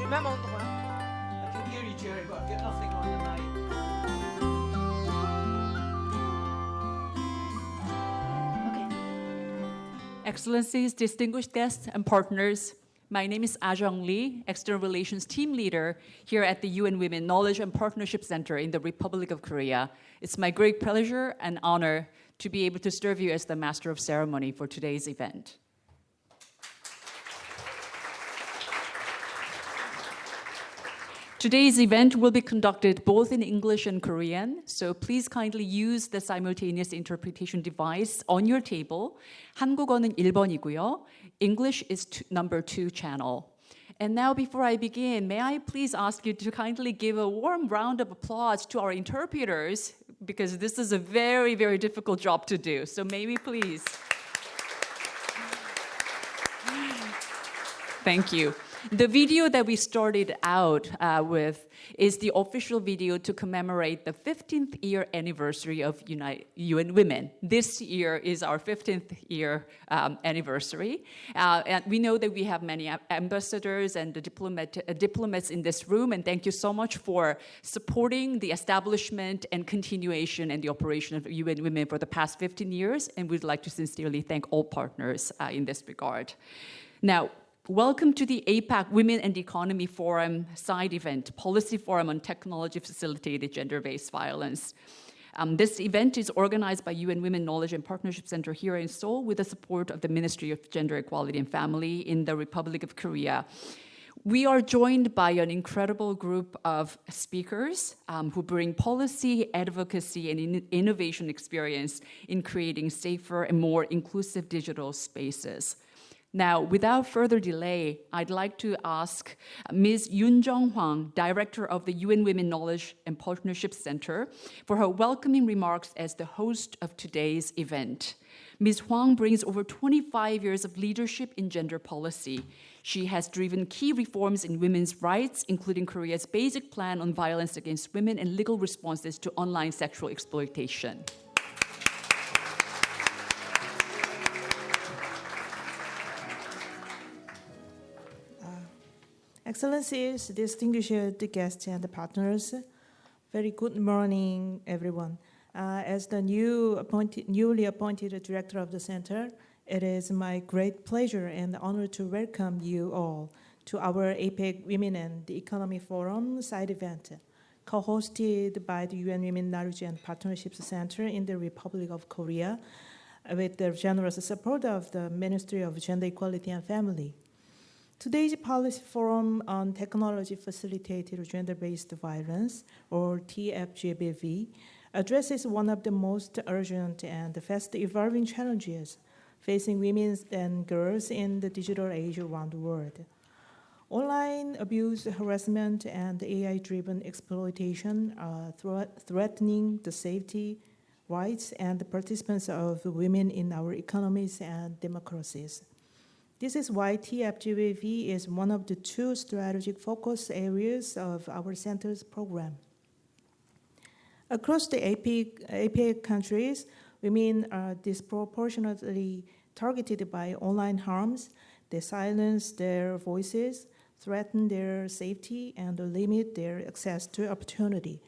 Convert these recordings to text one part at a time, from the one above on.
du même endroit. I can hear you, Jerry, but I've got nothing on the mic. Excellencies, distinguished guests, and partners, my name is Ajong Lee, External Relations Team Leader here at the UN Women Knowledge and Partnership Center in the Republic of Korea. It's my great pleasure and honor to be able to serve you as the Master of Ceremony for today's event. Today's event will be conducted both in English and Korean, so please kindly use the simultaneous interpretation device on your table. 한국어는 1번이고요. English is number 2 channel. And now before I begin, may I please ask you to kindly give a warm round of applause to our interpreters, because this is a very, very difficult job to do. So may we please. Thank you. The video that we started out with is the official video to commemorate the 15th year anniversary of UN Women. This year is our 15th year anniversary. And we know that we have many ambassadors and the diplomats in this room, and thank you so much for supporting the establishment and continuation and the operation of UN Women for the past 15 years, and we'd like to sincerely thank all partners in this regard. Now, welcome to the APEC Women and Economy Forum side event, Policy Forum on Technology-Facilitated Gender-Based Violence. This event is organized by UN Women Knowledge and Partnership Center here in Seoul with the support of the Ministry of Gender Equality and Family in the Republic of Korea. We are joined by an incredible group of speakers who bring policy, advocacy, and innovation experience in creating safer and more inclusive digital spaces. Now, without further delay, I'd like to ask Ms. Yoon Jung-hwang, Director of the UN Women Knowledge and Partnership Center, for her welcoming remarks as the host of today's event. Ms. Hwang brings over 25 years of leadership in gender policy. She has driven key reforms in women's rights, including Korea's basic plan on violence against women and legal responses to online sexual exploitation. Excellencies, distinguished guests and partners, very good morning, everyone. As the newly appointed director of the center, it is my great pleasure and honor to welcome you all to our APEC Women and Economy Forum side event, co-hosted by the UN Women Knowledge and Partnership Center in the Republic of Korea, with the generous support of the Ministry of Gender Equality and Family. Today's Policy Forum on Technology-Facilitated Gender-Based Violence, or TFGBV, addresses one of the most urgent and fast-evolving challenges facing women and girls in the digital age around the world. Online abuse, harassment, and AI-driven exploitation are threatening the safety, rights, and participants of women in our economies and democracies. This is why TFGBV is one of the 2 strategic focus areas of our center's program. Across the APEC countries, women are disproportionately targeted by online harms. They silence their voices, threaten their safety, and limit their access to opportunity.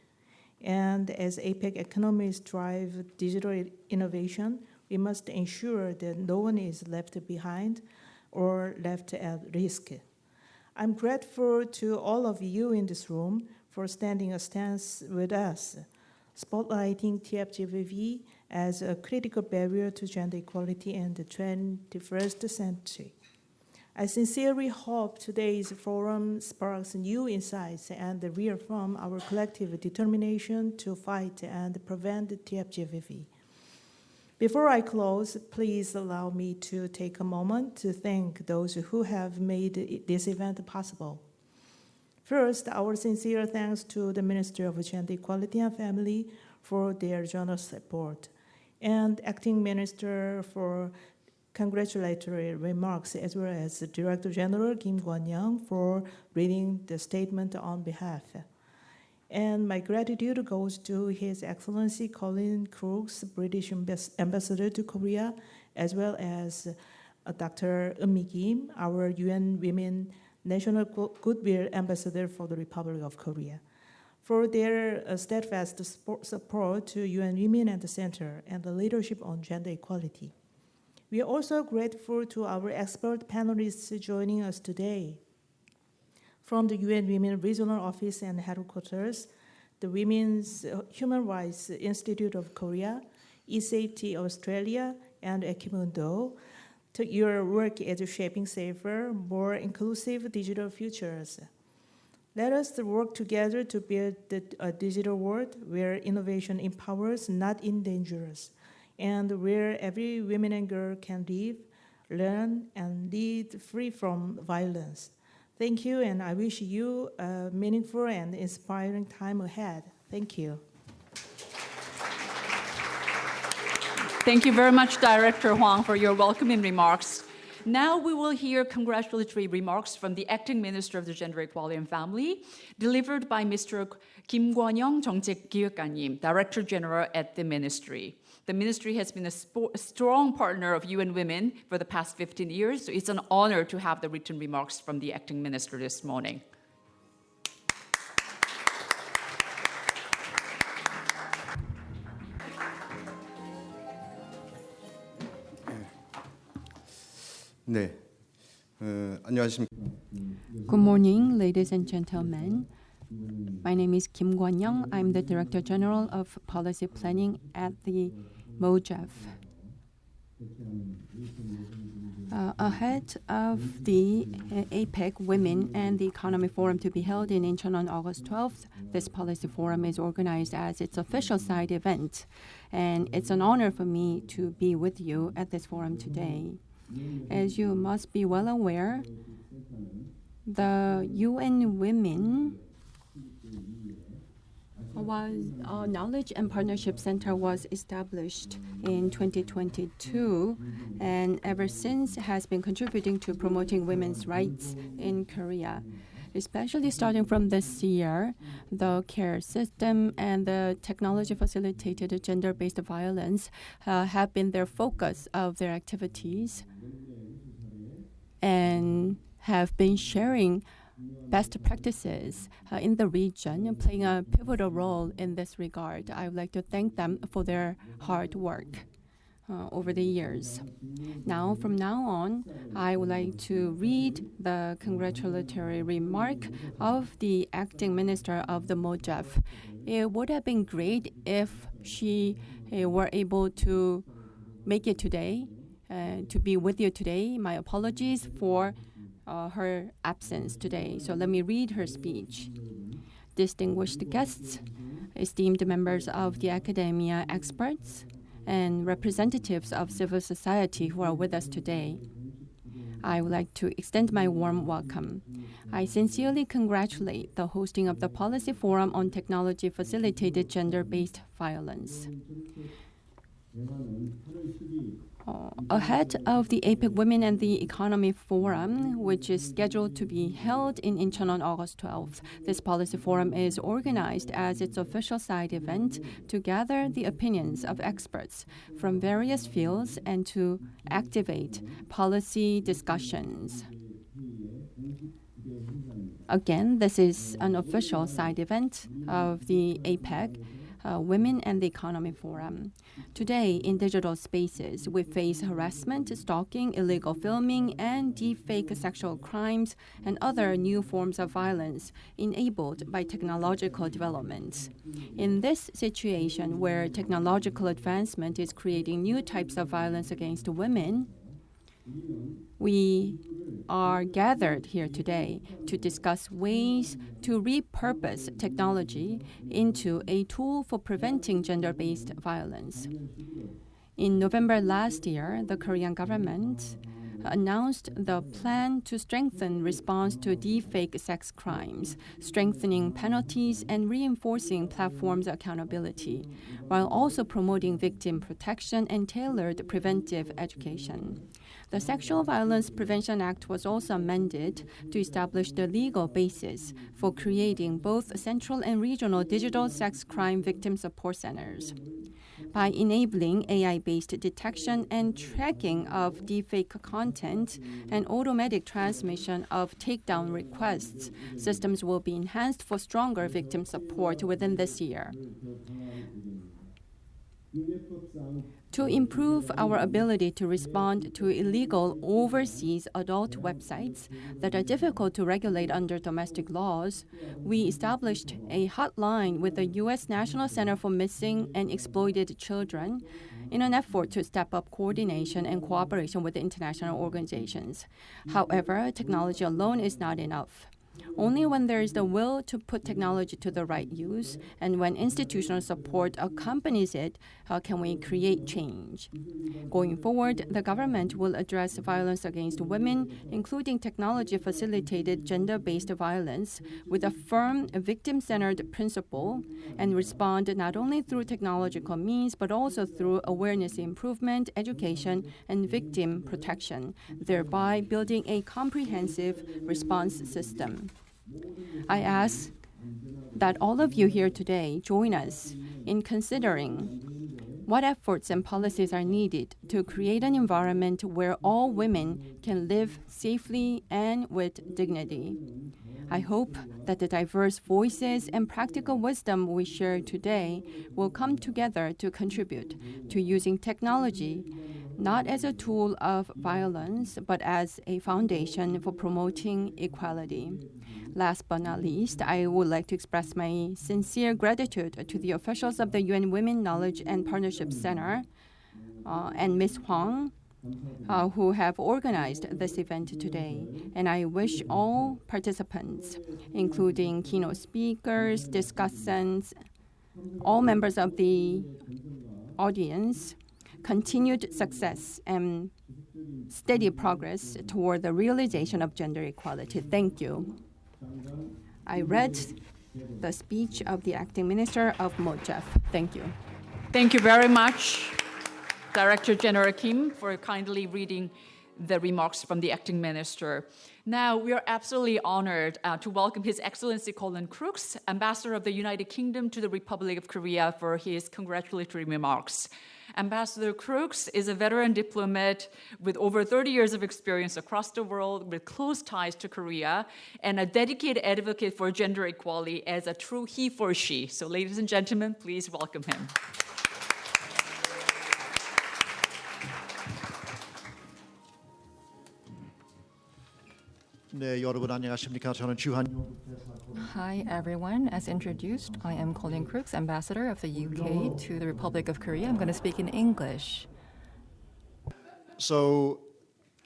And as APEC economies drive digital innovation, we must ensure that no one is left behind or left at risk. I'm grateful to all of you in this room for standing a stance with us, spotlighting TFGBV as a critical barrier to gender equality in the 21st century. I sincerely hope today's forum sparks new insights and reaffirms our collective determination to fight and prevent TFGBV. Before I close, please allow me to take a moment to thank those who have made this event possible. First, our sincere thanks to the Ministry of Gender Equality and Family for their generous support, and Acting Minister for congratulatory remarks, as well as Director General Kim Kwon-young for reading the statement on behalf. And my gratitude goes to His Excellency Colin Crooks, British Ambassador to Korea, as well as Dr. Eun-mi Kim, our UN Women National Goodwill Ambassador for the Republic of Korea, for their steadfast support to UN Women at the Center and the leadership on gender equality. We are also grateful to our expert panelists joining us today. From the UN Women Regional Office and Headquarters, the Women's Human Rights Institute of Korea, eSafety Australia, and Equimundo, to your work as shaping safer, more inclusive digital futures. Let us work together to build a digital world where innovation empowers, not endangers, and where every woman and girl can live, learn, and lead free from violence. Thank you, and I wish you a meaningful and inspiring time ahead. Thank you. Thank you very much, Director Huang, for your welcoming remarks. Now we will hear congratulatory remarks from the Acting Minister of the Gender Equality and Family, delivered by Mr. Kim Kwon-young 정책기획관님, Director General at the Ministry. The Ministry has been a strong partner of UN Women for the past 15 years, so it's an honor to have the written remarks from the Acting Minister this morning. 네, 안녕하십니까. Good morning, ladies and gentlemen. My name is Kim Kwon-young. I'm the Director General of Policy Planning at the MOJEF. Ahead of the APEC Women and the Economy Forum to be held in Incheon on August 12th, this policy forum is organized as its official side event. And it's an honor for me to be with you at this forum today. As you must be well aware, the UN Women Knowledge and Partnership Center was established in 2022, and ever since has been contributing to promoting women's rights in Korea. Especially starting from this year, the care system and the technology-facilitated gender-based violence have been their focus of their activities and have been sharing best practices in the region, playing a pivotal role in this regard. I would like to thank them for their hard work over the years. Now, from now on, I would like to read the congratulatory remark of the acting minister of the MOJEF. It would have been great if she were able to make it today, to be with you today. My apologies for her absence today. So let me read her speech. Distinguished guests, esteemed members of the academia, experts, and representatives of civil society who are with us today, I would like to extend my warm welcome. I sincerely congratulate the hosting of the Policy Forum on Technology-Facilitated Gender-Based Violence. Ahead of the APEC Women and the Economy Forum, which is scheduled to be held in Incheon on August 12th, this policy forum is organized as its official side event to gather the opinions of experts from various fields and to activate policy discussions. Again, this is an official side event of the APEC Women and the Economy Forum. Today, in digital spaces, we face harassment, stalking, illegal filming, and deepfake sexual crimes and other new forms of violence enabled by technological developments. In this situation, where technological advancement is creating new types of violence against women, we are gathered here today to discuss ways to repurpose technology into a tool for preventing gender-based violence. In November last year, the Korean government announced the plan to strengthen response to deepfake sex crimes, strengthening penalties and reinforcing platforms' accountability, while also promoting victim protection and tailored preventive education. The Sexual Violence Prevention Act was also amended to establish the legal basis for creating both central and regional digital sex crime victim support centers. by enabling AI-based detection and tracking of deepfake content and automatic transmission of takedown requests. Systems will be enhanced for stronger victim support within this year. To improve our ability to respond to illegal overseas adult websites that are difficult to regulate under domestic laws, we established a hotline with the U.S. National Center for Missing and Exploited Children in an effort to step up coordination and cooperation with international organizations. However, technology alone is not enough. Only when there is the will to put technology to the right use and when institutional support accompanies it, can we create change. Going forward, the government will address violence against women, including technology-facilitated gender-based violence, with a firm victim-centered principle and respond not only through technological means but also through awareness improvement, education, and victim protection, thereby building a comprehensive response system. I ask that all of you here today join us in considering what efforts and policies are needed to create an environment where all women can live safely and with dignity. I hope that the diverse voices and practical wisdom we share today will come together to contribute to using technology not as a tool of violence, but as a foundation for promoting equality. Last but not least, I would like to express my sincere gratitude to the officials of the UN Women Knowledge and Partnership Center and Ms. Huang, who have organized this event today. And I wish all participants, including keynote speakers, discussants, all members of the audience, continued success and steady progress toward the realization of gender equality. Thank you. I read the speech of the acting minister of MOJEF. Thank you. Thank you very much, Director General Kim, for kindly reading the remarks from the acting minister. Now, we are absolutely honored to welcome His Excellency Colin Crooks, Ambassador of the United Kingdom to the Republic of Korea, for his congratulatory remarks. Ambassador Crooks is a veteran diplomat with over 30 years of experience across the world with close ties to Korea and a dedicated advocate for gender equality as a true he for she. So ladies and gentlemen, please welcome him. 네, 여러분 안녕하십니까? 저는 주한 Hi everyone, as introduced, I am Colin Crooks, Ambassador of the UK to the Republic of Korea. I'm going to speak in English. So,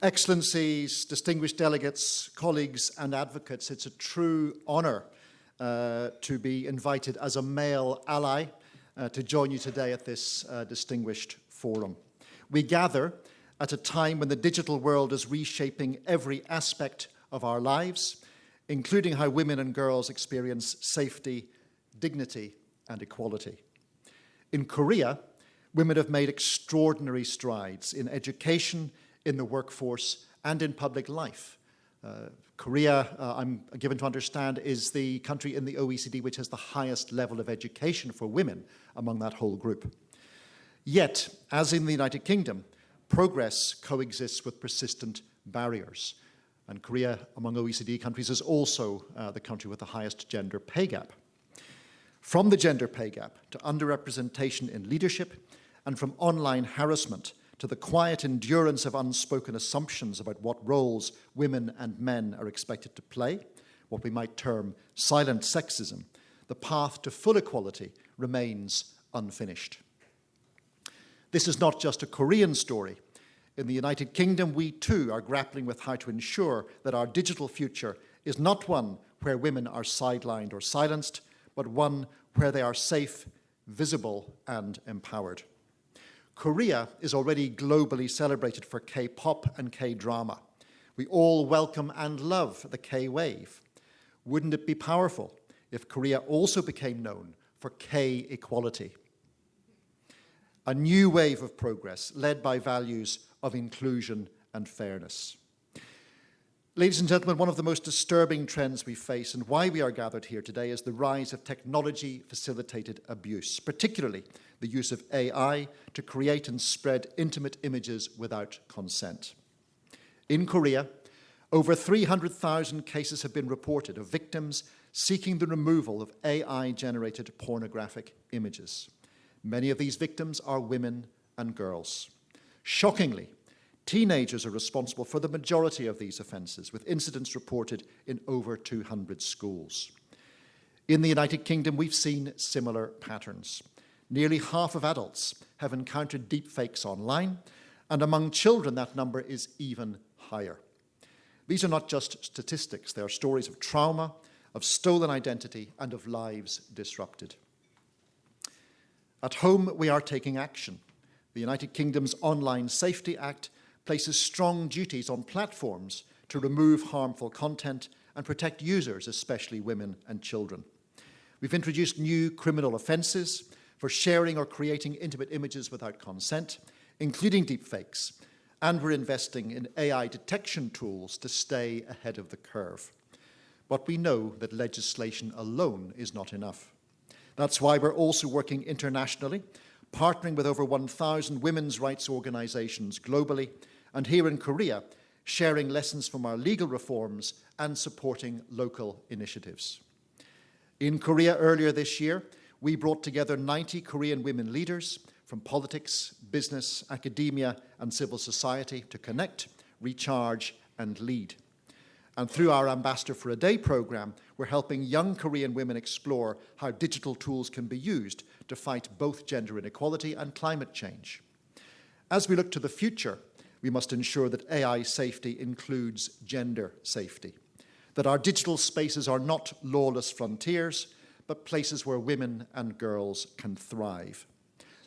Excellencies, distinguished delegates, colleagues and advocates, it's a true honor to be invited as a male ally to join you today at this distinguished forum. We gather at a time when the digital world is reshaping every aspect of our lives, including how women and girls experience safety, dignity, and equality. In Korea, women have made extraordinary strides in education, in the workforce, and in public life. Korea, I'm given to understand, is the country in the OECD which has the highest level of education for women among that whole group. Yet, as in the United Kingdom, progress coexists with persistent barriers. And Korea, among OECD countries, is also the country with the highest gender pay gap. From the gender pay gap to underrepresentation in leadership, and from online harassment to the quiet endurance of unspoken assumptions about what roles women and men are expected to play, what we might term silent sexism, the path to full equality remains unfinished. This is not just a Korean story. In the United Kingdom, we too are grappling with how to ensure that our digital future is not one where women are sidelined or silenced, but one where they are safe, visible, and empowered. Korea is already globally celebrated for K-pop and K-drama. We all welcome and love the K-wave. Wouldn't it be powerful if Korea also became known for K-equality? A new wave of progress led by values of inclusion and fairness. Ladies and gentlemen, one of the most disturbing trends we face and why we are gathered here today is the rise of technology-facilitated abuse, particularly the use of AI to create and spread intimate images without consent. In Korea, over 300,000 cases have been reported of victims seeking the removal of AI-generated pornographic images. Many of these victims are women and girls. Shockingly, teenagers are responsible for the majority of these offences, with incidents reported in over 200 schools. In the United Kingdom, we've seen similar patterns. Nearly half of adults have encountered deepfakes online, and among children that number is even higher. These are not just statistics, they are stories of trauma, of stolen identity, and of lives disrupted. At home, we are taking action. The United Kingdom's Online Safety Act places strong duties on platforms to remove harmful content and protect users, especially women and children. We've introduced new criminal offences for sharing or creating intimate images without consent, including deepfakes, and we're investing in AI detection tools to stay ahead of the curve. But we know that legislation alone is not enough. That's why we're also working internationally, partnering with over 1,000 women's rights organisations globally, and here in Korea, sharing lessons from our legal reforms and supporting local initiatives. In Korea earlier this year, we brought together 90 Korean women leaders from politics, business, academia, and civil society to connect, recharge, and lead. And through our Ambassador for a Day program, we're helping young Korean women explore how digital tools can be used to fight both gender inequality and climate change. As we look to the future, we must ensure that AI safety includes gender safety, that our digital spaces are not lawless frontiers, but places where women and girls can thrive.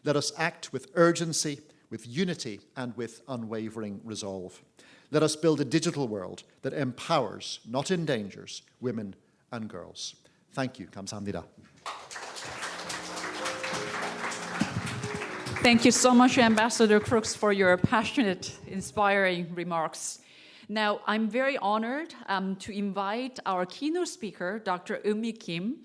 Let us act with urgency, with unity, and with unwavering resolve. Let us build a digital world that empowers, not endangers, women and girls. Thank you. 감사합니다. Thank you so much, Ambassador Crooks, for your passionate, inspiring remarks. Now, I'm very honored to invite our keynote speaker, Dr. Eun-mi Kim,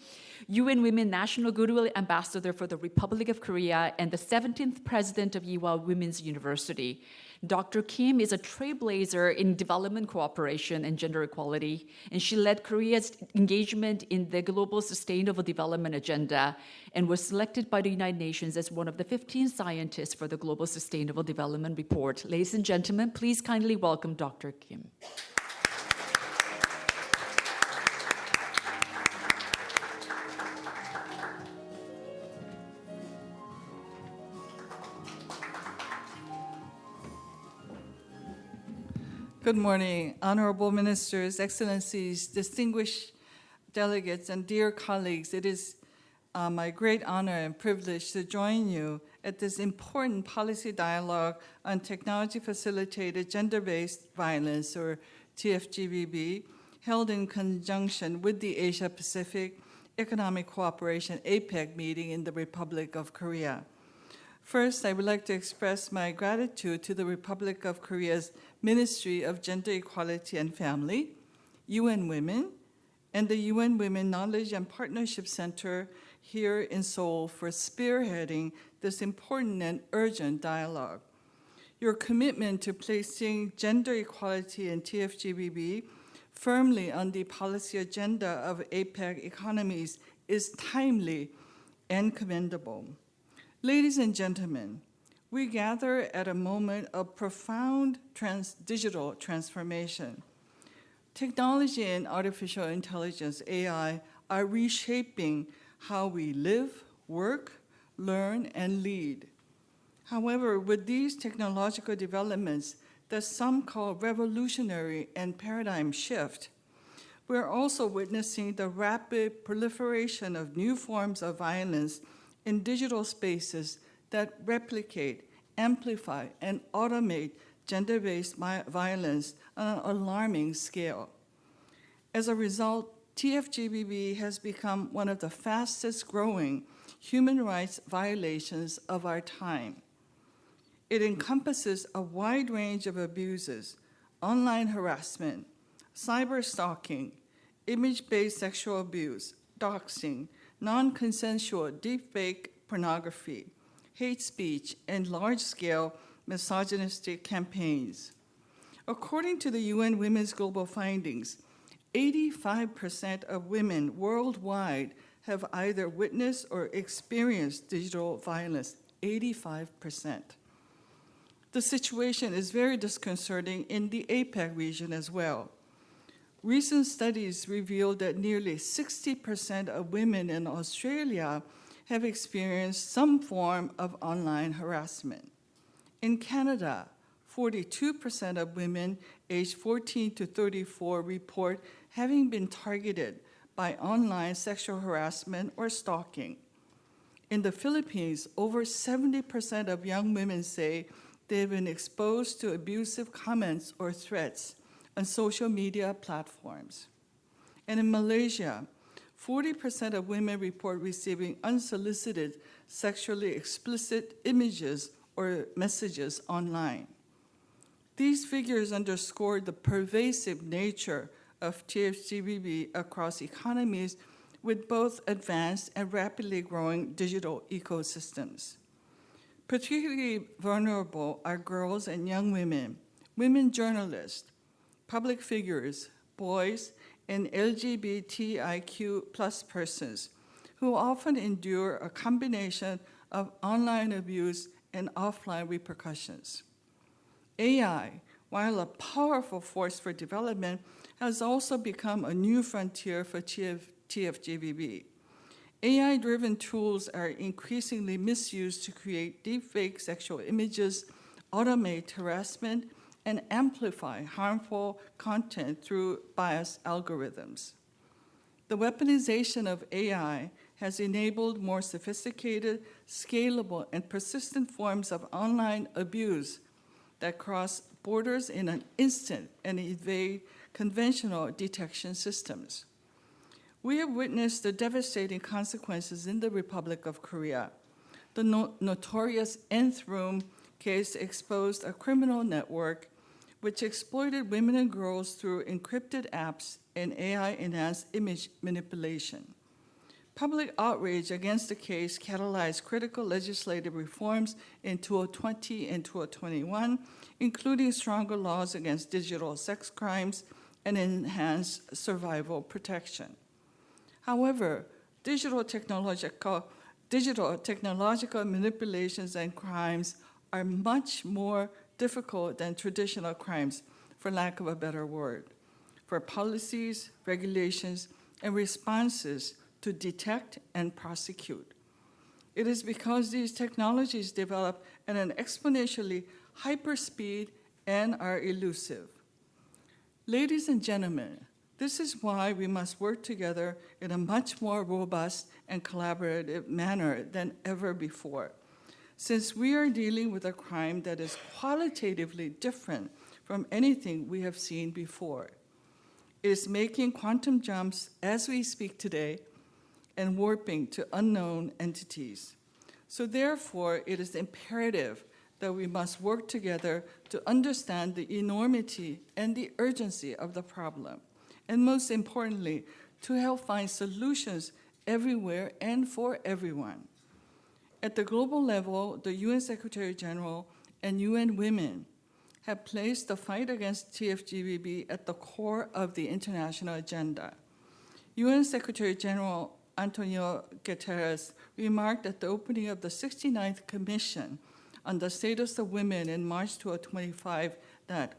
UN Women National Goodwill Ambassador for the Republic of Korea and the 17th President of Ewha Women's University. Dr. Kim is a trailblazer in development cooperation and gender equality, and she led Korea's engagement in the Global Sustainable Development Agenda and was selected by the United Nations as one of the 15 scientists for the Global Sustainable Development Report. Ladies and gentlemen, please kindly welcome Dr. Kim. Good morning, honorable ministers, excellencies, distinguished delegates, and dear colleagues. It is my great honor and privilege to join you at this important policy dialogue on technology-facilitated gender-based violence, or TFGBV, held in conjunction with the Asia-Pacific Economic Cooperation APEC meeting in the Republic of Korea. First, I would like to express my gratitude to the Republic of Korea's Ministry of Gender Equality and Family, UN Women, and the UN Women Knowledge and Partnership Center here in Seoul for spearheading this important and urgent dialogue. Your commitment to placing gender equality and TFGBV firmly on the policy agenda of APEC economies is timely and commendable. Ladies and gentlemen, we gather at a moment of profound digital transformation. Technology and artificial intelligence, AI, are reshaping how we live, work, learn, and lead. However, with these technological developments that some call revolutionary and paradigm shift, we're also witnessing the rapid proliferation of new forms of violence in digital spaces that replicate, amplify, and automate gender-based violence on an alarming scale. As a result, TFGBV has become one of the fastest-growing human rights violations of our time. It encompasses a wide range of abuses: online harassment, cyber stalking, image-based sexual abuse, doxing, non-consensual deepfake pornography, hate speech, and large-scale misogynistic campaigns. According to the UN Women's Global Findings, 85% of women worldwide have either witnessed or experienced digital violence, 85%. The situation is very disconcerting in the APEC region as well. Recent studies revealed that nearly 60% of women in Australia have experienced some form of online harassment. In Canada, 42% of women aged 14 to 34 report having been targeted by online sexual harassment or stalking. In the Philippines, over 70% of young women say they've been exposed to abusive comments or threats on social media platforms. And in Malaysia, 40% of women report receiving unsolicited sexually explicit images or messages online. These figures underscore the pervasive nature of TFGBV across economies with both advanced and rapidly growing digital ecosystems. Particularly vulnerable are girls and young women, women journalists, public figures, boys, and LGBTIQ plus persons who often endure a combination of online abuse and offline repercussions. AI, while a powerful force for development, has also become a new frontier for TFGBV. AI-driven tools are increasingly misused to create deepfake sexual images, automate harassment, and amplify harmful content through biased algorithms. The weaponization of AI has enabled more sophisticated, scalable, and persistent forms of online abuse that cross borders in an instant and evade conventional detection systems. We have witnessed the devastating consequences in the Republic of Korea. The notorious Nth Room case exposed a criminal network which exploited women and girls through encrypted apps and AI-enhanced image manipulation. Public outrage against the case catalyzed critical legislative reforms in 2020 and 2021, including stronger laws against digital sex crimes and enhanced survival protection. However, digital technological manipulations and crimes are much more difficult than traditional crimes, for lack of a better word, for policies, regulations, and responses to detect and prosecute. It is because these technologies develop at an exponentially hyper speed and are elusive. Ladies and gentlemen, this is why we must work together in a much more robust and collaborative manner than ever before, since we are dealing with a crime that is qualitatively different from anything we have seen before. It is making quantum jumps as we speak today and warping to unknown entities. So therefore, it is imperative that we must work together to understand the enormity and the urgency of the problem, and most importantly, to help find solutions everywhere and for everyone. At the global level, the UN Secretary General and UN Women have placed the fight against TFGBV at the core of the international agenda. UN Secretary General Antonio Guterres remarked at the opening of the 69th Commission on the Status of Women in March 2025 that,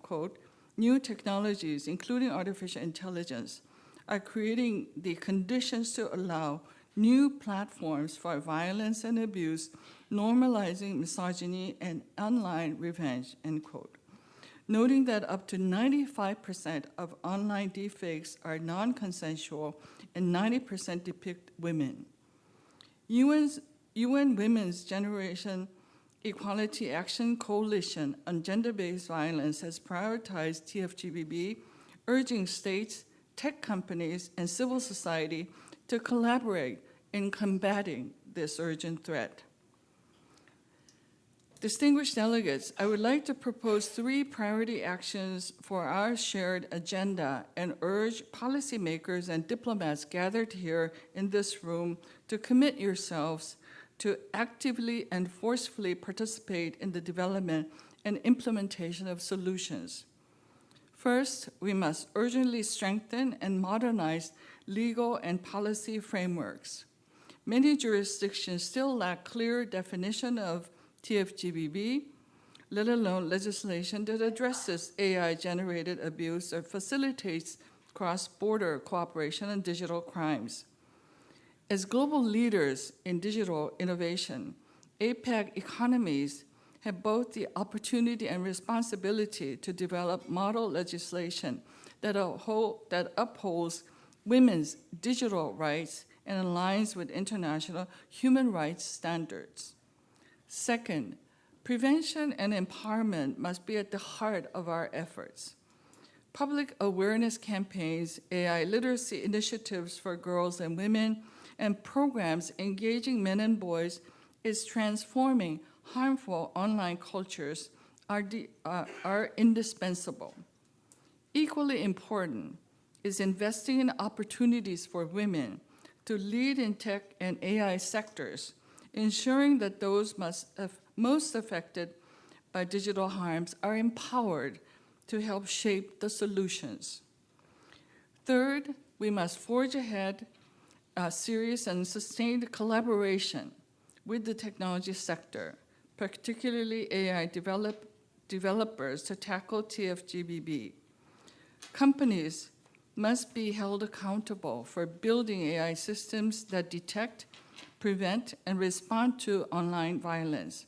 quote, new technologies, including artificial intelligence, are creating the conditions to allow new platforms for violence and abuse, normalizing misogyny and online revenge, end quote. Noting that up to 95% of online deepfakes are non-consensual and 90% depict women. UN Women's Generation Equality Action Coalition on Gender-Based Violence has prioritized TFGBV, urging states, tech companies, and civil society to collaborate in combating this urgent threat. Distinguished delegates, I would like to propose 3 priority actions for our shared agenda and urge policymakers and diplomats gathered here in this room to commit yourselves to actively and forcefully participate in the development and implementation of solutions. First, we must urgently strengthen and modernize legal and policy frameworks. Many jurisdictions still lack clear definition of TFGBV, let alone legislation that addresses AI-generated abuse or facilitates cross-border cooperation on digital crimes. As global leaders in digital innovation, APEC economies have both the opportunity and responsibility to develop model legislation that upholds women's digital rights and aligns with international human rights standards. Second, prevention and empowerment must be at the heart of our efforts. Public awareness campaigns, AI literacy initiatives for girls and women, and programs engaging men and boys is transforming harmful online cultures are indispensable. Equally important is investing in opportunities for women to lead in tech and AI sectors, ensuring that those most affected by digital harms are empowered to help shape the solutions. Third, we must forge ahead a serious and sustained collaboration with the technology sector, particularly AI developers, to tackle TFGBV. Companies must be held accountable for building AI systems that detect, prevent, and respond to online violence.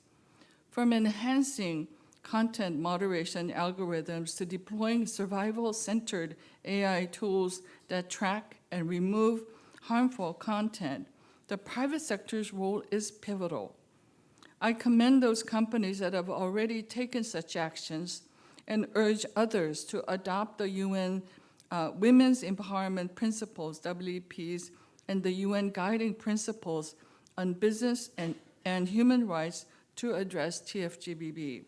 From enhancing content moderation algorithms to deploying survival-centered AI tools that track and remove harmful content, the private sector's role is pivotal. I commend those companies that have already taken such actions and urge others to adopt the UN Women's Empowerment Principles, WEPs, and the UN Guiding Principles on Business and Human Rights to address TFGBV.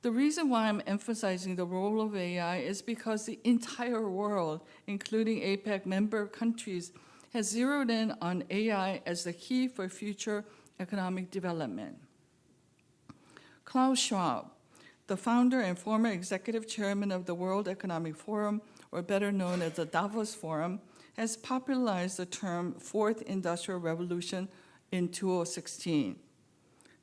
The reason why I'm emphasizing the role of AI is because the entire world, including APEC member countries, has zeroed in on AI as the key for future economic development. Klaus Schwab, the founder and former executive chairman of the World Economic Forum, or better known as the Davos Forum, has popularized the term Fourth Industrial Revolution in 2016.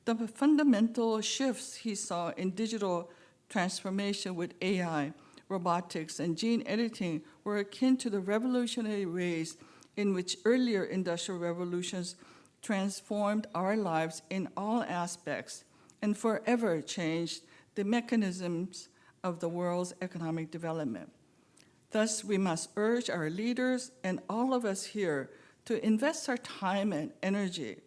The fundamental shifts he saw in digital transformation with AI, robotics, and gene editing were akin to the revolutionary ways in which earlier industrial revolutions transformed our lives in all aspects and forever changed the mechanisms of the world's economic development. Thus, we must urge our leaders and all of us here to invest our time and energy,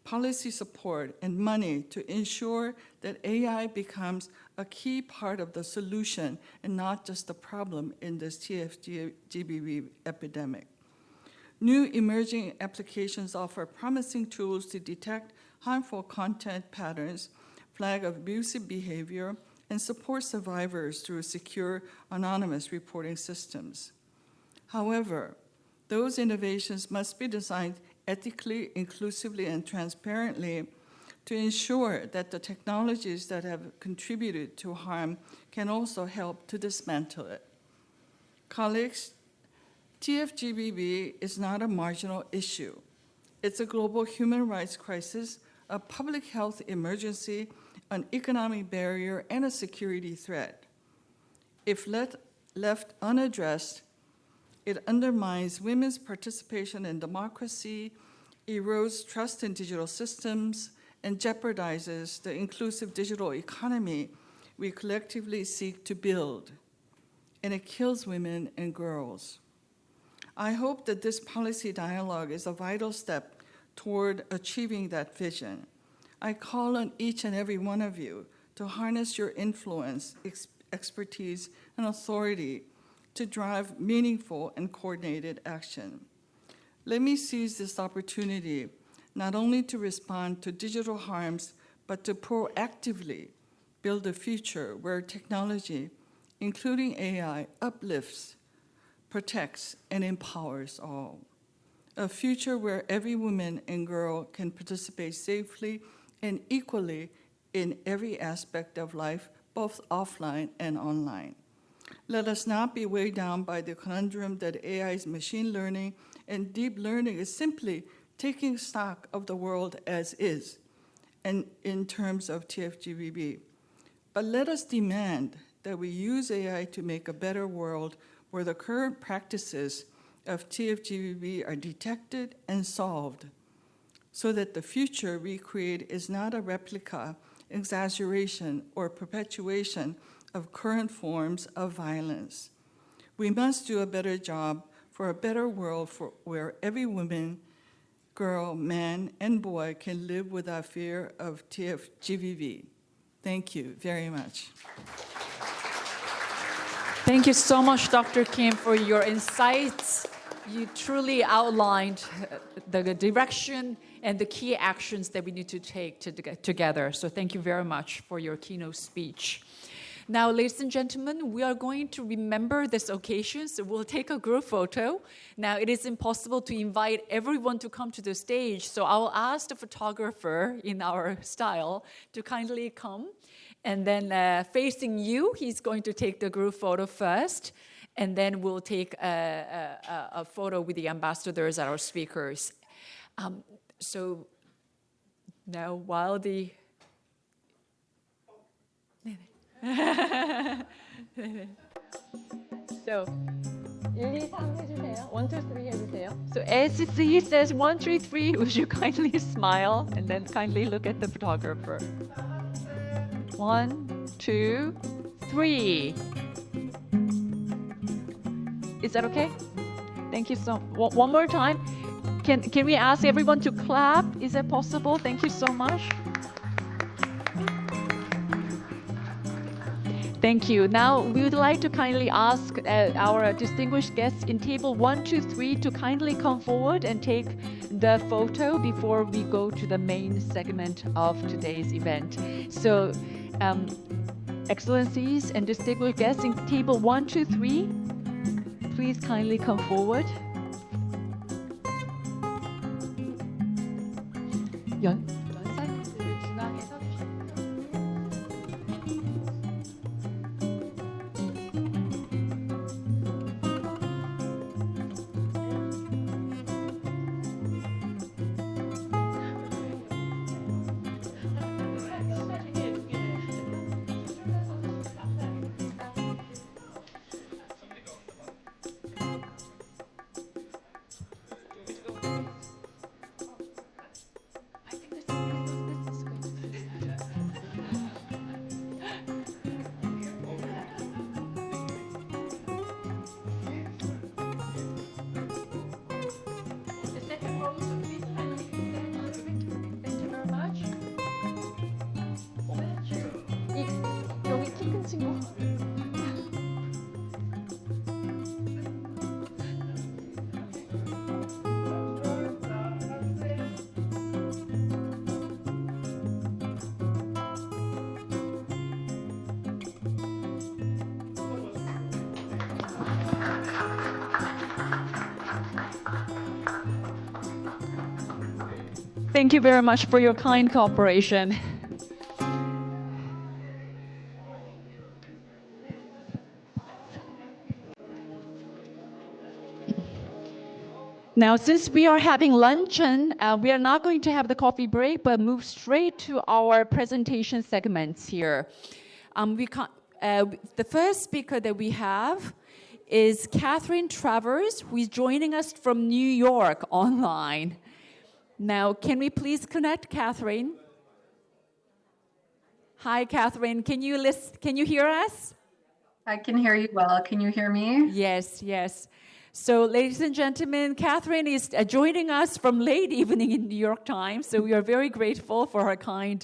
policy support, and money to ensure that AI becomes a key part of the solution and not just the problem in this TFGBV epidemic. New emerging applications offer promising tools to detect harmful content patterns, flag abusive behavior, and support survivors through secure, anonymous reporting systems. However, those innovations must be designed ethically, inclusively, and transparently to ensure that the technologies that have contributed to harm can also help to dismantle it. Colleagues, TFGBV is not a marginal issue. It's a global human rights crisis, a public health emergency, an economic barrier, and a security threat. If left unaddressed, it undermines women's participation in democracy, erodes trust in digital systems, and jeopardizes the inclusive digital economy we collectively seek to build. And it kills women and girls. I hope that this policy dialogue is a vital step toward achieving that vision. I call on each and every one of you to harness your influence, expertise, and authority to drive meaningful and coordinated action. Let me seize this opportunity not only to respond to digital harms, but to proactively build a future where technology, including AI, uplifts, protects, and empowers all. a future where every woman and girl can participate safely and equally in every aspect of life, both offline and online. Let us not be weighed down by the conundrum that AI's machine learning and deep learning is simply taking stock of the world as is, and in terms of TFGBV. But let us demand that we use AI to make a better world where the current practices of TFGBV are detected and solved, so that the future we create is not a replica, exaggeration, or perpetuation of current forms of violence. We must do a better job for a better world where every woman, girl, man, and boy can live without fear of TFGBV. Thank you very much. Thank you so much, Dr. Kim, for your insights. You truly outlined the direction and the key actions that we need to take together. So thank you very much for your keynote speech. Now, ladies and gentlemen, we are going to remember this occasion, so we'll take a group photo. Now, it is impossible to invite everyone to come to the stage, so I'll ask the photographer in our style to kindly come. And then facing you, he's going to take the group photo first, and then we'll take a photo with the ambassadors and our speakers. So now, while the... So, 1, 2, 3 해주세요. 1, 2, 3 해주세요. So as he says 1, 2, 3, would you kindly smile and then kindly look at the photographer? 1, 2, 3. Is that okay? Thank you so much. One more time. Can we ask everyone to clap? Is that possible? Thank you so much. Thank you. Now, we would like to kindly ask our distinguished guests in table 1, 2, 3 to kindly come forward and take the photo before we go to the main segment of today's event. So, Excellencies and distinguished guests in table 1, 2, 3, please kindly come forward. Thank you very much for your kind cooperation. Now, since we are having luncheon, we are not going to have the coffee break, but move straight to our presentation segments here. The first speaker that we have is Catherine Travers, who is joining us from New York online. Now, can we please connect Catherine? Hi, Catherine. Can you hear us? I can hear you well. Can you hear me? Yes, yes. So, ladies and gentlemen, Catherine is joining us from late evening in New York time. So we are very grateful for her kind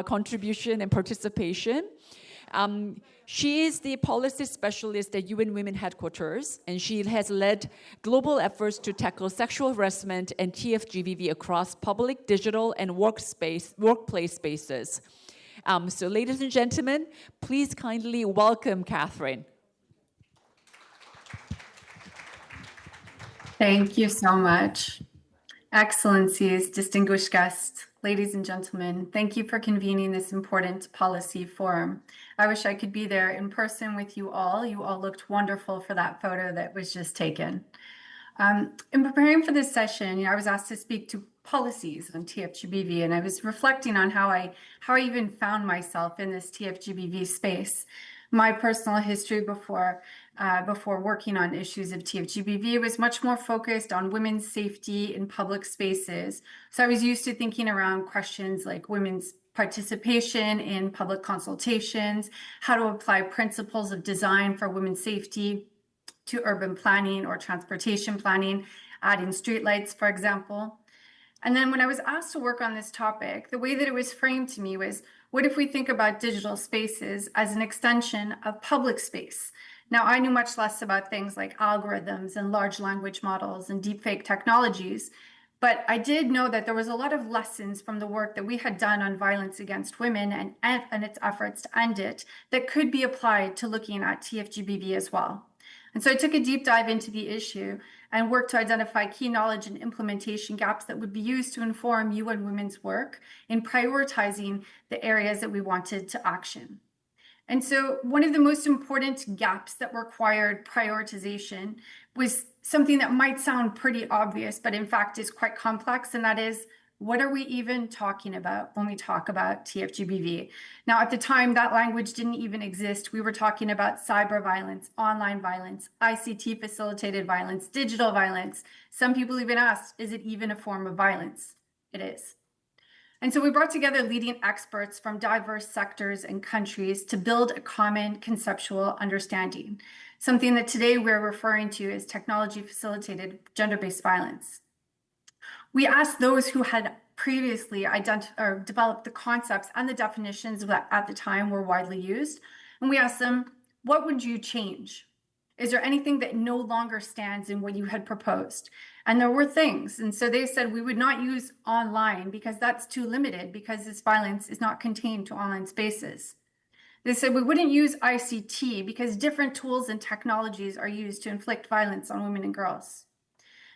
contribution and participation. She is the policy specialist at UN Women Headquarters, and she has led global efforts to tackle sexual harassment and TFGBV across public, digital, and workplace spaces. So, ladies and gentlemen, please kindly welcome Catherine. Thank you so much. Excellencies, distinguished guests, ladies and gentlemen, thank you for convening this important policy forum. I wish I could be there in person with you all. You all looked wonderful for that photo that was just taken. In preparing for this session, I was asked to speak to policies on TFGBV, and I was reflecting on how I even found myself in this TFGBV space. My personal history before working on issues of TFGBV was much more focused on women's safety in public spaces. So I was used to thinking around questions like women's participation in public consultations, how to apply principles of design for women's safety to urban planning or transportation planning, adding streetlights, for example. And then when I was asked to work on this topic, the way that it was framed to me was, what if we think about digital spaces as an extension of public space? Now, I knew much less about things like algorithms and large language models and deepfake technologies, but I did know that there was a lot of lessons from the work that we had done on violence against women and its efforts to end it that could be applied to looking at TFGBV as well. And so I took a deep dive into the issue and worked to identify key knowledge and implementation gaps that would be used to inform UN Women's work in prioritizing the areas that we wanted to action. And so one of the most important gaps that required prioritization was something that might sound pretty obvious, but in fact is quite complex, and that is, what are we even talking about when we talk about TFGBV? Now, at the time, that language didn't even exist. We were talking about cyber violence, online violence, ICT facilitated violence, digital violence. Some people even asked, is it even a form of violence? It is. And so we brought together leading experts from diverse sectors and countries to build a common conceptual understanding, something that today we're referring to as technology facilitated gender-based violence. We asked those who had previously developed the concepts and the definitions that at the time were widely used. And we asked them, what would you change? Is there anything that no longer stands in what you had proposed? And there were things. And so they said we would not use online because that's too limited, because this violence is not contained to online spaces. They said we wouldn't use ICT because different tools and technologies are used to inflict violence on women and girls.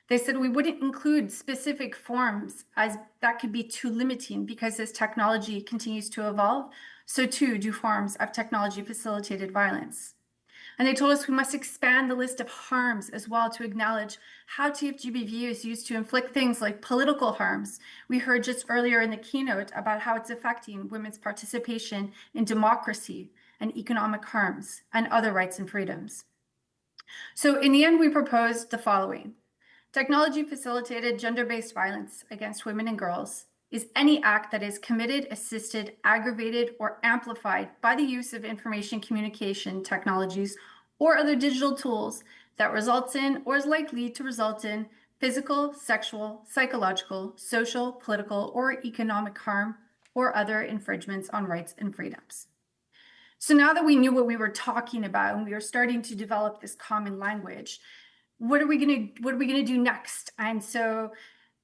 They said we wouldn't include specific forms, as that could be too limiting because as technology continues to evolve, so too do forms of technology facilitated violence. And they told us we must expand the list of harms as well to acknowledge how TFGBV is used to inflict things like political harms. We heard just earlier in the keynote about how it's affecting women's participation in democracy and economic harms and other rights and freedoms. So in the end, we proposed the following. Technology facilitated gender-based violence against women and girls is any act that is committed, assisted, aggravated, or amplified by the use of information communication technologies or other digital tools that results in or is likely to result in physical, sexual, psychological, social, political, or economic harm or other infringements on rights and freedoms. So now that we knew what we were talking about and we were starting to develop this common language, what are we going to do next? And so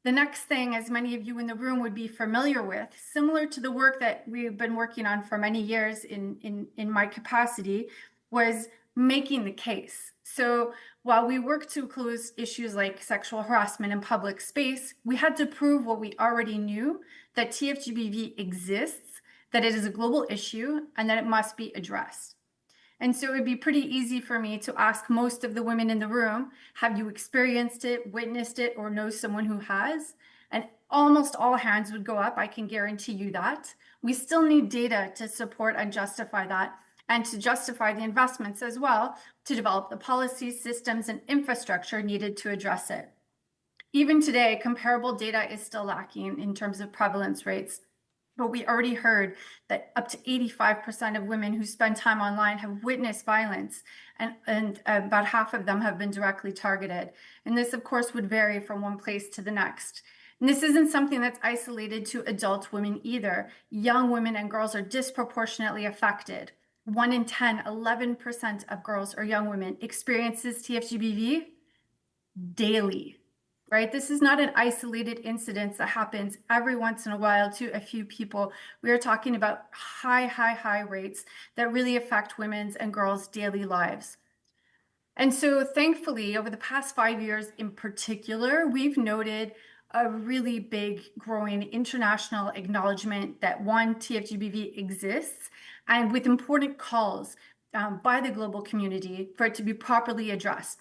the next thing, as many of you in the room would be familiar with, similar to the work that we've been working on for many years in my capacity, was making the case. So while we worked to close issues like sexual harassment in public space, we had to prove what we already knew, that TFGBV exists, that it is a global issue, and that it must be addressed. And so it would be pretty easy for me to ask most of the women in the room, have you experienced it, witnessed it, or know someone who has? And almost all hands would go up, I can guarantee you that. We still need data to support and justify that, and to justify the investments as well, to develop the policies, systems, and infrastructure needed to address it. Even today, comparable data is still lacking in terms of prevalence rates. But we already heard that up to 85% of women who spend time online have witnessed violence, and about half of them have been directly targeted. And this, of course, would vary from one place to the next. And this isn't something that's isolated to adult women either. Young women and girls are disproportionately affected. 1 in 10, 11% of girls or young women experiences TFGBV daily. Right? This is not an isolated incident that happens every once in a while to a few people. We are talking about high rates that really affect women's and girls' daily lives. And so thankfully, over the past 5 years in particular, we've noted a really big growing international acknowledgement that one, TFGBV exists, and with important calls by the global community for it to be properly addressed.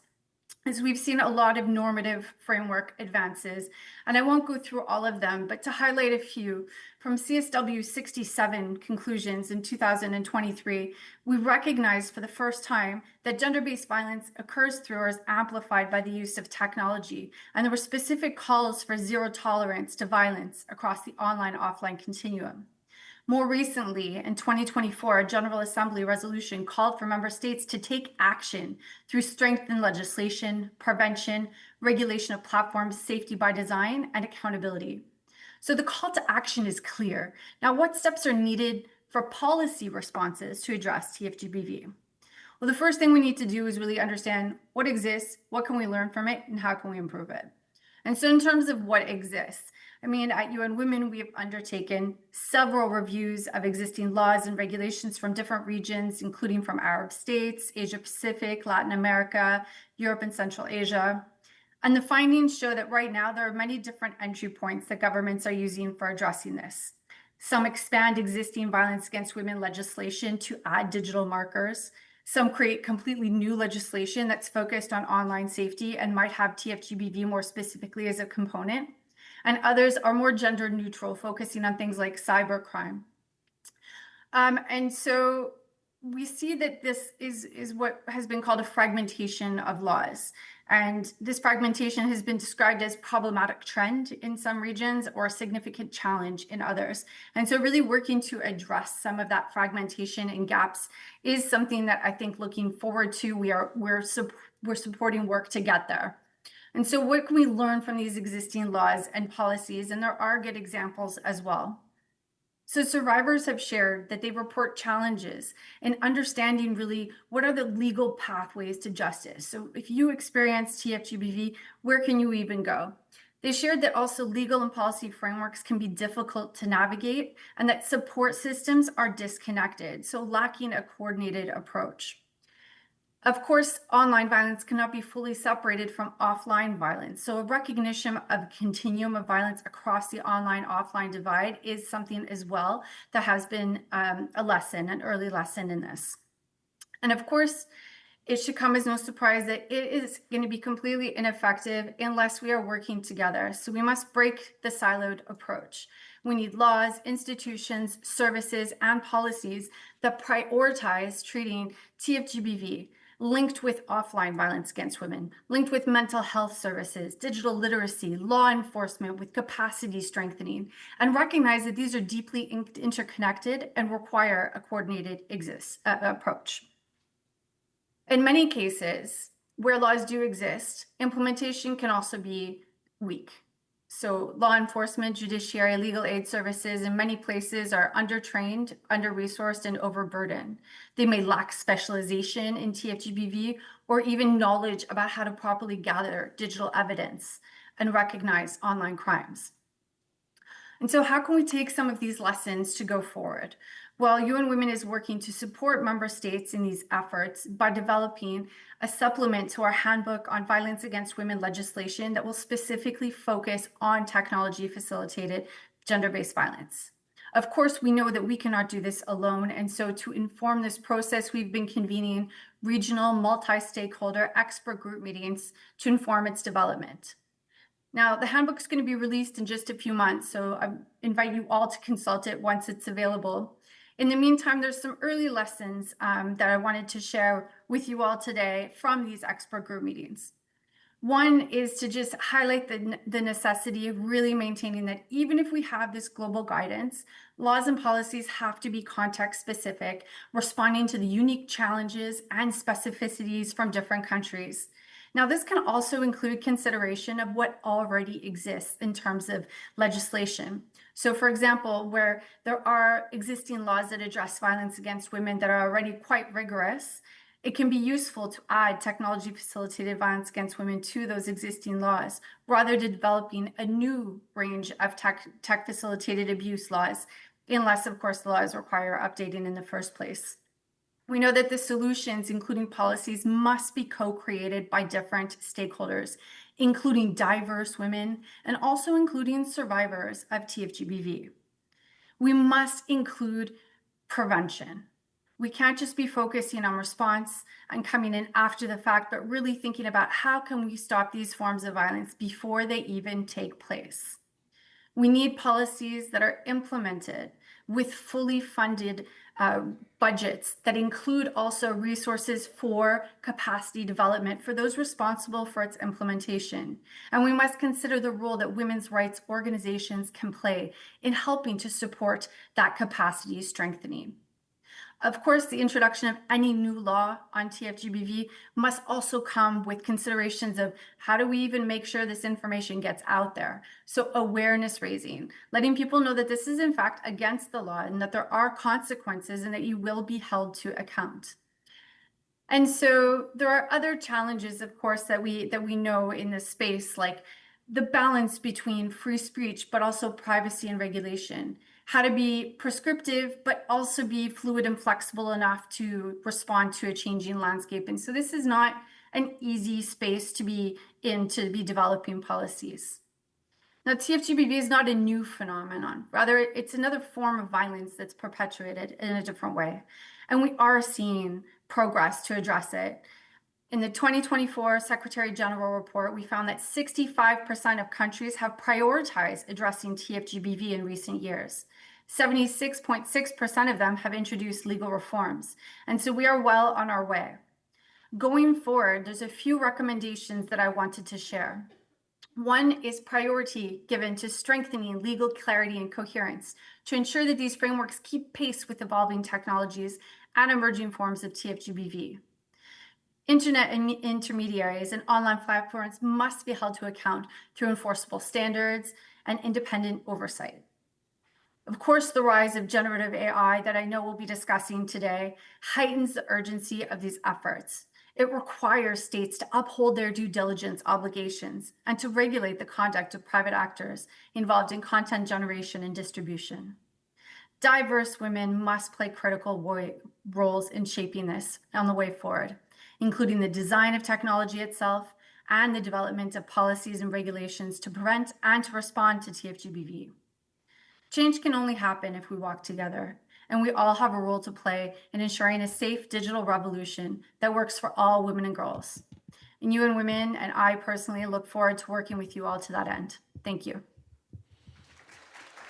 As we've seen a lot of normative framework advances, and I won't go through all of them, but to highlight a few, from CSW 67 conclusions in 2023, we recognized for the first time that gender-based violence occurs through or is amplified by the use of technology, and there were specific calls for zero tolerance to violence across the online-offline continuum. More recently, in 2024, a General Assembly resolution called for member states to take action through strengthened legislation, prevention, regulation of platforms, safety by design, and accountability. So the call to action is clear. Now, what steps are needed for policy responses to address TFGBV? Well, the first thing we need to do is really understand what exists, what can we learn from it, and how can we improve it? And so in terms of what exists, I mean, at UN Women, we have undertaken several reviews of existing laws and regulations from different regions, including from Arab states, Asia Pacific, Latin America, Europe, and Central Asia. And the findings show that right now there are many different entry points that governments are using for addressing this. Some expand existing violence against women legislation to add digital markers. Some create completely new legislation that's focused on online safety and might have TFGBV more specifically as a component. And others are more gender neutral, focusing on things like cybercrime. And so we see that this is what has been called a fragmentation of laws. And this fragmentation has been described as problematic trend in some regions or a significant challenge in others. And so really working to address some of that fragmentation and gaps is something that I think looking forward to, we're supporting work to get there. And so what can we learn from these existing laws and policies? And there are good examples as well. So survivors have shared that they report challenges in understanding really what are the legal pathways to justice. So if you experience TFGBV, where can you even go? They shared that also legal and policy frameworks can be difficult to navigate and that support systems are disconnected, so lacking a coordinated approach. Of course, online violence cannot be fully separated from offline violence. So a recognition of a continuum of violence across the online-offline divide is something as well that has been a lesson, an early lesson in this. And of course, it should come as no surprise that it is going to be completely ineffective unless we are working together. So we must break the siloed approach. We need laws, institutions, services, and policies that prioritize treating TFGBV linked with offline violence against women, linked with mental health services, digital literacy, law enforcement, with capacity strengthening, and recognize that these are deeply interconnected and require a coordinated approach. In many cases, where laws do exist, implementation can also be weak. So law enforcement, judiciary, legal aid services in many places are undertrained, under-resourced, and overburdened. They may lack specialization in TFGBV or even knowledge about how to properly gather digital evidence and recognize online crimes. And so how can we take some of these lessons to go forward? Well, UN Women is working to support member states in these efforts by developing a supplement to our handbook on violence against women legislation that will specifically focus on technology-facilitated gender-based violence. Of course, we know that we cannot do this alone, and so to inform this process, we've been convening regional multi-stakeholder expert group meetings to inform its development. Now, the handbook is going to be released in just a few months, so I invite you all to consult it once it's available. In the meantime, there's some early lessons that I wanted to share with you all today from these expert group meetings. One is to just highlight the necessity of really maintaining that even if we have this global guidance, laws and policies have to be context specific, responding to the unique challenges and specificities from different countries. Now, this can also include consideration of what already exists in terms of legislation. So, for example, where there are existing laws that address violence against women that are already quite rigorous, it can be useful to add technology-facilitated violence against women to those existing laws, rather than developing a new range of tech-facilitated abuse laws, unless, of course, the laws require updating in the first place. We know that the solutions, including policies, must be co-created by different stakeholders, including diverse women and also including survivors of TFGBV. We must include prevention. We can't just be focusing on response and coming in after the fact, but really thinking about how can we stop these forms of violence before they even take place. We need policies that are implemented with fully funded budgets that include also resources for capacity development for those responsible for its implementation. And we must consider the role that women's rights organizations can play in helping to support that capacity strengthening. Of course, the introduction of any new law on TFGBV must also come with considerations of how do we even make sure this information gets out there? So awareness raising, letting people know that this is in fact against the law and that there are consequences and that you will be held to account. And so there are other challenges, of course, that we know in this space, like the balance between free speech, but also privacy and regulation. How to be prescriptive, but also be fluid and flexible enough to respond to a changing landscape. And so this is not an easy space to be in, to be developing policies. Now, TFGBV is not a new phenomenon. Rather, it's another form of violence that's perpetuated in a different way. And we are seeing progress to address it. In the 2024 Secretary General report, we found that 65% of countries have prioritized addressing TFGBV in recent years. 76.6% of them have introduced legal reforms. And so we are well on our way. Going forward, there's a few recommendations that I wanted to share. One is priority given to strengthening legal clarity and coherence to ensure that these frameworks keep pace with evolving technologies and emerging forms of TFGBV. Internet intermediaries and online platforms must be held to account through enforceable standards and independent oversight. Of course, the rise of generative AI that I know we'll be discussing today heightens the urgency of these efforts. It requires states to uphold their due diligence obligations and to regulate the conduct of private actors involved in content generation and distribution. Diverse women must play critical roles in shaping this on the way forward, including the design of technology itself and the development of policies and regulations to prevent and to respond to TFGBV. Change can only happen if we walk together, and we all have a role to play in ensuring a safe digital revolution that works for all women and girls. And UN Women and I personally look forward to working with you all to that end. Thank you.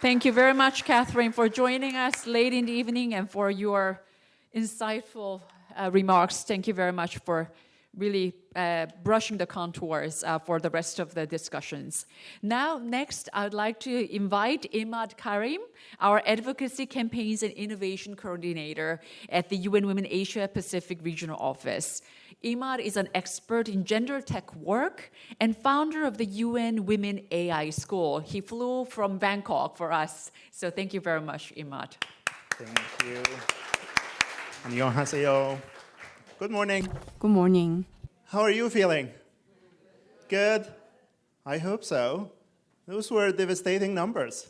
Thank you very much, Catherine, for joining us late in the evening and for your insightful remarks. Thank you very much for really brushing the contours for the rest of the discussions. Now, next, I'd like to invite Imad Karim, our Advocacy Campaigns and Innovation Coordinator at the UN Women Asia Pacific Regional Office. Imad is an expert in gender tech work and founder of the UN Women AI School. He flew from Bangkok for us. So thank you very much, Imad. Thank you. 안녕하세요. Good morning. Good morning. How are you feeling? Good? I hope so. Those were devastating numbers.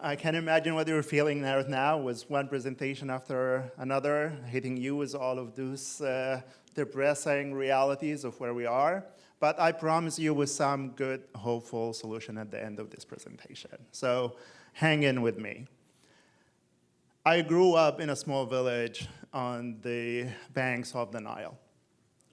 I can imagine what you're feeling now with one presentation after another, hitting you with all of those depressing realities of where we are. But I promise you with some good, hopeful solution at the end of this presentation. So hang in with me. I grew up in a small village on the banks of the Nile.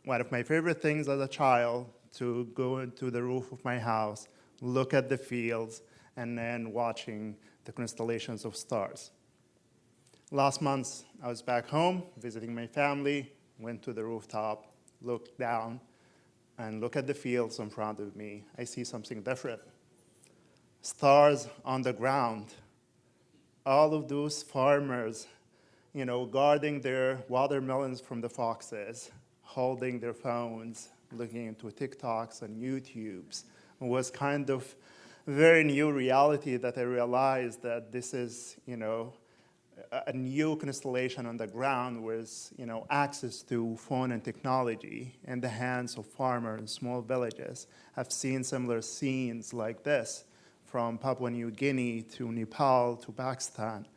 One of my favorite things as a child to go into the roof of my house, look at the fields, and then watching the constellations of stars. Last month, I was back home visiting my family, went to the rooftop, looked down, and look at the fields in front of me. I see something different. Stars on the ground. All of those farmers, guarding their watermelons from the foxes, holding their phones, looking into TikToks and YouTubes. It was kind of a very new reality that I realized that this is, a new constellation on the ground with, access to phone and technology in the hands of farmers in small villages. I've seen similar scenes like this from Papua New Guinea to Nepal to Pakistan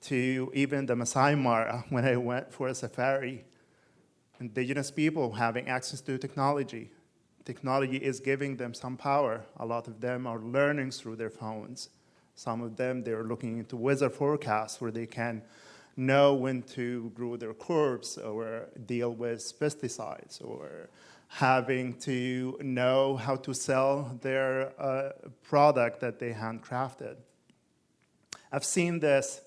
to even the Masai Mara when I went for a safari. Indigenous people having access to technology. Technology is giving them some power. A lot of them are learning through their phones. Some of them, they're looking into weather forecasts where they can know when to grow their crops or deal with pesticides, or having to know how to sell their product that they handcrafted. I've seen this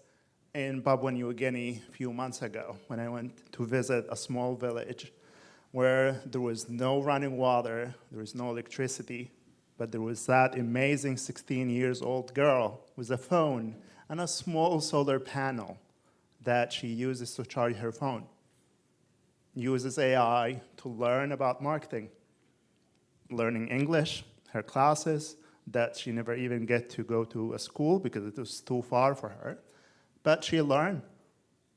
in Papua New Guinea a few months ago when I went to visit a small village where there was no running water, there was no electricity, but there was that amazing 16-year-old girl with a phone and a small solar panel that she uses to charge her phone. Uses AI to learn about marketing, learning English, her classes that she never even get to go to a school because it was too far for her. But she learned,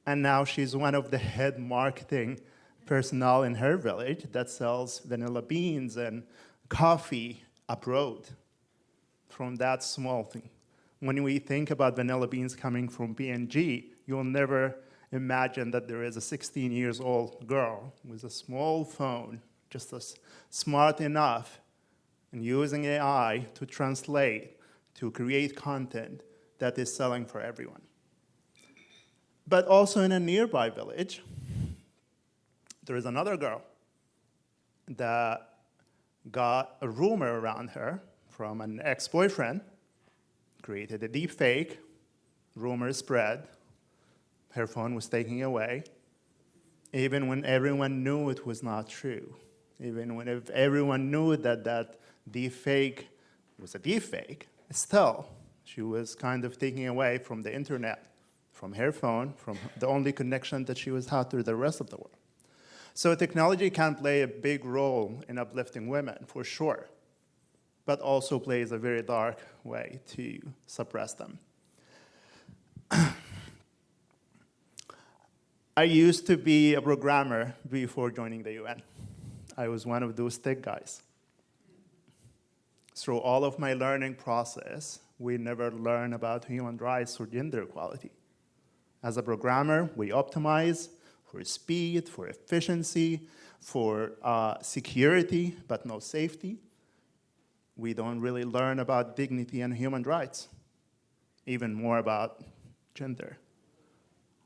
and now she's one of the head marketing personnel in her village that sells vanilla beans and coffee abroad from that small thing. When we think about vanilla beans coming from PNG, you'll never imagine that there is a 16-year-old girl with a small phone, just as smart enough and using AI to translate, to create content that is selling for everyone. But also in a nearby village, there is another girl that got a rumor around her from an ex-boyfriend, created a deepfake, rumor spread, her phone was taken away, even when everyone knew it was not true. Even when if everyone knew that that deepfake was a deepfake, still, she was kind of taken away from the internet, from her phone, from the only connection that she was had to the rest of the world. So technology can play a big role in uplifting women, for sure, but also plays a very dark way to suppress them. I used to be a programmer before joining the UN. I was one of those tech guys. Through all of my learning process, we never learn about human rights or gender equality. As a programmer, we optimize for speed, for efficiency, for security, but no safety. We don't really learn about dignity and human rights, even more about gender.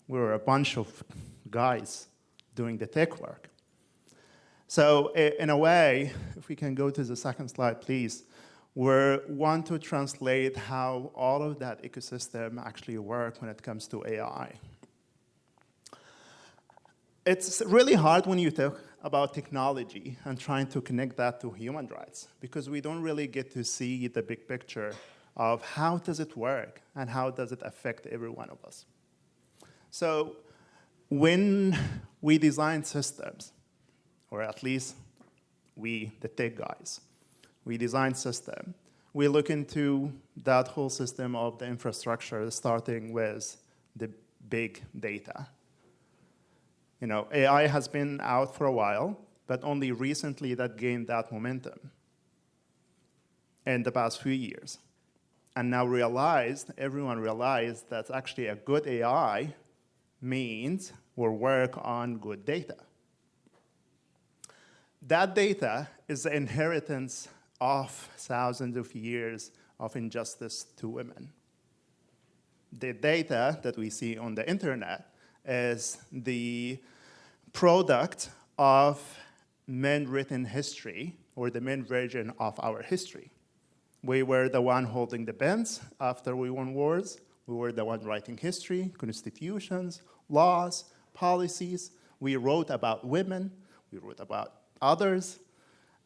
We were a bunch of guys doing the tech work. So in a way, if we can go to the second slide, please, we want to translate how all of that ecosystem actually works when it comes to AI. It's really hard when you talk about technology and trying to connect that to human rights, because we don't really get to see the big picture of how does it work and how does it affect every one of us. So when we design systems, or at least we, the tech guys, we design system, we look into that whole system of the infrastructure, starting with the big data. You know, AI has been out for a while, but only recently that gained that momentum in the past few years. And now everyone realized that actually a good AI means we'll work on good data. That data is the inheritance of thousands of years of injustice to women. The data that we see on the internet is the product of men-written history, or the men version of our history. We were the one holding the pens after we won wars. We were the one writing history, constitutions, laws, policies. We wrote about women. We wrote about others.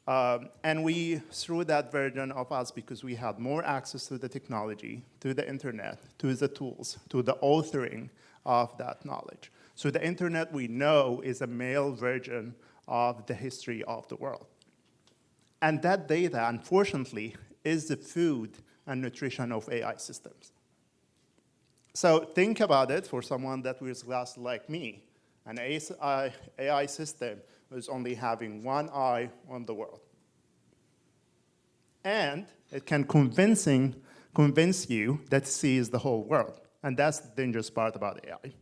And we threw that version of us because we had more access to the technology, to the internet, to the tools, to the authoring of that knowledge. So the internet, we know, is a male version of the history of the world. And that data, unfortunately, is the food and nutrition of AI systems. So think about it for someone that was glass like me. An AI system is only having one eye on the world. And it can convince you that it sees the whole world. And that's the dangerous part about AI.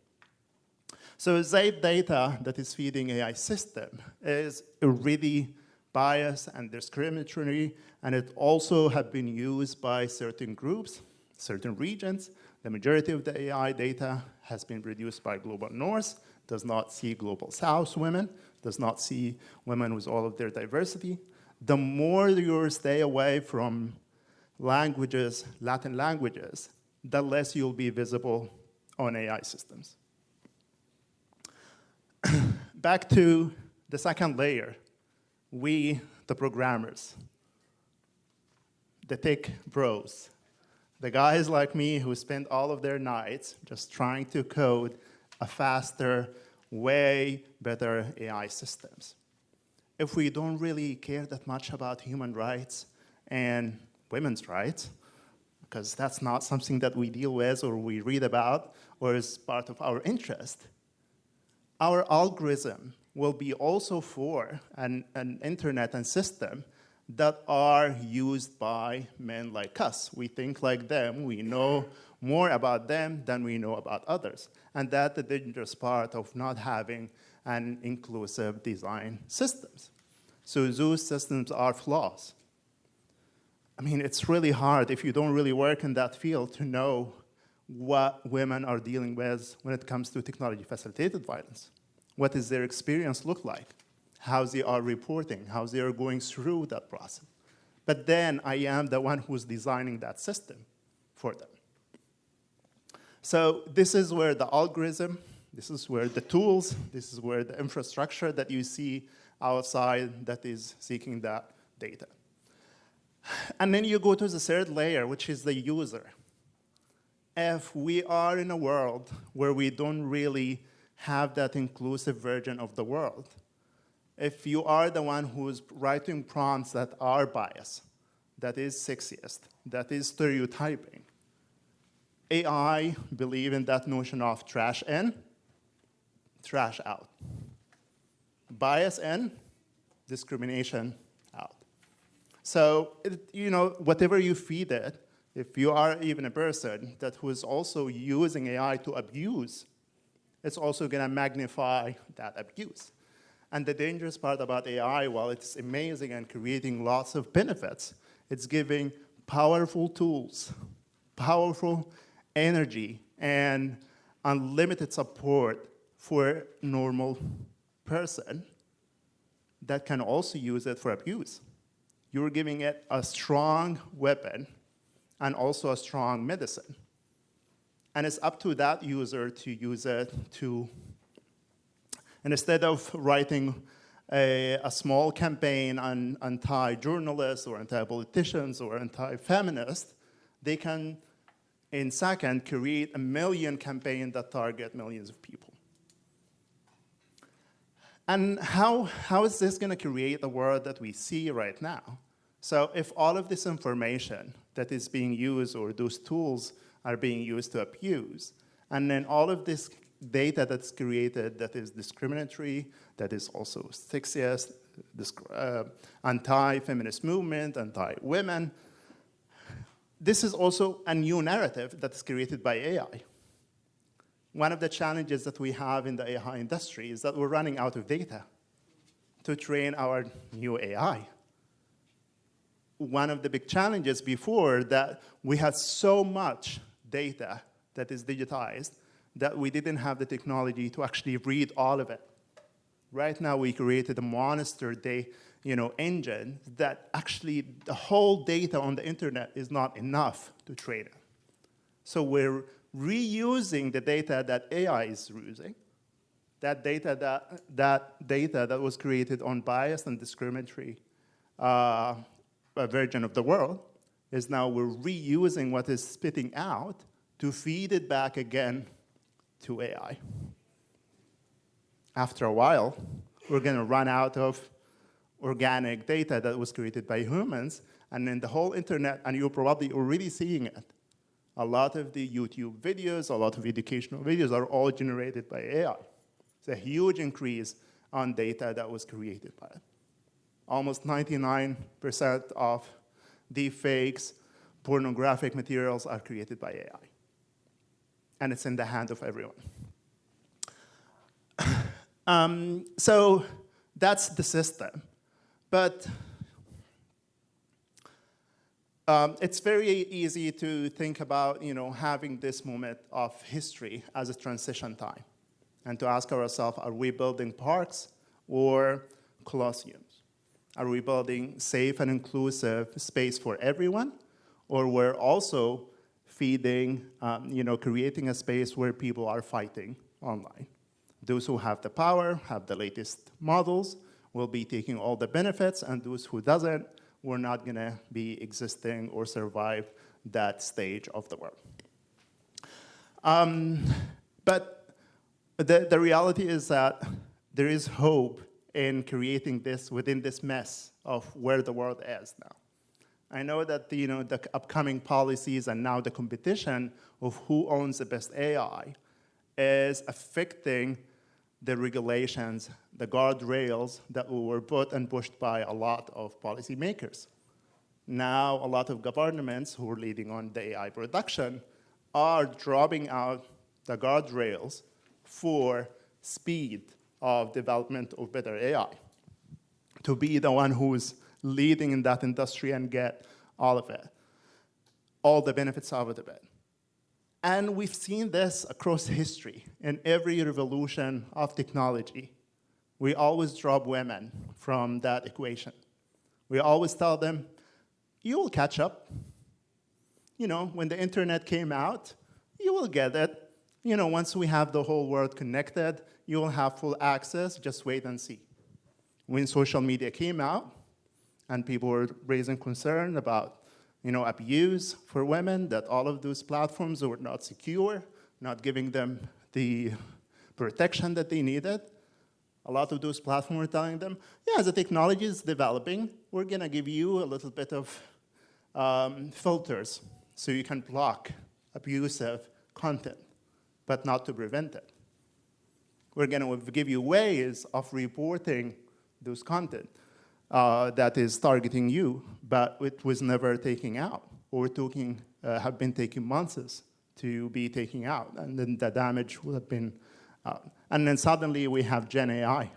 So that data that is feeding AI system is really biased and discriminatory, and it also have been used by certain groups, certain regions. The majority of the AI data has been produced by Global North, does not see Global South women, does not see women with all of their diversity. The more you stay away from languages, Latin languages, the less you'll be visible on AI systems. Back to the second layer, we, the programmers, the tech bros, the guys like me who spend all of their nights just trying to code a faster, way better AI systems. If we don't really care that much about human rights and women's rights, because that's not something that we deal with or we read about or is part of our interest, our algorithm will be also for an internet and system that are used by men like us. We think like them. We know more about them than we know about others. And that's the dangerous part of not having an inclusive design systems. So those systems are flaws. I mean, it's really hard if you don't really work in that field to know what women are dealing with when it comes to technology-facilitated violence. What does their experience look like? How they are reporting, how they are going through that process. But then I am the one who's designing that system for them. So this is where the algorithm, this is where the tools, this is where the infrastructure that you see outside that is seeking that data. And then you go to the third layer, which is the user. If we are in a world where we don't really have that inclusive version of the world, if you are the one who's writing prompts that are biased, that is sexist, that is stereotyping, AI believe in that notion of trash in, trash out. Bias in, discrimination out. So, whatever you feed it, if you are even a person that who is also using AI to abuse, it's also going to magnify that abuse. And the dangerous part about AI, while it's amazing and creating lots of benefits, it's giving powerful tools, powerful energy, and unlimited support for a normal person that can also use it for abuse. You're giving it a strong weapon and also a strong medicine. And it's up to that user to use it to, and instead of writing a small campaign on anti-journalists or anti-politicians or anti-feminists, they can, in second, create 1 million campaigns that target millions of people. And how is this going to create the world that we see right now? So if all of this information that is being used or those tools are being used to abuse, and then all of this data that's created that is discriminatory, that is also sexist, anti-feminist movement, anti-women, this is also a new narrative that's created by AI. One of the challenges that we have in the AI industry is that we're running out of data to train our new AI. One of the big challenges before that we had so much data that is digitized that we didn't have the technology to actually read all of it. Right now we created a Manosphere engine that actually the whole data on the internet is not enough to train it. So we're reusing the data that AI is using, that data that was created on biased and discriminatory version of the world, is now we're reusing what is spitting out to feed it back again to AI. After a while, we're going to run out of organic data that was created by humans, and then the whole internet, and you're probably already seeing it. A lot of the YouTube videos, a lot of educational videos are all generated by AI. It's a huge increase on data that was created by it. Almost 99% of deepfakes, pornographic materials are created by AI. and it's in the hand of everyone. So that's the system. But it's very easy to think about, having this moment of history as a transition time, and to ask ourselves, are we building parks or colosseums? Are we building safe and inclusive space for everyone, or we're also feeding, creating a space where people are fighting online? Those who have the power, have the latest models, will be taking all the benefits, and those who doesn't, we're not going to be existing or survive that stage of the world. But the reality is that there is hope in creating this within this mess of where the world is now. I know that the upcoming policies and now the competition of who owns the best AI is affecting the regulations, the guardrails that were put and pushed by a lot of policymakers. Now, a lot of governments who are leading on the AI production are dropping out the guardrails for speed of development of better AI, to be the one who's leading in that industry and get all of it, all the benefits out of it. And we've seen this across history. In every revolution of technology, we always drop women from that equation. We always tell them, you will catch up. When the internet came out, you will get it. Once we have the whole world connected, you will have full access, just wait and see. When social media came out, and people were raising concern about abuse for women, that all of those platforms were not secure, not giving them the protection that they needed. A lot of those platforms were telling them, yeah, the technology is developing, we're going to give you a little bit of filters so you can block abusive content, but not to prevent it. We're going to give you ways of reporting those content that is targeting you, but it was never taken out, or have been taking months to be taken out, and then the damage would have been out. And then suddenly we have Gen AI.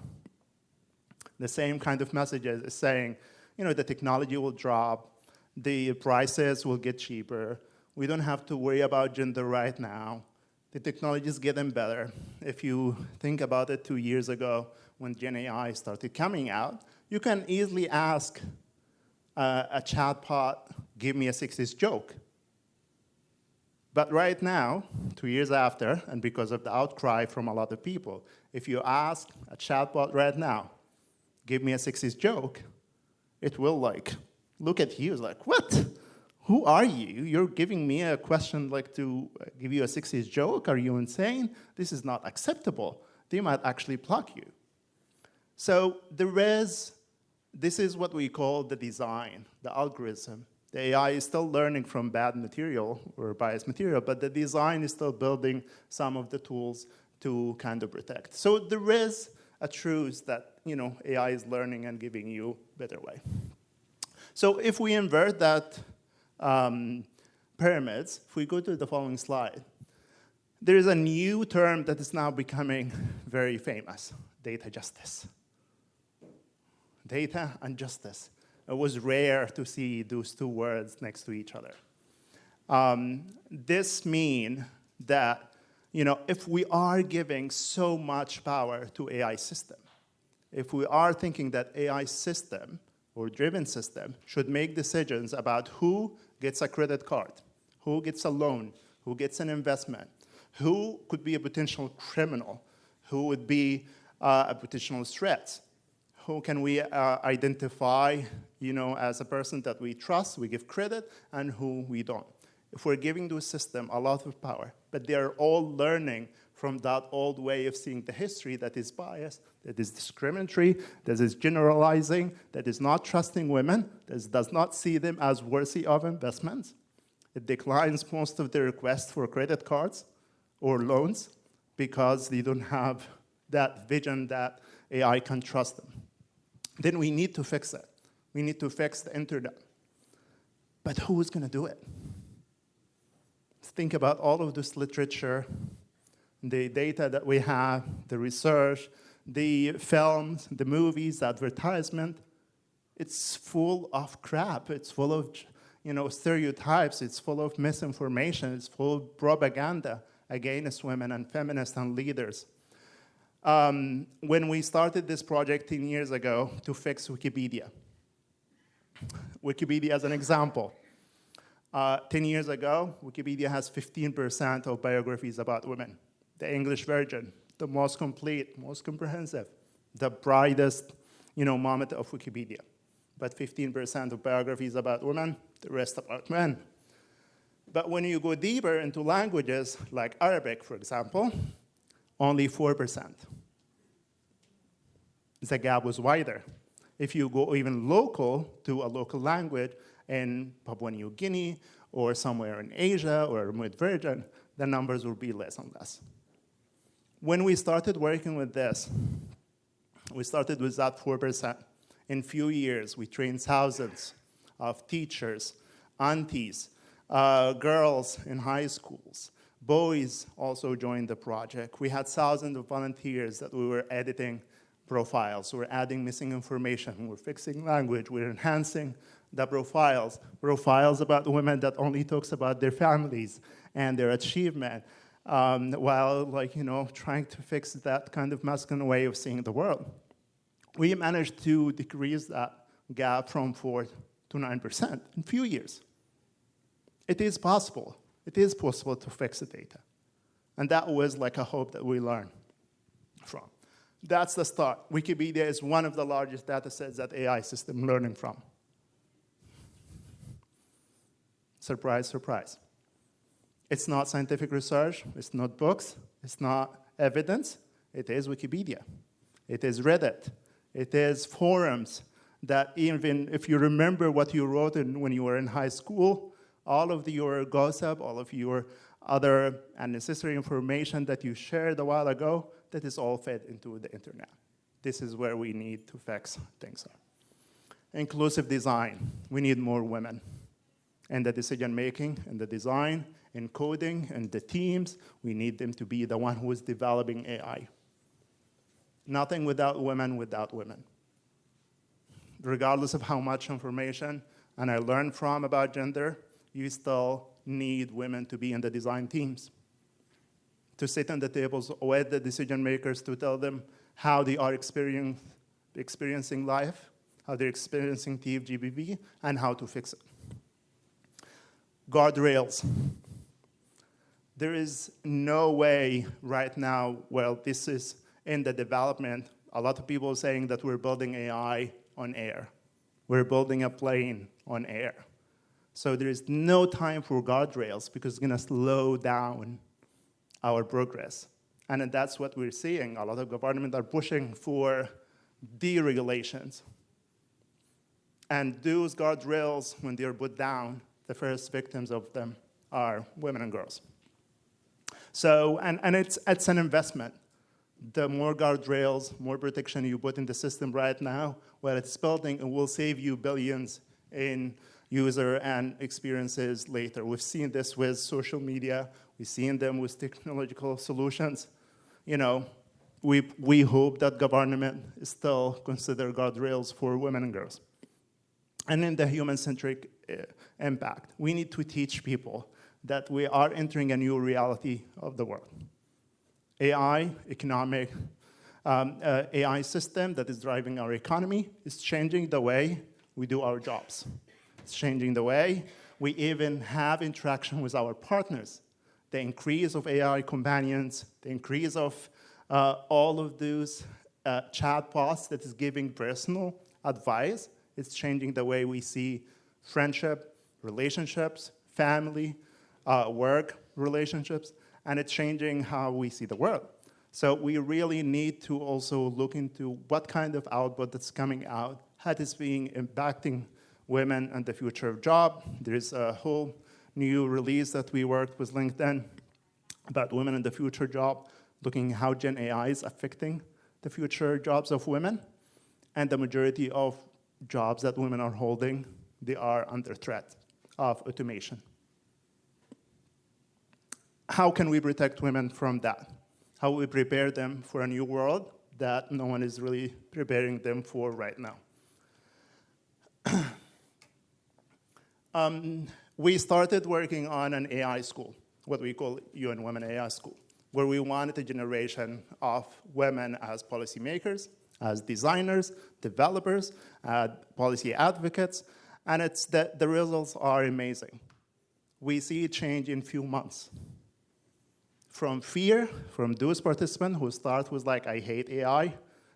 The same kind of messages is saying, the technology will drop, the prices will get cheaper, we don't have to worry about gender right now, the technology is getting better. If you think about it 2 years ago, when Gen AI started coming out, you can easily ask a chatbot, give me a 60s joke. But right now, 2 years after, and because of the outcry from a lot of people, if you ask a chatbot right now, give me a 60s joke, it will look at you like, what? Who are you? You're giving me a question to give you a 60s joke? Are you insane? This is not acceptable. They might actually block you. So this is what we call the design, the algorithm. The AI is still learning from bad material or biased material, but the design is still building some of the tools to kind of protect. So there is a truth that AI is learning and giving you a better way. So if we invert that pyramids, if we go to the following slide, there is a new term that is now becoming very famous, data justice. Data and justice. It was rare to see those two words next to each other. This means that if we are giving so much power to AI system, if we are thinking that AI system or driven system should make decisions about who gets a credit card, who gets a loan, who gets an investment, who could be a potential criminal, who would be a potential threat, who can we identify, as a person that we trust, we give credit, and who we don't. If we're giving those systems a lot of power, but they are all learning from that old way of seeing the history that is biased, that is discriminatory, that is generalizing, that is not trusting women, that does not see them as worthy of investments. It declines most of the requests for credit cards or loans because they don't have that vision that AI can trust them. Then we need to fix it. We need to fix the internet. But who is going to do it? think about all of this literature, the data that we have, the research, the films, the movies, advertisement. It's full of crap. It's full of stereotypes. It's full of misinformation. It's full of propaganda against women and feminists and leaders. When we started this project 10 years ago to fix Wikipedia as an example. 10 years ago, Wikipedia has 15% of biographies about women. The English version, the most complete, most comprehensive, the brightest, moment of Wikipedia. But 15% of biographies about women, the rest about men. But when you go deeper into languages like Arabic, for example, only 4%. The gap was wider. If you go even local to a local language in Papua New Guinea or somewhere in Asia or a remote region, the numbers will be less and less. When we started working with this, we started with that 4%. In few years, we trained thousands of teachers, aunties, girls in high schools. Boys also joined the project. We had thousands of volunteers that we were editing profiles. We're adding missing information. We're fixing language. We're enhancing the profiles. Profiles about women that only talks about their families and their achievement, while trying to fix that kind of masculine way of seeing the world. We managed to decrease that gap from 4 to 9% in a few years. It is possible. It is possible to fix the data. And that was like a hope that we learned from. That's the start. Wikipedia is one of the largest data sets that AI system learning from. Surprise, surprise. It's not scientific research, it's not books, it's not evidence, it is Wikipedia. It is Reddit. It is forums that even if you remember what you wrote when you were in high school, all of your gossip, all of your other unnecessary information that you shared a while ago, that is all fed into the internet. This is where we need to fix things up. Inclusive design. We need more women in the decision-making, in the design, in coding, and the teams. We need them to be the one who is developing AI. Nothing without women, Regardless of how much information and I learned from about gender, you still need women to be in the design teams, to sit on the tables with the decision makers to tell them how they are experiencing life, how they're experiencing TFGBV, and how to fix it. Guardrails. There is no way right now, this is in the development. A lot of people are saying that we're building AI on air. We're building a plane on air. So there is no time for guardrails because it's going to slow down our progress. And that's what we're seeing. A lot of governments are pushing for deregulations. And those guardrails, when they're put down, the first victims of them are women and girls. So, and it's an investment. The more guardrails, more protection you put in the system right now, while it's building, it will save you billions in user and experiences later. We've seen this with social media. We've seen them with technological solutions. We hope that government still consider guardrails for women and girls. And in the human-centric impact, we need to teach people that we are entering a new reality of the world. AI, AI system that is driving our economy is changing the way we do our jobs. It's changing the way we even have interaction with our partners. The increase of AI companions, the increase of all of those chatbots that is giving personal advice, it's changing the way we see friendship, relationships, family, work relationships, and it's changing how we see the world. So we really need to also look into what kind of output that's coming out, how it is being impacting women and the future of job. There's a whole new release that we worked with LinkedIn about women and the future job, looking how Gen AI is affecting the future jobs of women. And the majority of jobs that women are holding, they are under threat of automation. how can we protect women from that? How we prepare them for a new world that no one is really preparing them for right now? We started working on an AI school, what we call UN Women AI School, where we wanted a generation of women as policymakers, as designers, developers, policy advocates, and the results are amazing. We see a change in few months. From fear, from those participants who start with like, I hate AI,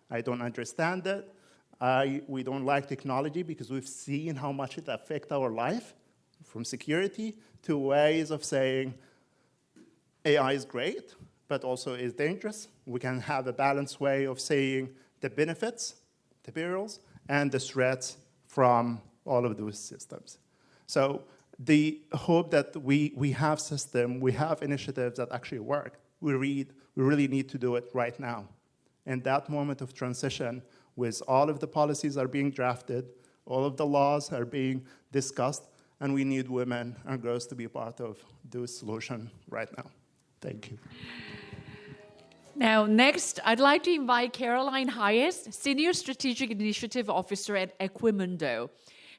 I don't understand it, we don't like technology because we've seen how much it affects our life, from security to ways of saying AI is great, but also is dangerous. We can have a balanced way of saying the benefits, the perils, and the threats from all of those systems. So the hope that we have system, we have initiatives that actually work. We really need to do it right now. And that moment of transition, with all of the policies are being drafted, all of the laws are being discussed, and we need women and girls to be part of those solutions right now. Thank you. Now, next, I'd like to invite Caroline Hayes, Senior Strategic Initiative Officer at Equimundo.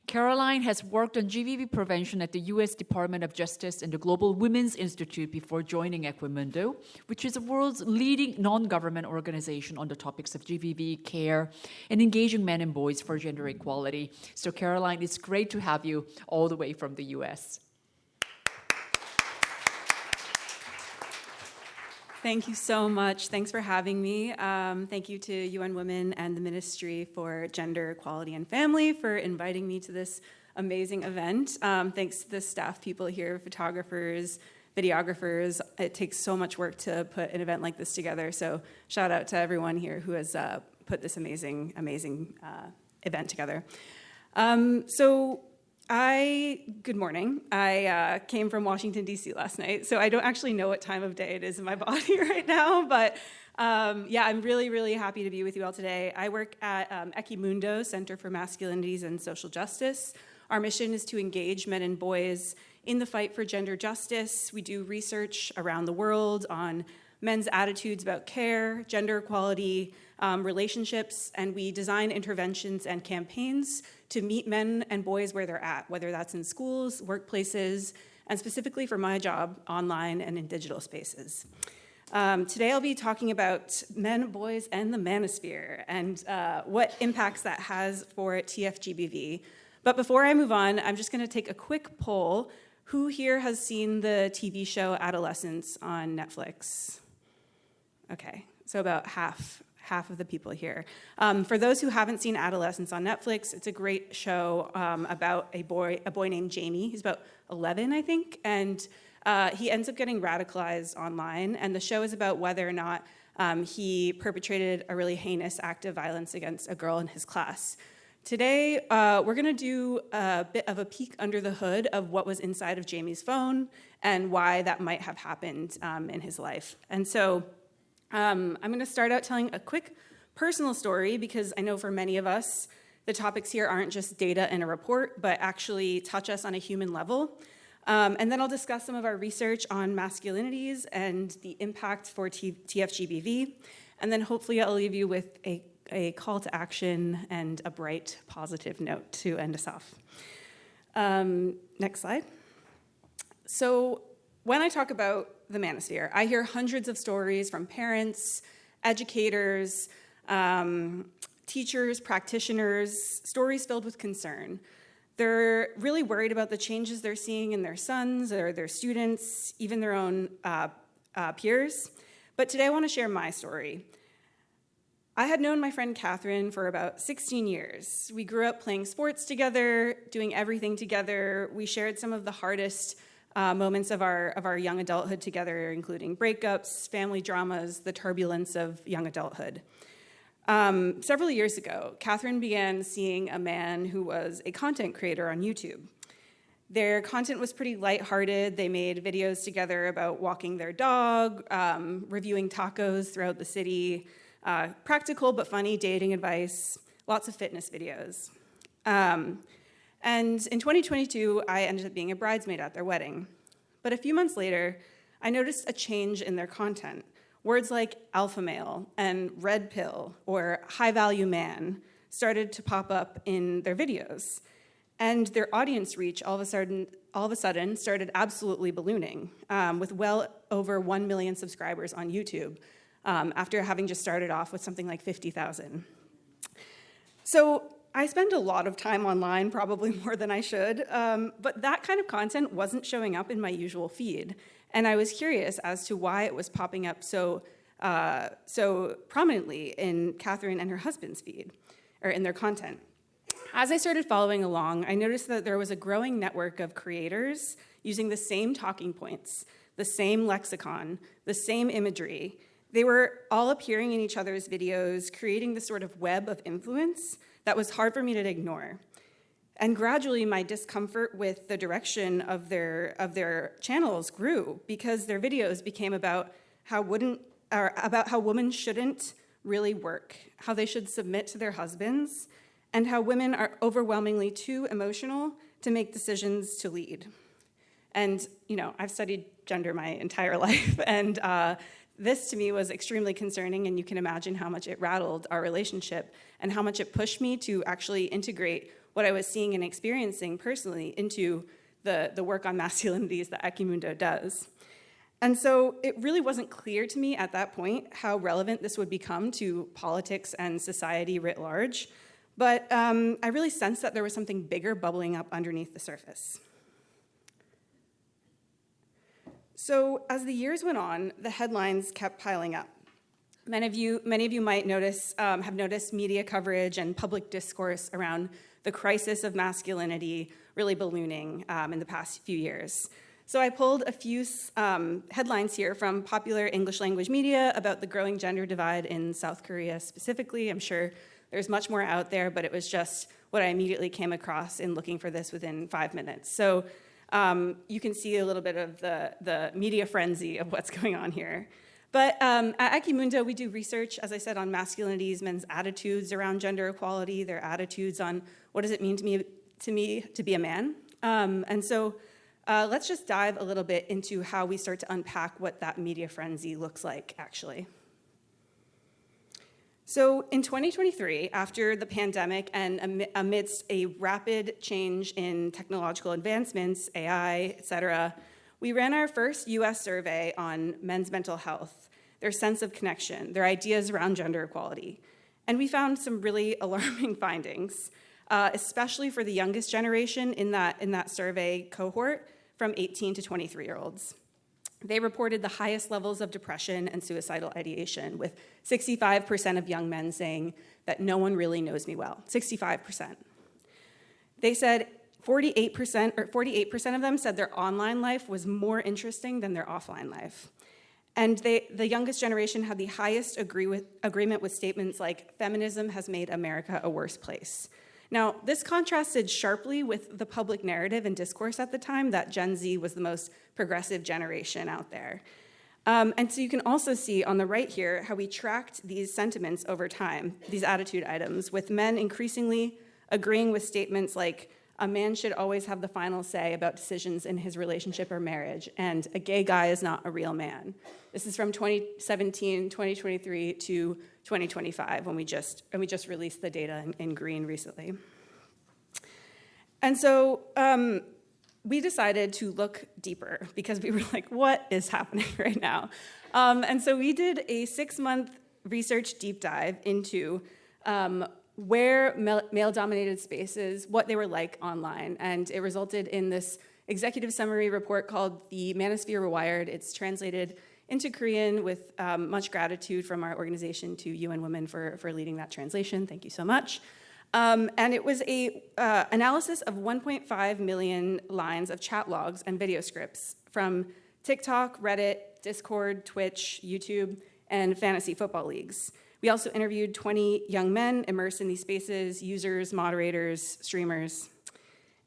Caroline has worked on GBV prevention at the U.S. Department of Justice and the Global Women's Institute before joining Equimundo, which is the world's leading non-government organization on the topics of GBV, care, and engaging men and boys for gender equality. So, Caroline, it's great to have you all the way from the U.S. Thank you so much. Thanks for having me. Thank you to UN Women and the Ministry for Gender, Equality, and Family for inviting me to this amazing event. Thanks to the staff people here, photographers, videographers. It takes so much work to put an event like this together. So shout out to everyone here who has put this amazing event together. Good morning. I came from Washington, D.C. last night, so I don't actually know what time of day it is in my body right now, but I'm really, really happy to be with you all today. I work at Equimundo, Center for Masculinities and Social Justice. Our mission is to engage men and boys in the fight for gender justice. We do research around the world on men's attitudes about care, gender equality, relationships, and we design interventions and campaigns to meet men and boys where they're at, whether that's in schools, workplaces, and specifically for my job, online and in digital spaces. Today I'll be talking about men, boys, and the Manosphere and what impacts that has for TFGBV. But before I move on, I'm just gonna take a quick poll. Who here has seen the TV show Adolescence on Netflix? Okay, so about half of the people here. For those who haven't seen Adolescence on Netflix, it's a great show about a boy named Jamie. He's about 11, I think, and he ends up getting radicalized online, and the show is about whether or not he perpetrated a really heinous act of violence against a girl in his class. Today, we're gonna do a bit of a peek under the hood of what was inside of Jamie's phone and why that might have happened in his life. And so, I'm going to start out telling a quick personal story because I know for many of us, the topics here aren't just data in a report, but actually touch us on a human level. And then I'll discuss some of our research on masculinities and the impact for TFGBV. And then hopefully I'll leave you with a call to action and a bright, positive note to end us off. Next slide. So when I talk about the Manosphere, I hear hundreds of stories from parents, educators, teachers, practitioners, stories filled with concern. They're really worried about the changes they're seeing in their sons or their students, even their own peers. But today I want to share my story. I had known my friend Catherine for about 16 years. We grew up playing sports together, doing everything together. We shared some of the hardest moments of our young adulthood together, including breakups, family dramas, the turbulence of young adulthood. Several years ago, Catherine began seeing a man who was a content creator on YouTube. Their content was pretty lighthearted. They made videos together about walking their dog, reviewing tacos throughout the city, practical but funny dating advice, lots of fitness videos. And in 2022, I ended up being a bridesmaid at their wedding. But a few months later, I noticed a change in their content. Words like alpha male and red pill or high value man started to pop up in their videos. And their audience reach all of a sudden started absolutely ballooning, with well over 1 million subscribers on YouTube, after having just started off with something like 50,000. So I spend a lot of time online, probably more than I should, but that kind of content wasn't showing up in my usual feed. And I was curious as to why it was popping up so prominently in Catherine and her husband's feed, or in their content. As I started following along, I noticed that there was a growing network of creators using the same talking points, the same lexicon, the same imagery. They were all appearing in each other's videos, creating this sort of web of influence that was hard for me to ignore. And gradually, my discomfort with the direction of their channels grew, because their videos became about how women shouldn't really work, how they should submit to their husbands, and how women are overwhelmingly too emotional to make decisions to lead. And, I've studied gender my entire life, and this to me was extremely concerning, and you can imagine how much it rattled our relationship and how much it pushed me to actually integrate what I was seeing and experiencing personally into the work on masculinities that Equimundo does. And so it really wasn't clear to me at that point how relevant this would become to politics and society writ large, but I really sensed that there was something bigger bubbling up underneath the surface. So as the years went on, the headlines kept piling up. Many of you might have noticed media coverage and public discourse around the crisis of masculinity really ballooning in the past few years. So I pulled a few headlines here from popular English language media about the growing gender divide in South Korea specifically. I'm sure there's much more out there, but it was just what I immediately came across in looking for this within 5 minutes. So you can see a little bit of the media frenzy of what's going on here. But at Equimundo, we do research, as I said, on masculinities, men's attitudes around gender equality, their attitudes on what does it mean to me to be a man. And so let's just dive a little bit into how we start to unpack what that media frenzy looks like, actually. So in 2023, after the pandemic and amidst a rapid change in technological advancements, AI, et cetera, we ran our first US survey on men's mental health, their sense of connection, their ideas around gender equality. And we found some really alarming findings, especially for the youngest generation in that survey cohort from 18 to 23-year-olds. They reported the highest levels of depression and suicidal ideation, with 65% of young men saying that no one really knows me well, 65%. They said 48% of them said their online life was more interesting than their offline life. And the youngest generation had the highest agreement with statements like, feminism has made America a worse place. Now, this contrasted sharply with the public narrative and discourse at the time that Gen Z was the most progressive generation out there. And so you can also see on the right here how we tracked these sentiments over time, these attitude items, with men increasingly agreeing with statements like, a man should always have the final say about decisions in his relationship or marriage, and a gay guy is not a real man. This is from 2017, 2023 to 2025, when we just released the data in green recently. And so we decided to look deeper, because we were like, what is happening right now? And so we did a 6-month research deep dive into where male-dominated spaces, what they were like online. And it resulted in this executive summary report called the Manosphere Rewired. It's translated into Korean with much gratitude from our organization to UN Women for leading that translation. Thank you so much. And it was a analysis of 1.5 million lines of chat logs and video scripts from TikTok, Reddit, Discord, Twitch, YouTube, and fantasy football leagues. We also interviewed 20 young men immersed in these spaces, users, moderators, streamers.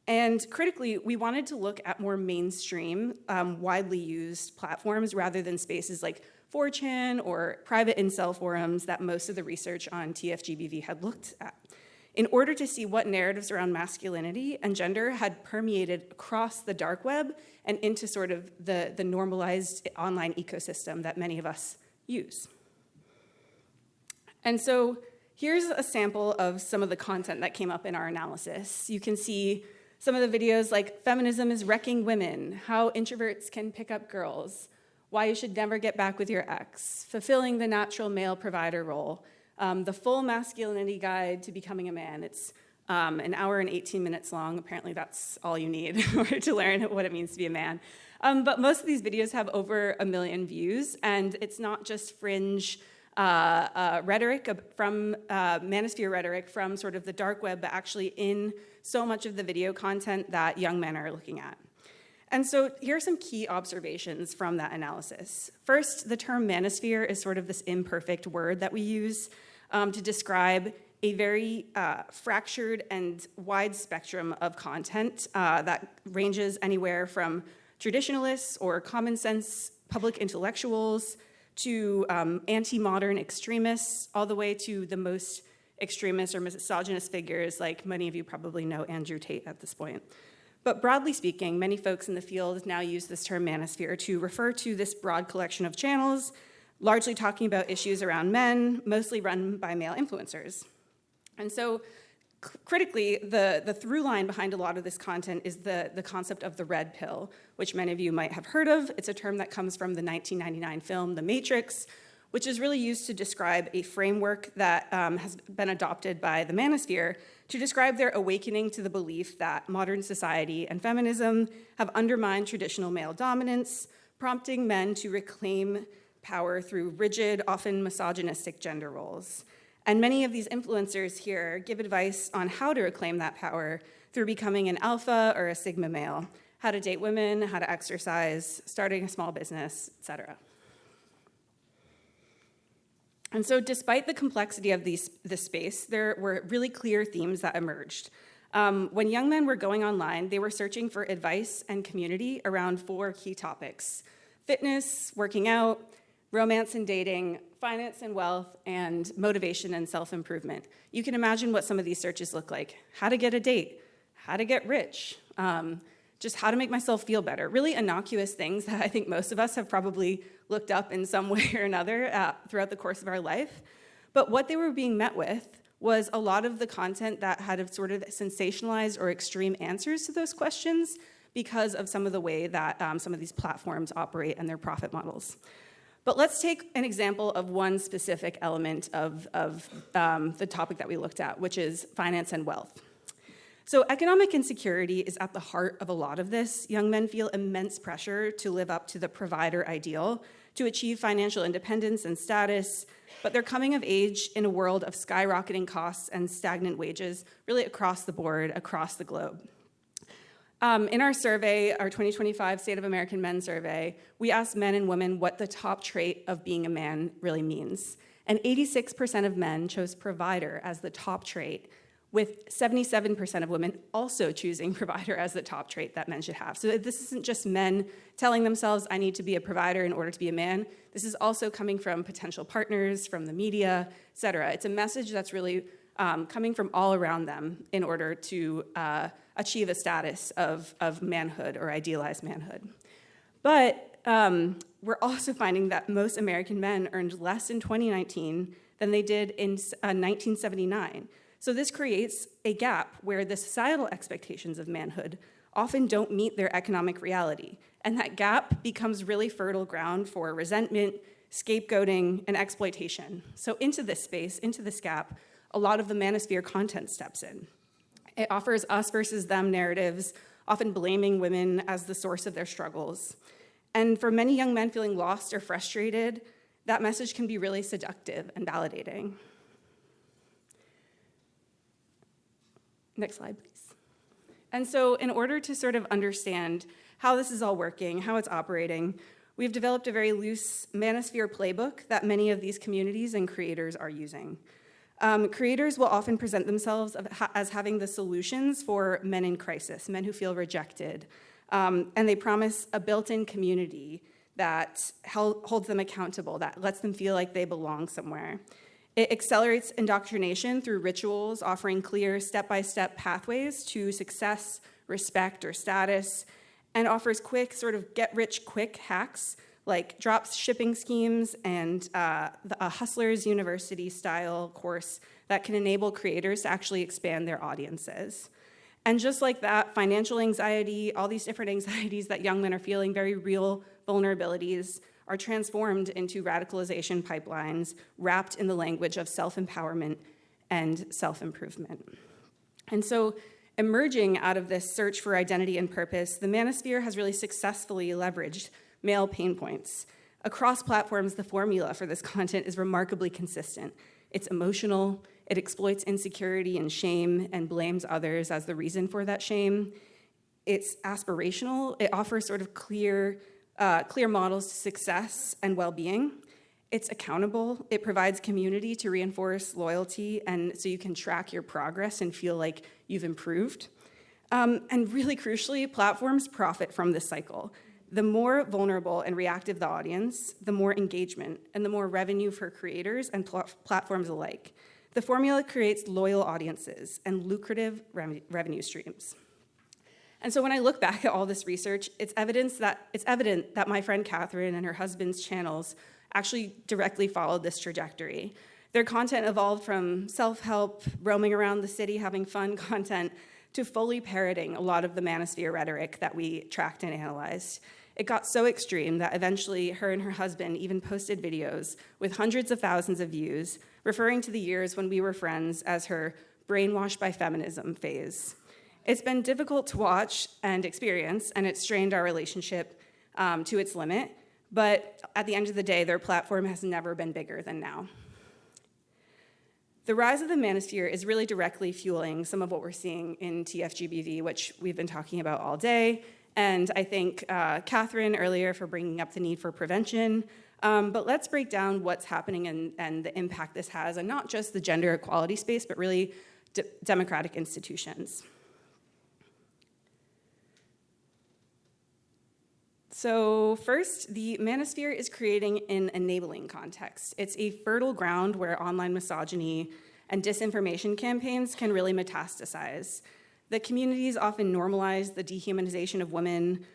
And critically, we wanted to look at more mainstream, widely used platforms rather than spaces like 4chan or private incel forums that most of the research on TFGBV had looked at. in order to see what narratives around masculinity and gender had permeated across the dark web and into sort of the normalized online ecosystem that many of us use. And so here's a sample of some of the content that came up in our analysis. You can see some of the videos like feminism is wrecking women, how introverts can pick up girls, why you should never get back with your ex, fulfilling the natural male provider role, the full masculinity guide to becoming a man. It's an hour and 18 minutes long. Apparently that's all you need in order to learn what it means to be a man. But most of these videos have over 1 million views, and it's not just fringe rhetoric from Manosphere rhetoric from sort of the dark web, but actually in so much of the video content that young men are looking at. And so here are some key observations from that analysis. First, the term manosphere is sort of this imperfect word that we use to describe a very fractured and wide spectrum of content that ranges anywhere from traditionalists or common sense public intellectuals to anti-modern extremists, all the way to the most extremist or misogynist figures, like many of you probably know Andrew Tate at this point. But broadly speaking, many folks in the field now use this term manosphere to refer to this broad collection of channels, largely talking about issues around men, mostly run by male influencers. And so critically, the through line behind a lot of this content is the concept of the red pill, which many of you might have heard of. It's a term that comes from the 1999 film, The Matrix, which is really used to describe a framework that has been adopted by the Manosphere to describe their awakening to the belief that modern society and feminism have undermined traditional male dominance, prompting men to reclaim power through rigid, often misogynistic gender roles. And many of these influencers here give advice on how to reclaim that power through becoming an alpha or a sigma male, how to date women, how to exercise, starting a small business, etc. And so despite the complexity of this space, there were really clear themes that emerged. When young men were going online, they were searching for advice and community around 4 key topics: fitness, working out, romance and dating, finance and wealth, and motivation and self-improvement. You can imagine what some of these searches look like. How to get a date, how to get rich, just how to make myself feel better. Really innocuous things that I think most of us have probably looked up in some way or another throughout the course of our life. But what they were being met with was a lot of the content that had a sort of sensationalized or extreme answers to those questions because of some of the way that some of these platforms operate and their profit models. But let's take an example of one specific element of the topic that we looked at, which is finance and wealth. So economic insecurity is at the heart of a lot of this. Young men feel immense pressure to live up to the provider ideal, to achieve financial independence and status, but they're coming of age in a world of skyrocketing costs and stagnant wages, really across the board, across the globe. In our survey, our 2025 State of American Men survey, we asked men and women what the top trait of being a man really means. And 86% of men chose provider as the top trait, with 77% of women also choosing provider as the top trait that men should have. So this isn't just men telling themselves, I need to be a provider in order to be a man. This is also coming from potential partners, from the media, et cetera. It's a message that's really coming from all around them in order to achieve a status of manhood or idealized manhood. But we're also finding that most American men earned less in 2019 than they did in 1979. So this creates a gap where the societal expectations of manhood often don't meet their economic reality. And that gap becomes really fertile ground for resentment, scapegoating, and exploitation. So into this space, into this gap, a lot of the Manosphere content steps in. It offers us versus them narratives, often blaming women as the source of their struggles. And for many young men feeling lost or frustrated, that message can be really seductive and validating. Next slide, please. And so in order to sort of understand how this is all working, how it's operating, we've developed a very loose Manosphere playbook that many of these communities and creators are using. Creators will often present themselves as having the solutions for men in crisis, men who feel rejected, and they promise a built-in community that holds them accountable, that lets them feel like they belong somewhere. It accelerates indoctrination through rituals, offering clear step-by-step pathways to success, respect, or status, and offers quick sort of get-rich-quick hacks like drop shipping schemes and a Hustlers University-style course that can enable creators to actually expand their audiences. And just like that, financial anxiety, all these different anxieties that young men are feeling, very real vulnerabilities, are transformed into radicalization pipelines wrapped in the language of self-empowerment and self-improvement. And so, emerging out of this search for identity and purpose, the Manosphere has really successfully leveraged male pain points. Across platforms, the formula for this content is remarkably consistent. It's emotional, it exploits insecurity and shame and blames others as the reason for that shame. It's aspirational, it offers sort of clear models to success and well-being. It's accountable, it provides community to reinforce loyalty and so you can track your progress and feel like you've improved. And really crucially, platforms profit from this cycle. The more vulnerable and reactive the audience, the more engagement and the more revenue for creators and platforms alike. The formula creates loyal audiences and lucrative revenue streams. And so when I look back at all this research, it's evident that my friend Catherine and her husband's channels actually directly followed this trajectory. Their content evolved from self-help, roaming around the city, having fun content, to fully parroting a lot of the Manosphere rhetoric that we tracked and analyzed. It got so extreme that eventually her and her husband even posted videos with hundreds of thousands of views, referring to the years when we were friends as her brainwashed by feminism phase. It's been difficult to watch and experience, and it strained our relationship to its limit, but at the end of the day, their platform has never been bigger than now. The rise of the Manosphere is really directly fueling some of what we're seeing in TFGBV, which we've been talking about all day. And I thank Catherine earlier for bringing up the need for prevention. But let's break down what's happening and the impact this has, and not just the gender equality space, but really democratic institutions. So first, the Manosphere is creating an enabling context. It's a fertile ground where online misogyny and disinformation campaigns can really metastasize. The communities often normalize the dehumanization of women,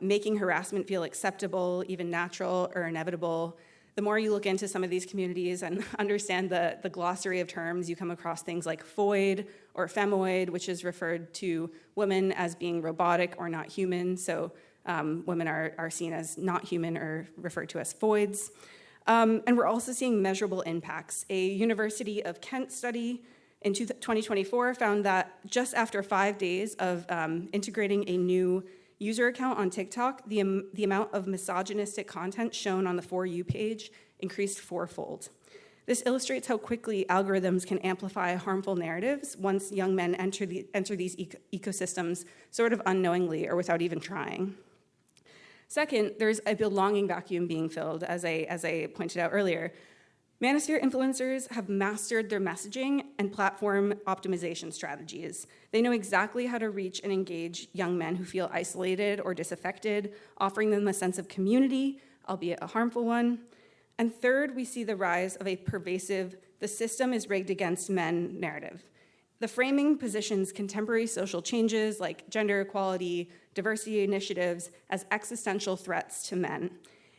making harassment feel acceptable, even natural or inevitable. The more you look into some of these communities and understand the glossary of terms, you come across things like foid or femoid, which is referred to women as being robotic or not human. So women are seen as not human or referred to as foids. And we're also seeing measurable impacts. A University of Kent study in 2024 found that just after 5 days of integrating a new user account on TikTok, the amount of misogynistic content shown on the For You page increased fourfold. This illustrates how quickly algorithms can amplify harmful narratives once young men enter these ecosystems sort of unknowingly or without even trying. Second, there's a belonging vacuum being filled, as I pointed out earlier. Manosphere influencers have mastered their messaging and platform optimization strategies. They know exactly how to reach and engage young men who feel isolated or disaffected, offering them a sense of community, albeit a harmful one. And third, we see the rise of a pervasive, the system is rigged against men narrative. The framing positions contemporary social changes like gender equality, diversity initiatives as existential threats to men.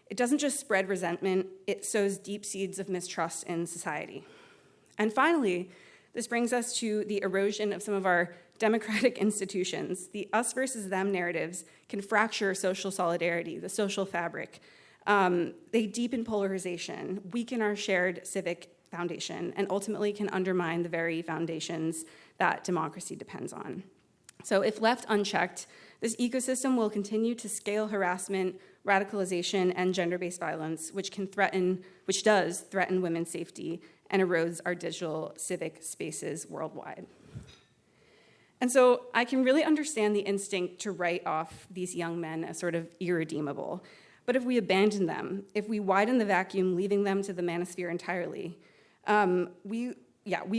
It doesn't just spread resentment, it sows deep seeds of mistrust in society. And finally, this brings us to the erosion of some of our democratic institutions. The us versus them narratives can fracture social solidarity, the social fabric. They deepen polarization, weaken our shared civic foundation, and ultimately can undermine the very foundations that democracy depends on. So if left unchecked, this ecosystem will continue to scale harassment, radicalization, and gender-based violence, which does threaten women's safety and erodes our digital civic spaces worldwide. And so I can really understand the instinct to write off these young men as sort of irredeemable. But if we abandon them, if we widen the vacuum, leaving them to the Manosphere entirely, we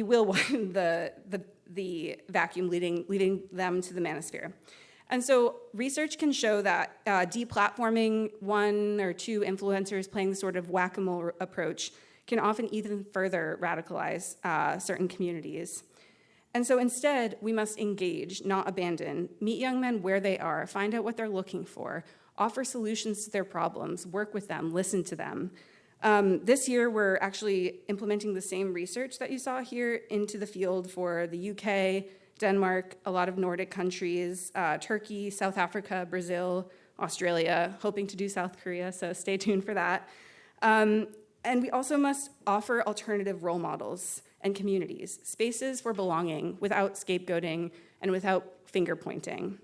will widen the vacuum, leading them to the Manosphere. And so research can show that deplatforming one or two influencers playing the sort of whack-a-mole approach can often even further radicalize certain communities. And so instead, we must engage, not abandon, meet young men where they are, find out what they're looking for, offer solutions to their problems, work with them, listen to them. This year, we're actually implementing the same research that you saw here into the field for the UK, Denmark, a lot of Nordic countries, Turkey, South Africa, Brazil, Australia, hoping to do South Korea, so stay tuned for that. And we also must offer alternative role models and communities, spaces for belonging without scapegoating and without finger pointing.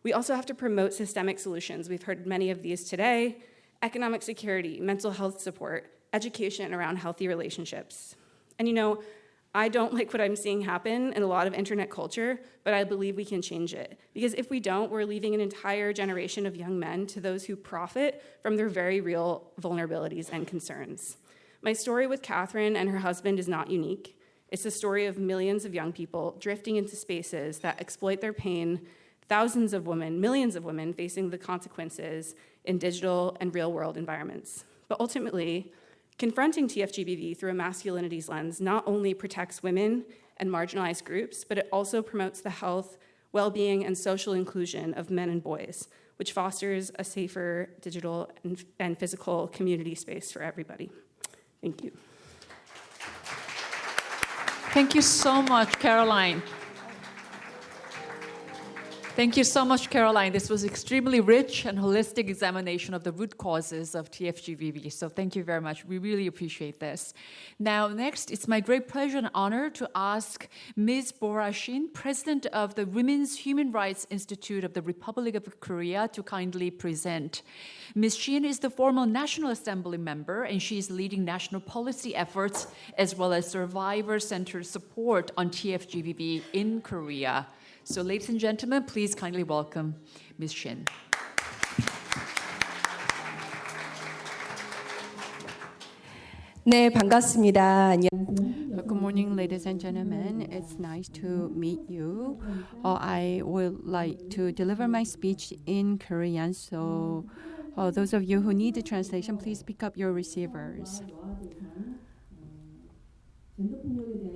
We also have to promote systemic solutions. We've heard many of these today: economic security, mental health support, education around healthy relationships. And you know, I don't like what I'm seeing happen in a lot of internet culture, but I believe we can change it. Because if we don't, we're leaving an entire generation of young men to those who profit from their very real vulnerabilities and concerns. My story with Catherine and her husband is not unique. It's the story of millions of young people drifting into spaces that exploit their pain, thousands of women, millions of women facing the consequences in digital and real-world environments. But ultimately, confronting TFGBV through a masculinities lens not only protects women and marginalized groups, but it also promotes the health, well-being, and social inclusion of men and boys, which fosters a safer digital and physical community space for everybody. Thank you. Thank you so much, Caroline. Thank you so much, Caroline. This was extremely rich and holistic examination of the root causes of TFGBV. So thank you very much. We really appreciate this. Now, next, it's my great pleasure and honor to ask Ms. Bora Shin, President of the Women's Human Rights Institute of the Republic of Korea, to kindly present. Ms. Shin is the former National Assembly member, and she is leading national policy efforts as well as survivor-centered support on TFGBV in Korea. So, ladies and gentlemen, please kindly welcome Ms. Shin. 네, 반갑습니다. Good morning, ladies and gentlemen. It's nice to meet you. I would like to deliver my speech in Korean, so those of you who need the translation, please pick up your receivers.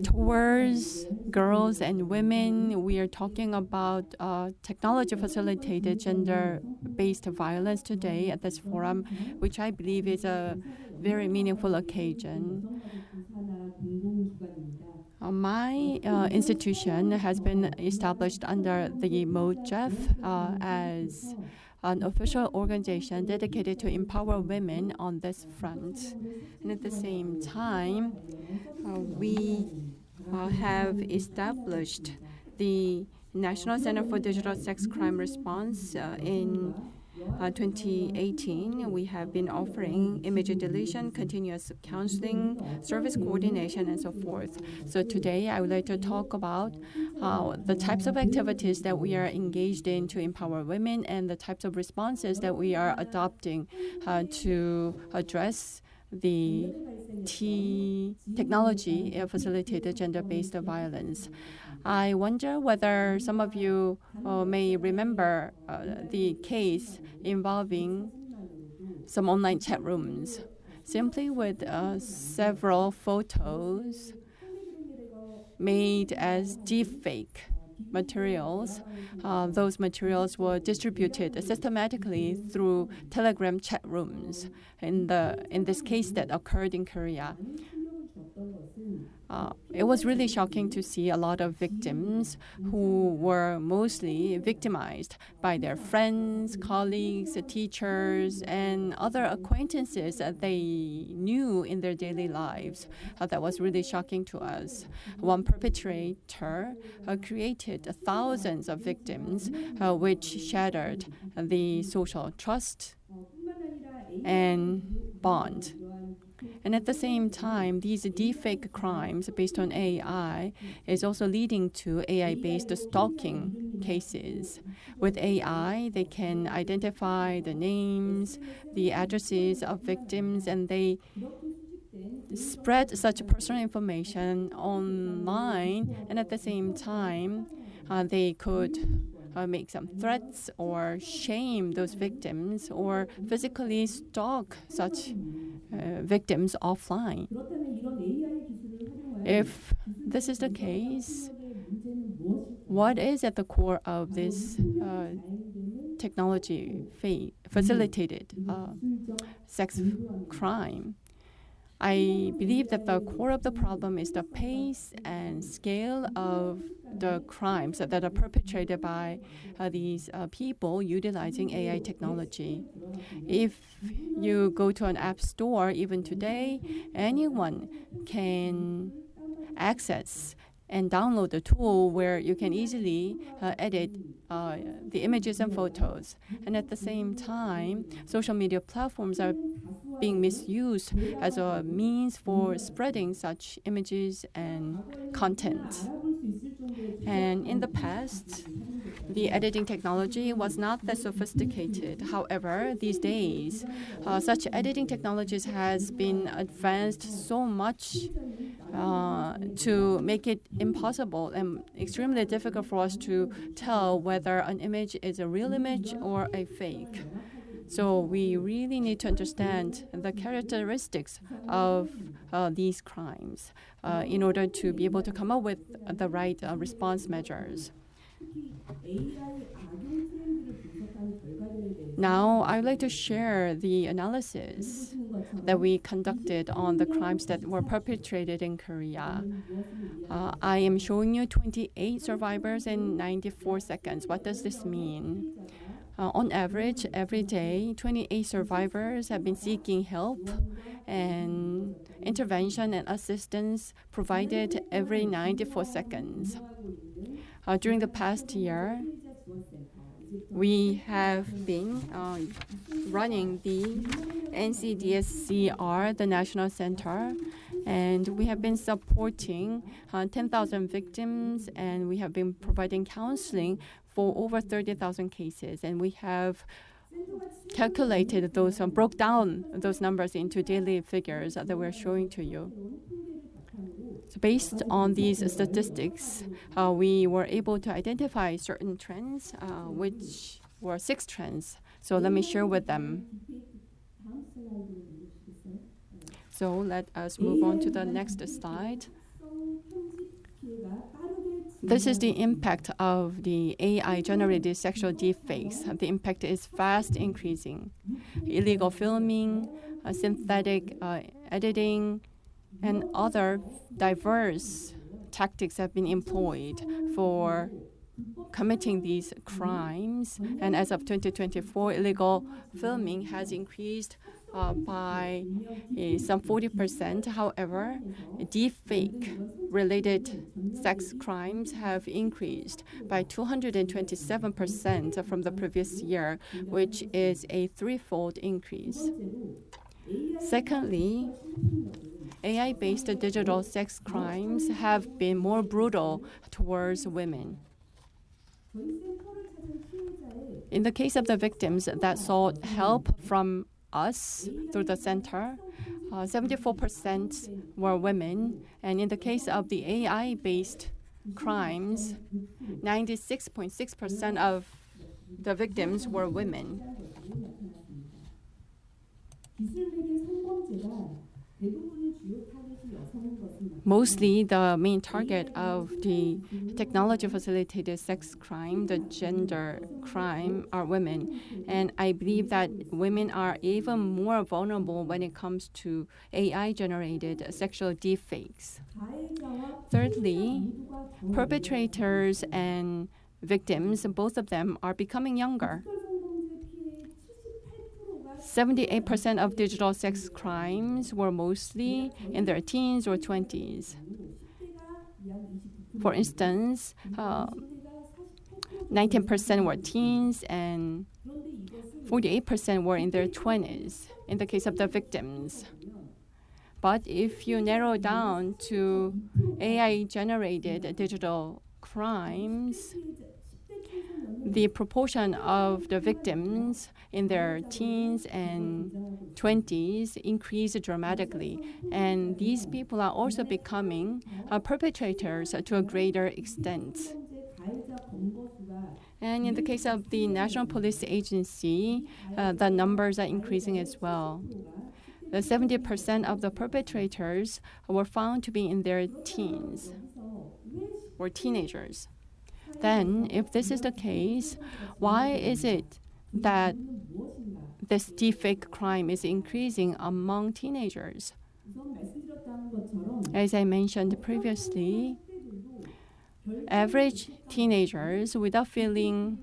Towards girls and women, we are talking about technology-facilitated gender-based violence today at this forum, which I believe is a very meaningful occasion. My institution has been established under the MOJEF as an official organization dedicated to empower women on this front. And at the same time, we have established the National Center for Digital Sex Crime Response in 2018. We have been offering image deletion, continuous counseling, service coordination, and so forth. So today, I would like to talk about the types of activities that we are engaged in to empower women and the types of responses that we are adopting to address the technology facilitated gender-based violence. I wonder whether some of you may remember the case involving some online chat rooms. Simply with several photos made as deepfake materials, those materials were distributed systematically through Telegram chat rooms. In this case that occurred in Korea, it was really shocking to see a lot of victims who were mostly victimized by their friends, colleagues, teachers, and other acquaintances that they knew in their daily lives. That was really shocking to us. One perpetrator created thousands of victims, which shattered the social trust and bond. And at the same time, these deepfake crimes based on AI is also leading to AI-based stalking cases. With AI, they can identify the names, the addresses of victims, and they spread such personal information online. And at the same time, they could make some threats or shame those victims or physically stalk such victims offline. If this is the case, what is at the core of this technology facilitated sex crime? I believe that the core of the problem is the pace and scale of the crimes that are perpetrated by these people utilizing AI technology. If you go to an app store, even today, anyone can access and download the tool where you can easily edit the images and photos. And at the same time, social media platforms are being misused as a means for spreading such images and content. And in the past, the editing technology was not that sophisticated. However, these days, such editing technologies has been advanced so much to make it impossible and extremely difficult for us to tell whether an image is a real image or a fake. So we really need to understand the characteristics of these crimes in order to be able to come up with the right response measures. Now, I would like to share the analysis that we conducted on the crimes that were perpetrated in Korea. I am showing you 28 survivors in 94 seconds. What does this mean? On average, every day, 28 survivors have been seeking help and intervention and assistance provided every 94 seconds. During the past year, we have been running the NCDSCR, the National Center, and we have been supporting 10,000 victims, and we have been providing counseling for over 30,000 cases. And we have calculated those, broke down those numbers into daily figures that we're showing to you. So based on these statistics, we were able to identify certain trends, which were 6 trends. So let me share with them. So let us move on to the next slide. This is the impact of the AI-generated sexual deepfakes. The impact is fast increasing. Illegal filming, synthetic editing, and other diverse tactics have been employed for committing these crimes. And as of 2024, illegal filming has increased by some 40%. However, deepfake-related sex crimes have increased by 227% from the previous year, which is a 3-fold increase. Secondly, AI-based digital sex crimes have been more brutal towards women. In the case of the victims that sought help from us through the center, 74% were women. And in the case of the AI-based crimes, 96.6% of the victims were women. Mostly the main target of the technology-facilitated sex crime, the gender crime, are women. And I believe that women are even more vulnerable when it comes to AI-generated sexual deepfakes. Thirdly, perpetrators and victims, both of them, are becoming younger. 78% of digital sex crimes were mostly in their teens or 20s. For instance, 19% were teens and 48% were in their 20s in the case of the victims. But if you narrow down to AI-generated digital crimes, the proportion of the victims in their teens and 20s increased dramatically. And these people are also becoming perpetrators to a greater extent. And in the case of the National Police Agency, the numbers are increasing as well. the 70% of the perpetrators were found to be in their teens or teenagers. Then, if this is the case, why is it that this deepfake crime is increasing among teenagers? As I mentioned previously, average teenagers, without feeling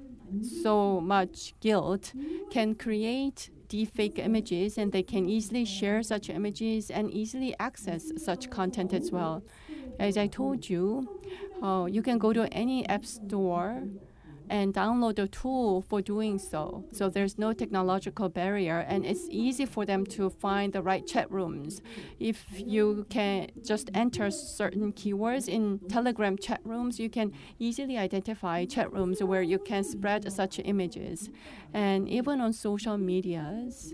so much guilt, can create deepfake images, and they can easily share such images and easily access such content as well. As I told you, you can go to any app store and download a tool for doing so. So there's no technological barrier, and it's easy for them to find the right chat rooms. If you can just enter certain keywords in Telegram chat rooms, you can easily identify chat rooms where you can spread such images. And even on social medias,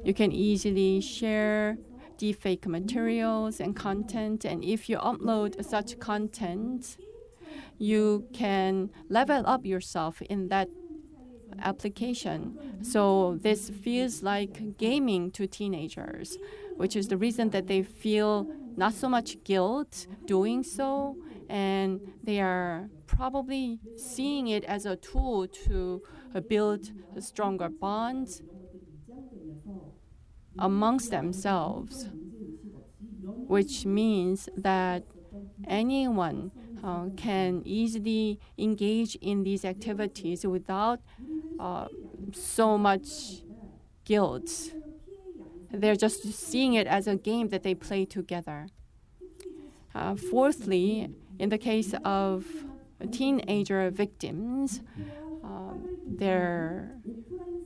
you can easily share deepfake materials and content, and if you upload such content, you can level up yourself in that application. So this feels like gaming to teenagers, which is the reason that they feel not so much guilt doing so, and they are probably seeing it as a tool to build a stronger bonds amongst themselves, which means that anyone can easily engage in these activities without so much guilt. They're just seeing it as a game that they play together. Fourthly, in the case of teenager victims, their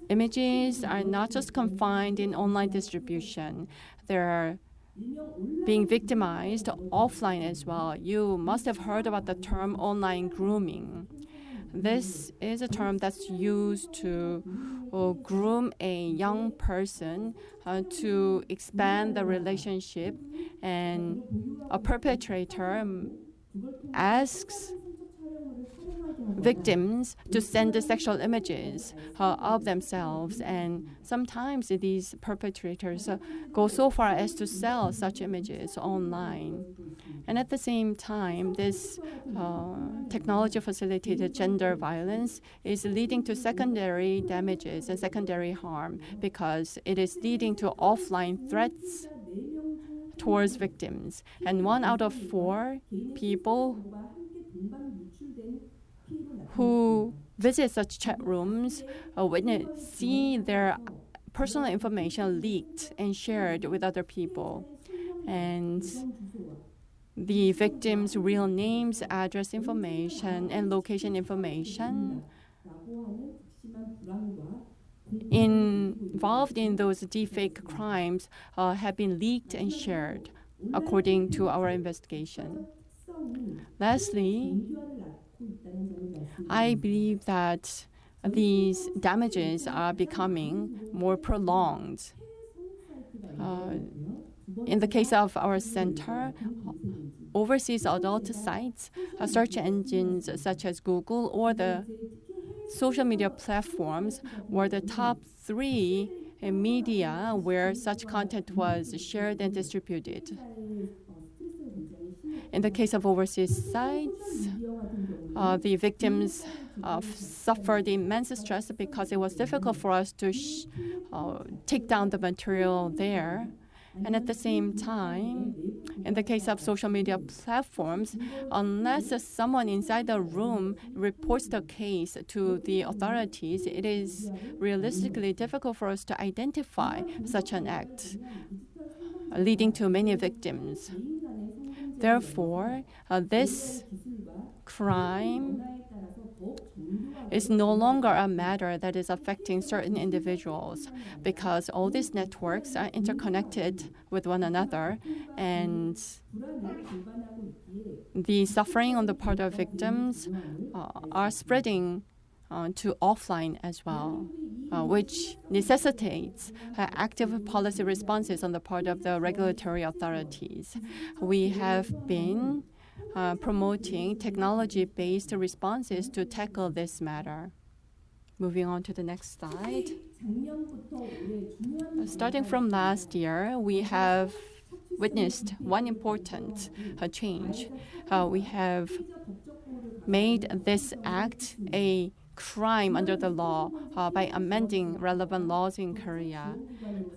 images are not just confined in online distribution. They're being victimized offline as well. You must have heard about the term online grooming. This is a term that's used to groom a young person to expand the relationship, and a perpetrator asks victims to send the sexual images of themselves, and sometimes these perpetrators go so far as to sell such images online. And at the same time, this technology-facilitated gender violence is leading to secondary damages and secondary harm, because it is leading to offline threats towards victims. And 1 out of 4 people who visit such chat rooms see their personal information leaked and shared with other people. And the victims' real names, address information, and location information involved in those deepfake crimes have been leaked and shared, according to our investigation. Lastly, I believe that these damages are becoming more prolonged. In the case of our center, overseas adult sites, search engines such as Google or the social media platforms were the top 3 media where such content was shared and distributed. In the case of overseas sites, the victims suffered immense stress because it was difficult for us to take down the material there. And at the same time, in the case of social media platforms, unless someone inside the room reports the case to the authorities, it is realistically difficult for us to identify such an act, leading to many victims. Therefore, this crime is no longer a matter that is affecting certain individuals, because all these networks are interconnected with one another, and the suffering on the part of victims are spreading to offline as well, which necessitates active policy responses on the part of the regulatory authorities. We have been promoting technology-based responses to tackle this matter. Moving on to the next slide. Starting from last year, we have witnessed one important change. We have made this act a crime under the law by amending relevant laws in Korea.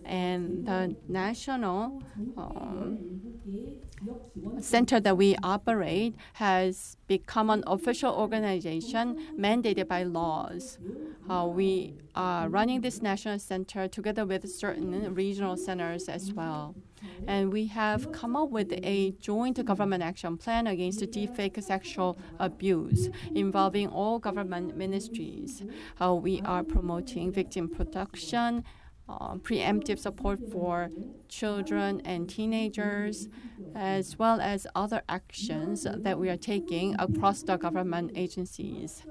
And the national center that we operate has become an official organization mandated by laws. We are running this national center together with certain regional centers as well. And we have come up with a joint government action plan against deepfake sexual abuse involving all government ministries. We are promoting victim protection, preemptive support for children and teenagers, as well as other actions that we are taking across the government agencies.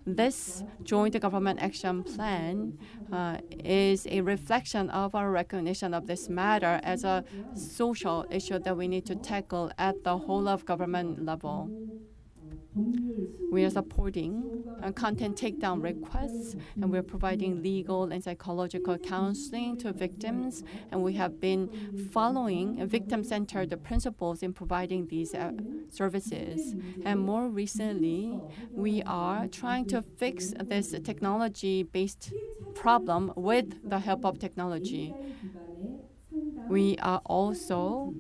This joint government action plan is a reflection of our recognition of this matter as a social issue that we need to tackle at the whole of government level. We are supporting content takedown requests, and we're providing legal and psychological counseling to victims, and we have been following victim-centered principles in providing these services. And more recently, we are trying to fix this technology-based problem with the help of technology. We are also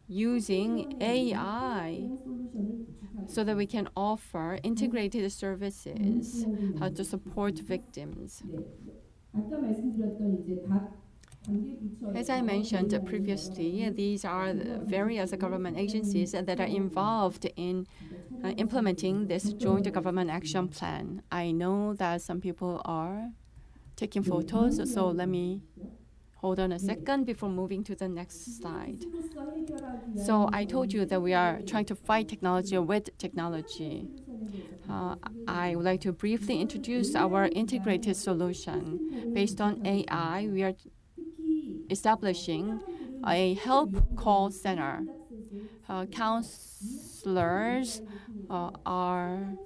using AI so that we can offer integrated services to support victims. As I mentioned previously, these are various government agencies that are involved in implementing this joint government action plan. I know that some people are taking photos, so let me hold on a second before moving to the next slide. So I told you that we are trying to fight technology with technology. I would like to briefly introduce our integrated solution. Based on AI, we are establishing a help call center. Counselors are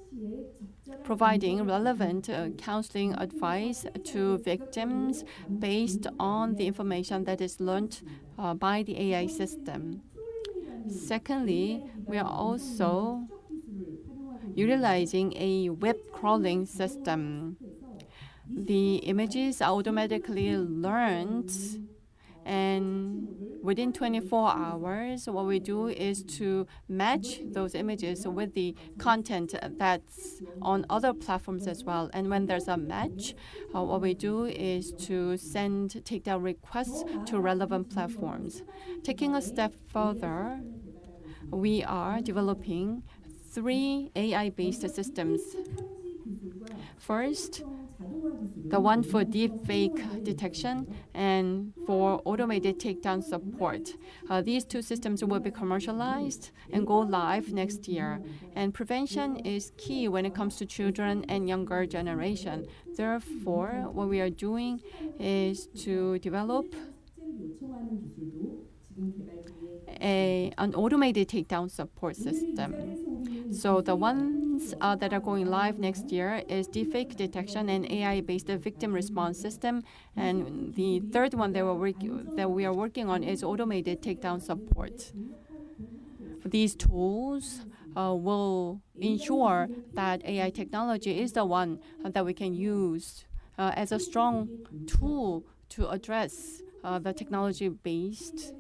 providing relevant counseling advice to victims based on the information that is learned by the AI system. Secondly, we are also utilizing a web crawling system. The images are automatically learned, and within 24 hours, what we do is to match those images with the content that's on other platforms as well. And when there's a match, what we do is to send takedown requests to relevant platforms. Taking a step further, we are developing 3 AI-based systems. First, the one for deepfake detection and for automated takedown support. These 2 systems will be commercialized and go live next year. And prevention is key when it comes to children and younger generation. Therefore, what we are doing is to develop an automated takedown support system. So the ones that are going live next year is deepfake detection and AI-based victim response system. And the third one that we are working on is automated takedown support. These tools will ensure that AI technology is the one that we can use as a strong tool to address the technology-based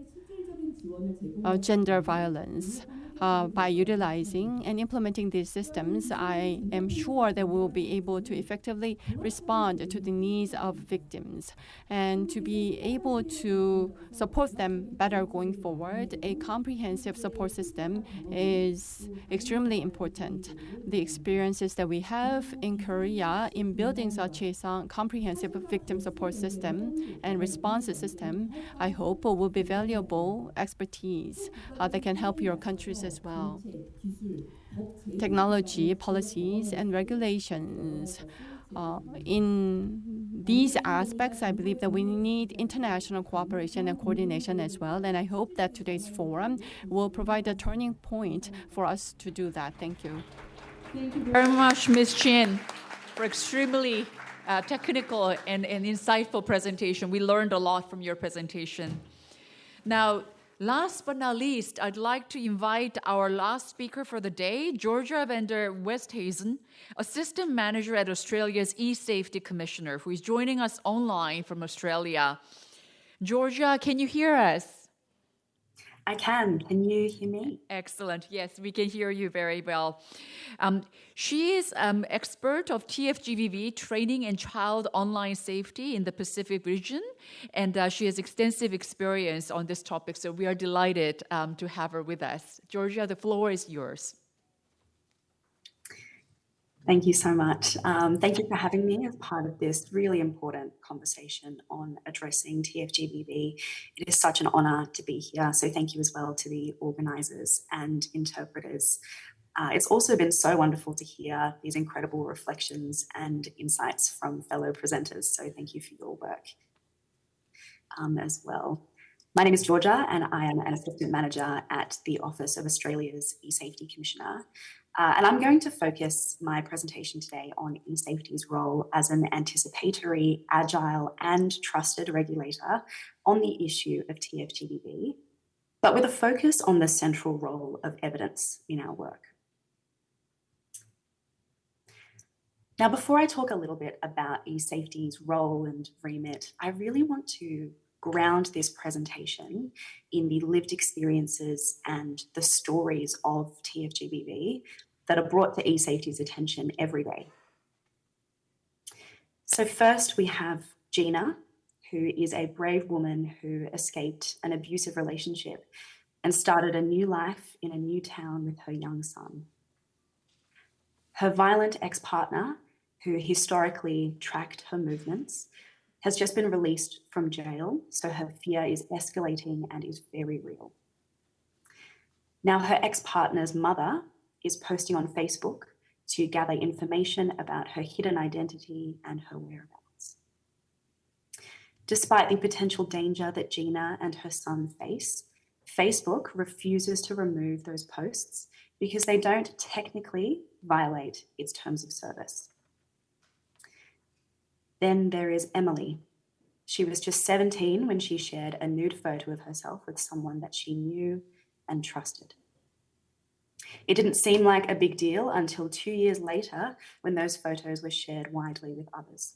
gender violence. By utilizing and implementing these systems, I am sure that we will be able to effectively respond to the needs of victims. And to be able to support them better going forward, a comprehensive support system is extremely important. The experiences that we have in Korea in building such a comprehensive victim support system and response system, I hope will be valuable expertise that can help your countries as well. Technology, policies, and regulations. In these aspects, I believe that we need international cooperation and coordination as well, and I hope that today's forum will provide a turning point for us to do that. Thank you. Thank you very much, Ms. Chin, for extremely technical and insightful presentation. We learned a lot from your presentation. Now, last but not least, I'd like to invite our last speaker for the day, Georgia van der Westhuizen, Assistant Manager at Australia's E-Safety Commissioner, who is joining us online from Australia. Georgia, can you hear us? I can. Can you hear me? Excellent. Yes, we can hear you very well. She is expert of TFGBV training and child online safety in the Pacific region, and she has extensive experience on this topic, so we are delighted to have her with us. Georgia, the floor is yours. Thank you so much. Thank you for having me as part of this really important conversation on addressing TFGBV. It is such an honour to be here, so thank you as well to the organisers and interpreters. It's also been so wonderful to hear these incredible reflections and insights from fellow presenters, so thank you for your work as well. My name is Georgia and I am an Assistant Manager at the Office of Australia's E-Safety Commissioner. And I'm going to focus my presentation today on e-safety's role as an anticipatory, agile and trusted regulator on the issue of TFGBV, but with a focus on the central role of evidence in our work. Now, before I talk a little bit about e-safety's role and remit, I really want to ground this presentation in the lived experiences and the stories of TFGBV that are brought to e-safety's attention every day. So first we have Gina, who is a brave woman who escaped an abusive relationship and started a new life in a new town with her young son. Her violent ex-partner, who historically tracked her movements, has just been released from jail, so her fear is escalating and is very real. Now, her ex-partner's mother is posting on Facebook to gather information about her hidden identity and her whereabouts. Despite the potential danger that Gina and her son face, Facebook refuses to remove those posts because they don't technically violate its terms of service. Then there is Emily. She was just 17 when she shared a nude photo of herself with someone that she knew and trusted. It didn't seem like a big deal until 2 years later when those photos were shared widely with others.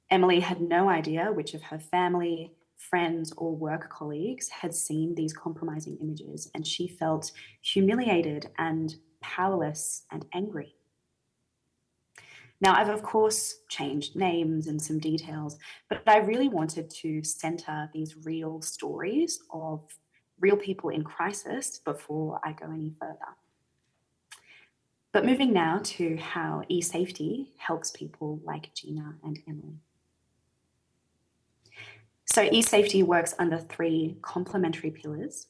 Emily had no idea which of her family, friends, or work colleagues had seen these compromising images, and she felt humiliated and powerless and angry. Now, I've of course changed names and some details, but I really wanted to center these real stories of real people in crisis before I go any further. But moving now to how e-safety helps people like Gina and Emily. So e-safety works under 3 complementary pillars: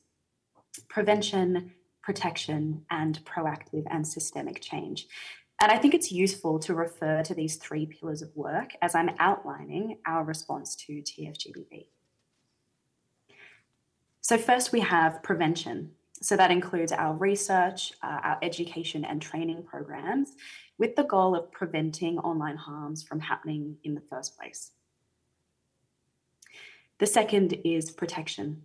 prevention, protection, and proactive and systemic change. And I think it's useful to refer to these 3 pillars of work as I'm outlining our response to TFGBV. So first we have prevention. So that includes our research, our education and training programs with the goal of preventing online harms from happening in the first place. The second is protection.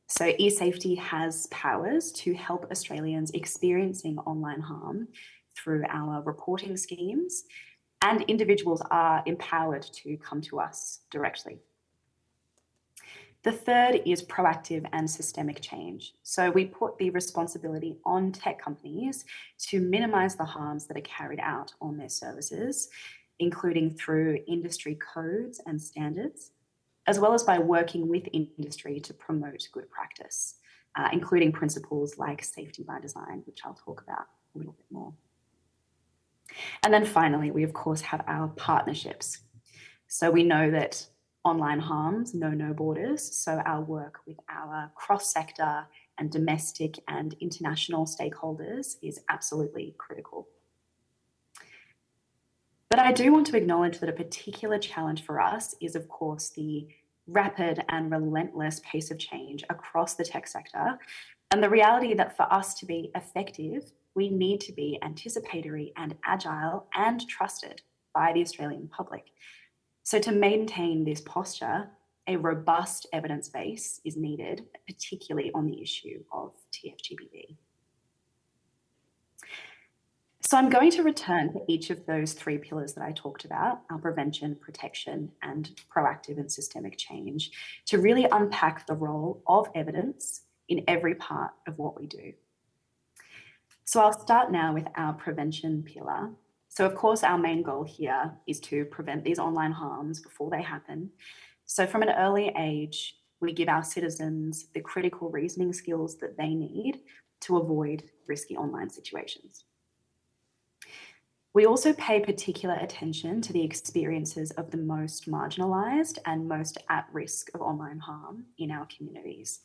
So e-safety has powers to help Australians experiencing online harm through our reporting schemes, and individuals are empowered to come to us directly. The third is proactive and systemic change. So we put the responsibility on tech companies to minimize the harms that are carried out on their services, including through industry codes and standards, as well as by working with industry to promote good practice, including principles like safety by design, which I'll talk about a little bit more. And then finally, we of course have our partnerships. So we know that online harms know no borders, so our work with our cross-sector and domestic and international stakeholders is absolutely critical. But I do want to acknowledge that a particular challenge for us is, of course, the rapid and relentless pace of change across the tech sector, and the reality that for us to be effective, we need to be anticipatory and agile and trusted by the Australian public. So to maintain this posture, a robust evidence base is needed, particularly on the issue of TFGBV. So I'm going to return to each of those three pillars that I talked about, our prevention, protection, and proactive and systemic change, to really unpack the role of evidence in every part of what we do. So I'll start now with our prevention pillar. So of course, our main goal here is to prevent these online harms before they happen. So from an early age, we give our citizens the critical reasoning skills that they need to avoid risky online situations. We also pay particular attention to the experiences of the most marginalised and most at risk of online harm in our communities.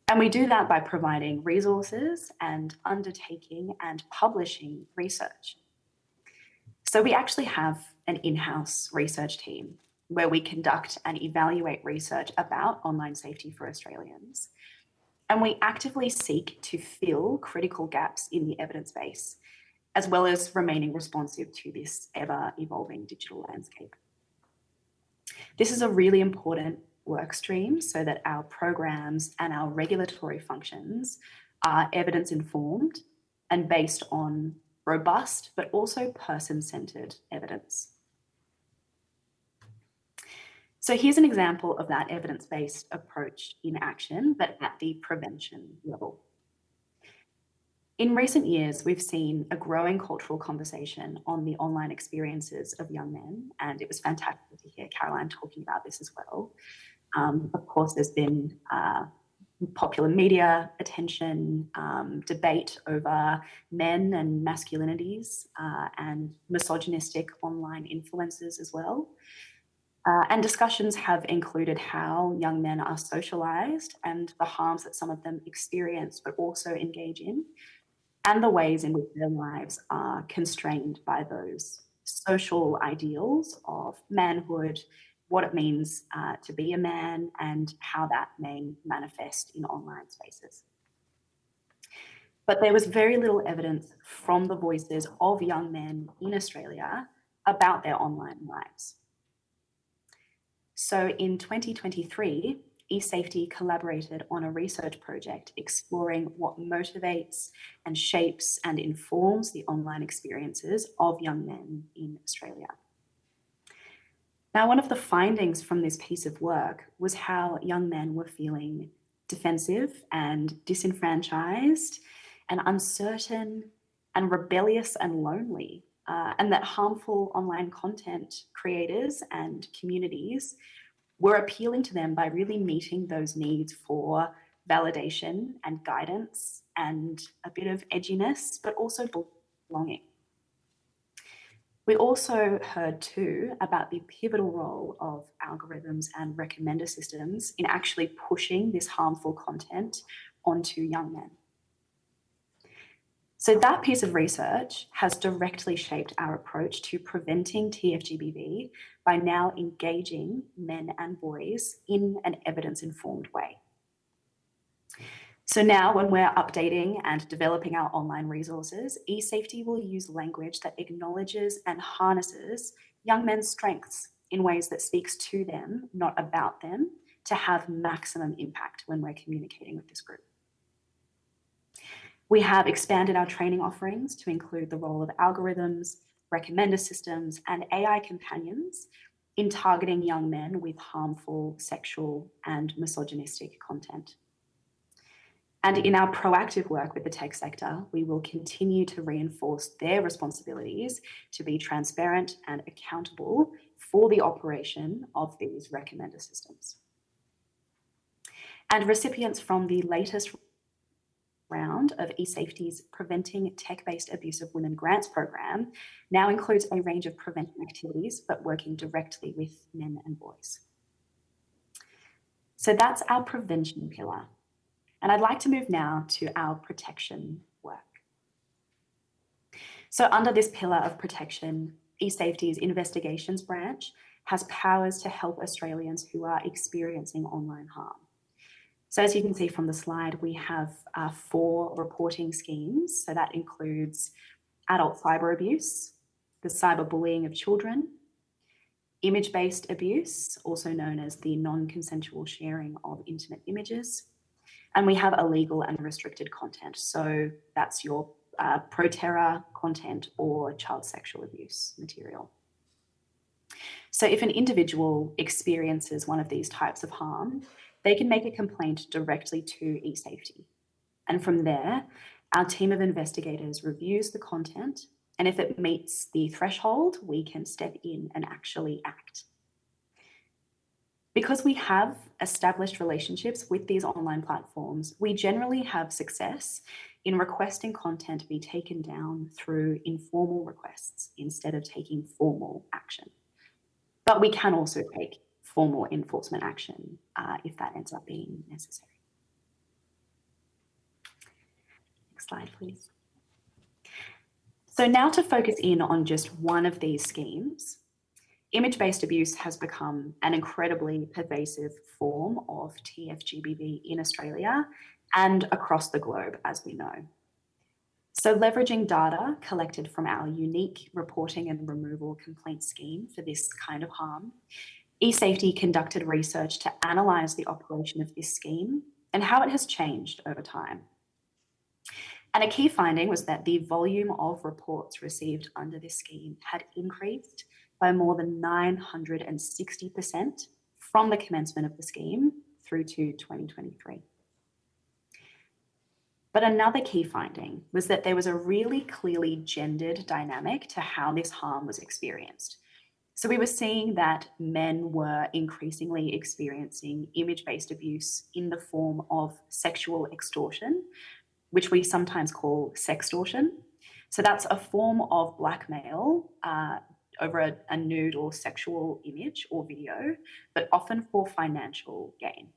And we do that by providing resources and undertaking and publishing research. So we actually have an in-house research team where we conduct and evaluate research about online safety for Australians. And we actively seek to fill critical gaps in the evidence base, as well as remaining responsive to this ever-evolving digital landscape. This is a really important work stream so that our programs and our regulatory functions are evidence-informed and based on robust but also person-centred evidence. So here's an example of that evidence-based approach in action, but at the prevention level. In recent years, we've seen a growing cultural conversation on the online experiences of young men, and it was fantastic to hear Caroline talking about this as well. Of course, there's been popular media attention, debate over men and masculinities, and misogynistic online influences as well. And discussions have included how young men are socialised and the harms that some of them experience but also engage in, and the ways in which their lives are constrained by those social ideals of manhood, what it means to be a man, and how that may manifest in online spaces. But there was very little evidence from the voices of young men in Australia about their online lives. So in 2023, eSafety collaborated on a research project exploring what motivates and shapes and informs the online experiences of young men in Australia. Now, one of the findings from this piece of work was how young men were feeling defensive and disenfranchised and uncertain and rebellious and lonely, and that harmful online content creators and communities were appealing to them by really meeting those needs for validation and guidance and a bit of edginess, but also belonging. We also heard too about the pivotal role of algorithms and recommender systems in actually pushing this harmful content onto young men. So that piece of research has directly shaped our approach to preventing TFGBV by now engaging men and boys in an evidence-informed way. So now when we're updating and developing our online resources, eSafety will use language that acknowledges and harnesses young men's strengths in ways that speaks to them, not about them, to have maximum impact when we're communicating with this group. We have expanded our training offerings to include the role of algorithms, recommender systems, and AI companions in targeting young men with harmful sexual and misogynistic content. And in our proactive work with the tech sector, we will continue to reinforce their responsibilities to be transparent and accountable for the operation of these recommender systems. And recipients from the latest round of eSafety's Preventing Tech-Based Abuse of Women grants program now includes a range of prevention activities, but working directly with men and boys. So that's our prevention pillar. And I'd like to move now to our protection work. So under this pillar of protection, eSafety's investigations branch has powers to help Australians who are experiencing online harm. So as you can see from the slide, we have 4 reporting schemes. So that includes adult cyber abuse, the cyberbullying of children, image-based abuse, also known as the non-consensual sharing of intimate images, and we have illegal and restricted content. So that's your pro-terror content or child sexual abuse material. So if an individual experiences one of these types of harm, they can make a complaint directly to eSafety. And from there, our team of investigators reviews the content, and if it meets the threshold, we can step in and actually act. Because we have established relationships with these online platforms, we generally have success in requesting content be taken down through informal requests instead of taking formal action. But we can also take formal enforcement action if that ends up being necessary. Next slide, please. So now to focus in on just one of these schemes, image-based abuse has become an incredibly pervasive form of TFGBV in Australia and across the globe, as we know. So leveraging data collected from our unique reporting and removal complaint scheme for this kind of harm, eSafety conducted research to analyse the operation of this scheme and how it has changed over time. And a key finding was that the volume of reports received under this scheme had increased by more than 960% from the commencement of the scheme through to 2023. But another key finding was that there was a really clearly gendered dynamic to how this harm was experienced. So we were seeing that men were increasingly experiencing image-based abuse in the form of sexual extortion, which we sometimes call sextortion. So that's a form of blackmail over a nude or sexual image or video, but often for financial gain.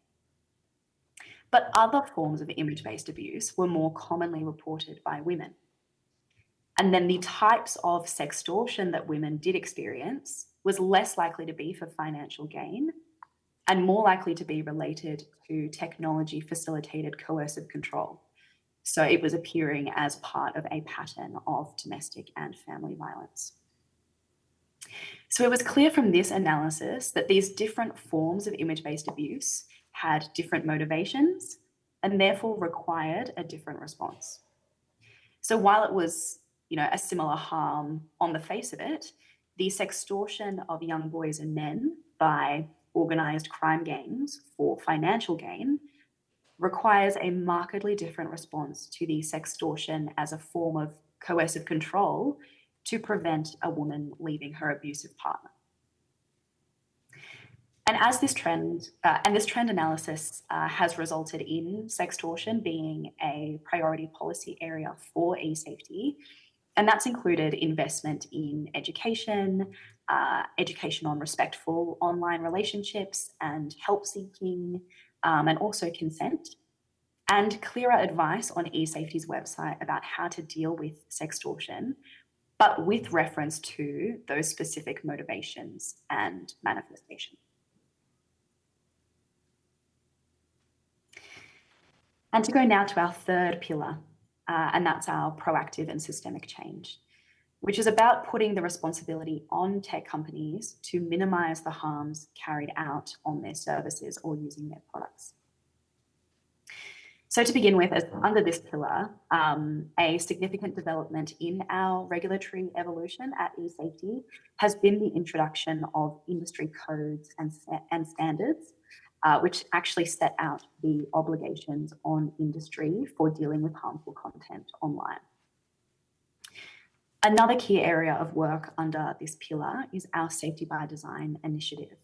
But other forms of image-based abuse were more commonly reported by women. And then the types of sextortion that women did experience was less likely to be for financial gain and more likely to be related to technology-facilitated coercive control. So it was appearing as part of a pattern of domestic and family violence. So it was clear from this analysis that these different forms of image-based abuse had different motivations and therefore required a different response. So while it was, a similar harm on the face of it, the sextortion of young boys and men by organised crime gangs for financial gain requires a markedly different response to the sextortion as a form of coercive control to prevent a woman leaving her abusive partner. And as this trend analysis has resulted in sextortion being a priority policy area for eSafety, and that's included investment in education, education on respectful online relationships and help seeking, and also consent, and clearer advice on eSafety's website about how to deal with sextortion, but with reference to those specific motivations and manifestations. And to go now to our third pillar, and that's our proactive and systemic change, which is about putting the responsibility on tech companies to minimise the harms carried out on their services or using their products. So to begin with, under this pillar, a significant development in our regulatory evolution at eSafety has been the introduction of industry codes and standards, which actually set out the obligations on industry for dealing with harmful content online. Another key area of work under this pillar is our Safety by Design initiative,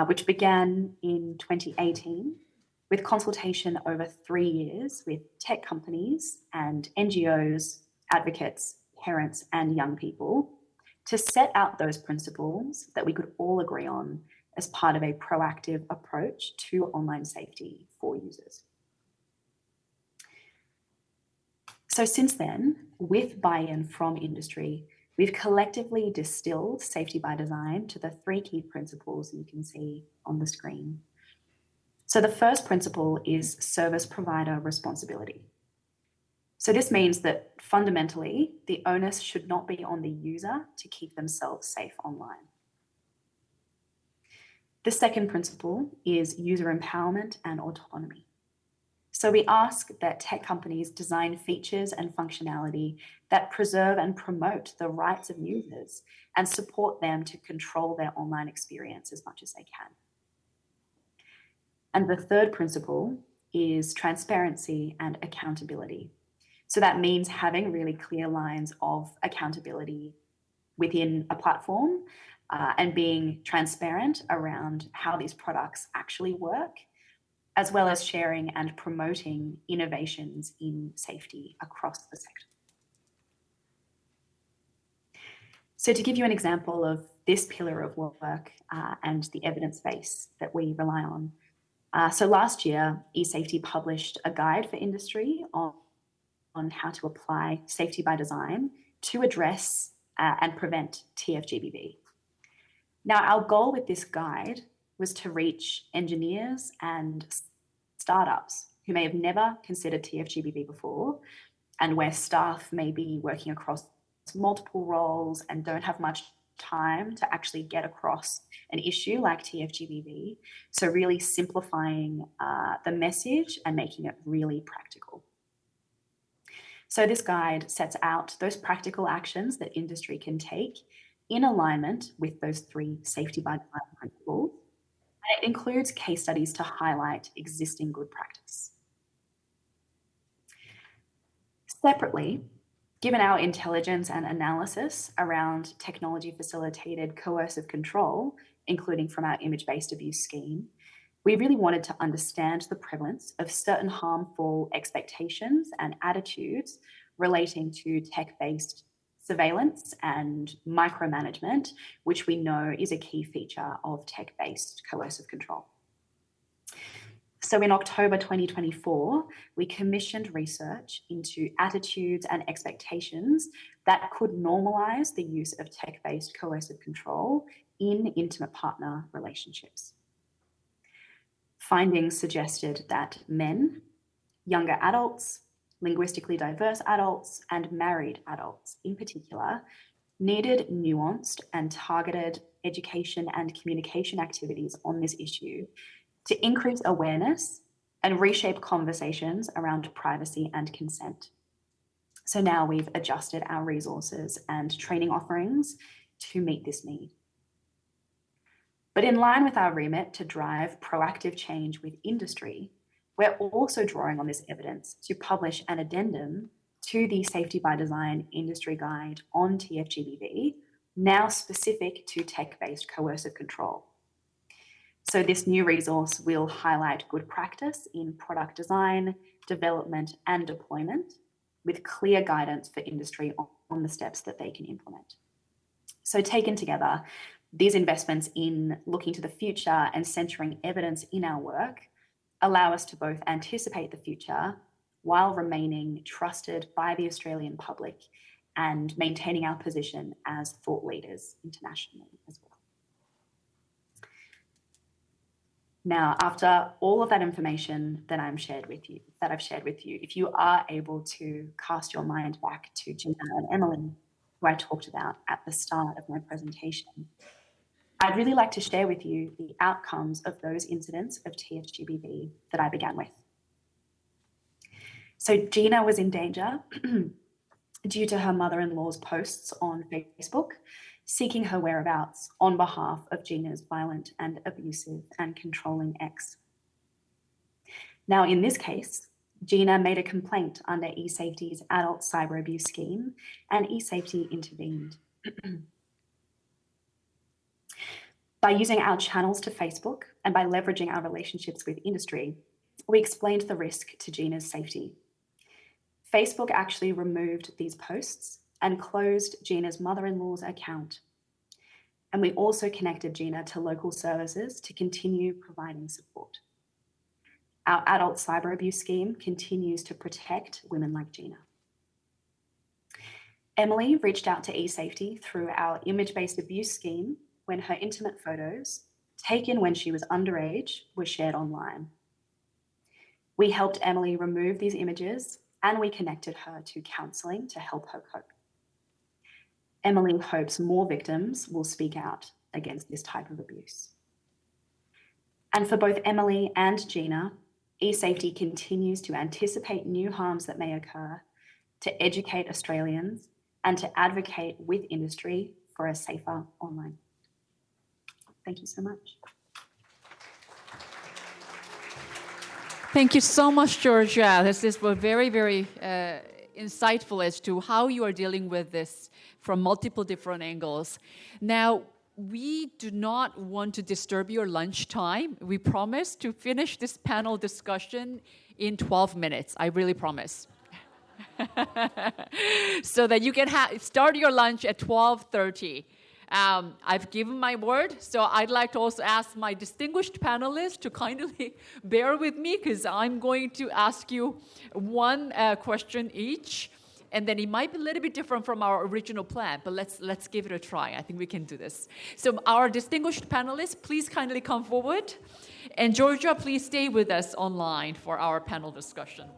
which began in 2018 with consultation over 3 years with tech companies and NGOs, advocates, parents, and young people to set out those principles that we could all agree on as part of a proactive approach to online safety for users. So since then, with buy-in from industry, we've collectively distilled Safety by Design to the 3 key principles you can see on the screen. So the first principle is service provider responsibility. So this means that fundamentally, the onus should not be on the user to keep themselves safe online. The second principle is user empowerment and autonomy. So we ask that tech companies design features and functionality that preserve and promote the rights of users and support them to control their online experience as much as they can. And the third principle is transparency and accountability. So that means having really clear lines of accountability within a platform and being transparent around how these products actually work, as well as sharing and promoting innovations in safety across the sector. So to give you an example of this pillar of work and the evidence base that we rely on, so last year, eSafety published a guide for industry on how to apply safety by design to address and prevent TFGBV. Now, our goal with this guide was to reach engineers and startups who may have never considered TFGBV before, and where staff may be working across multiple roles and don't have much time to actually get across an issue like TFGBV. So really simplifying the message and making it really practical. So this guide sets out those practical actions that industry can take in alignment with those 3 safety by design principles. And it includes case studies to highlight existing good practice. Separately, given our intelligence and analysis around technology-facilitated coercive control, including from our image-based abuse scheme, we really wanted to understand the prevalence of certain harmful expectations and attitudes relating to tech-based surveillance and micromanagement, which we know is a key feature of tech-based coercive control. So in October 2024, we commissioned research into attitudes and expectations that could normalize the use of tech-based coercive control in intimate partner relationships. Findings suggested that men, younger adults, linguistically diverse adults, and married adults in particular needed nuanced and targeted education and communication activities on this issue to increase awareness and reshape conversations around privacy and consent. So now we've adjusted our resources and training offerings to meet this need. But in line with our remit to drive proactive change with industry, we're also drawing on this evidence to publish an addendum to the Safety by Design Industry Guide on TFGBV, now specific to tech-based coercive control. So this new resource will highlight good practice in product design, development, and deployment, with clear guidance for industry on the steps that they can implement. So taken together, these investments in looking to the future and centering evidence in our work allow us to both anticipate the future while remaining trusted by the Australian public and maintaining our position as thought leaders internationally as well. Now, after all of that information that I've shared with you, if you are able to cast your mind back to Gina and Emily, who I talked about at the start of my presentation, I'd really like to share with you the outcomes of those incidents of TFGBV that I began with. So Gina was in danger due to her mother-in-law's posts on Facebook, seeking her whereabouts on behalf of Gina's violent and abusive and controlling ex. Now, in this case, Gina made a complaint under eSafety's adult cyber abuse scheme, and eSafety intervened. By using our channels to Facebook and by leveraging our relationships with industry, we explained the risk to Gina's safety. Facebook actually removed these posts and closed Gina's mother-in-law's account. And we also connected Gina to local services to continue providing support. Our adult cyber abuse scheme continues to protect women like Gina. Emily reached out to eSafety through our image-based abuse scheme when her intimate photos, taken when she was underage, were shared online. We helped Emily remove these images and we connected her to counselling to help her cope. Emily hopes more victims will speak out against this type of abuse. And for both Emily and Gina, eSafety continues to anticipate new harms that may occur, to educate Australians, and to advocate with industry for a safer online. Thank you so much. Thank you so much, Georgia. This was very, very insightful as to how you are dealing with this from multiple different angles. Now, we do not want to disturb your lunchtime. We promise to finish this panel discussion in 12 minutes. I really promise. So that you can start your lunch at 12:30. I've given my word, so I'd like to also ask my distinguished panelists to kindly bear with me, because I'm going to ask you one question each, and then it might be a little bit different from our original plan, but let's give it a try. I think we can do this. So our distinguished panelists, please kindly come forward, and Georgia, please stay with us online for our panel discussion.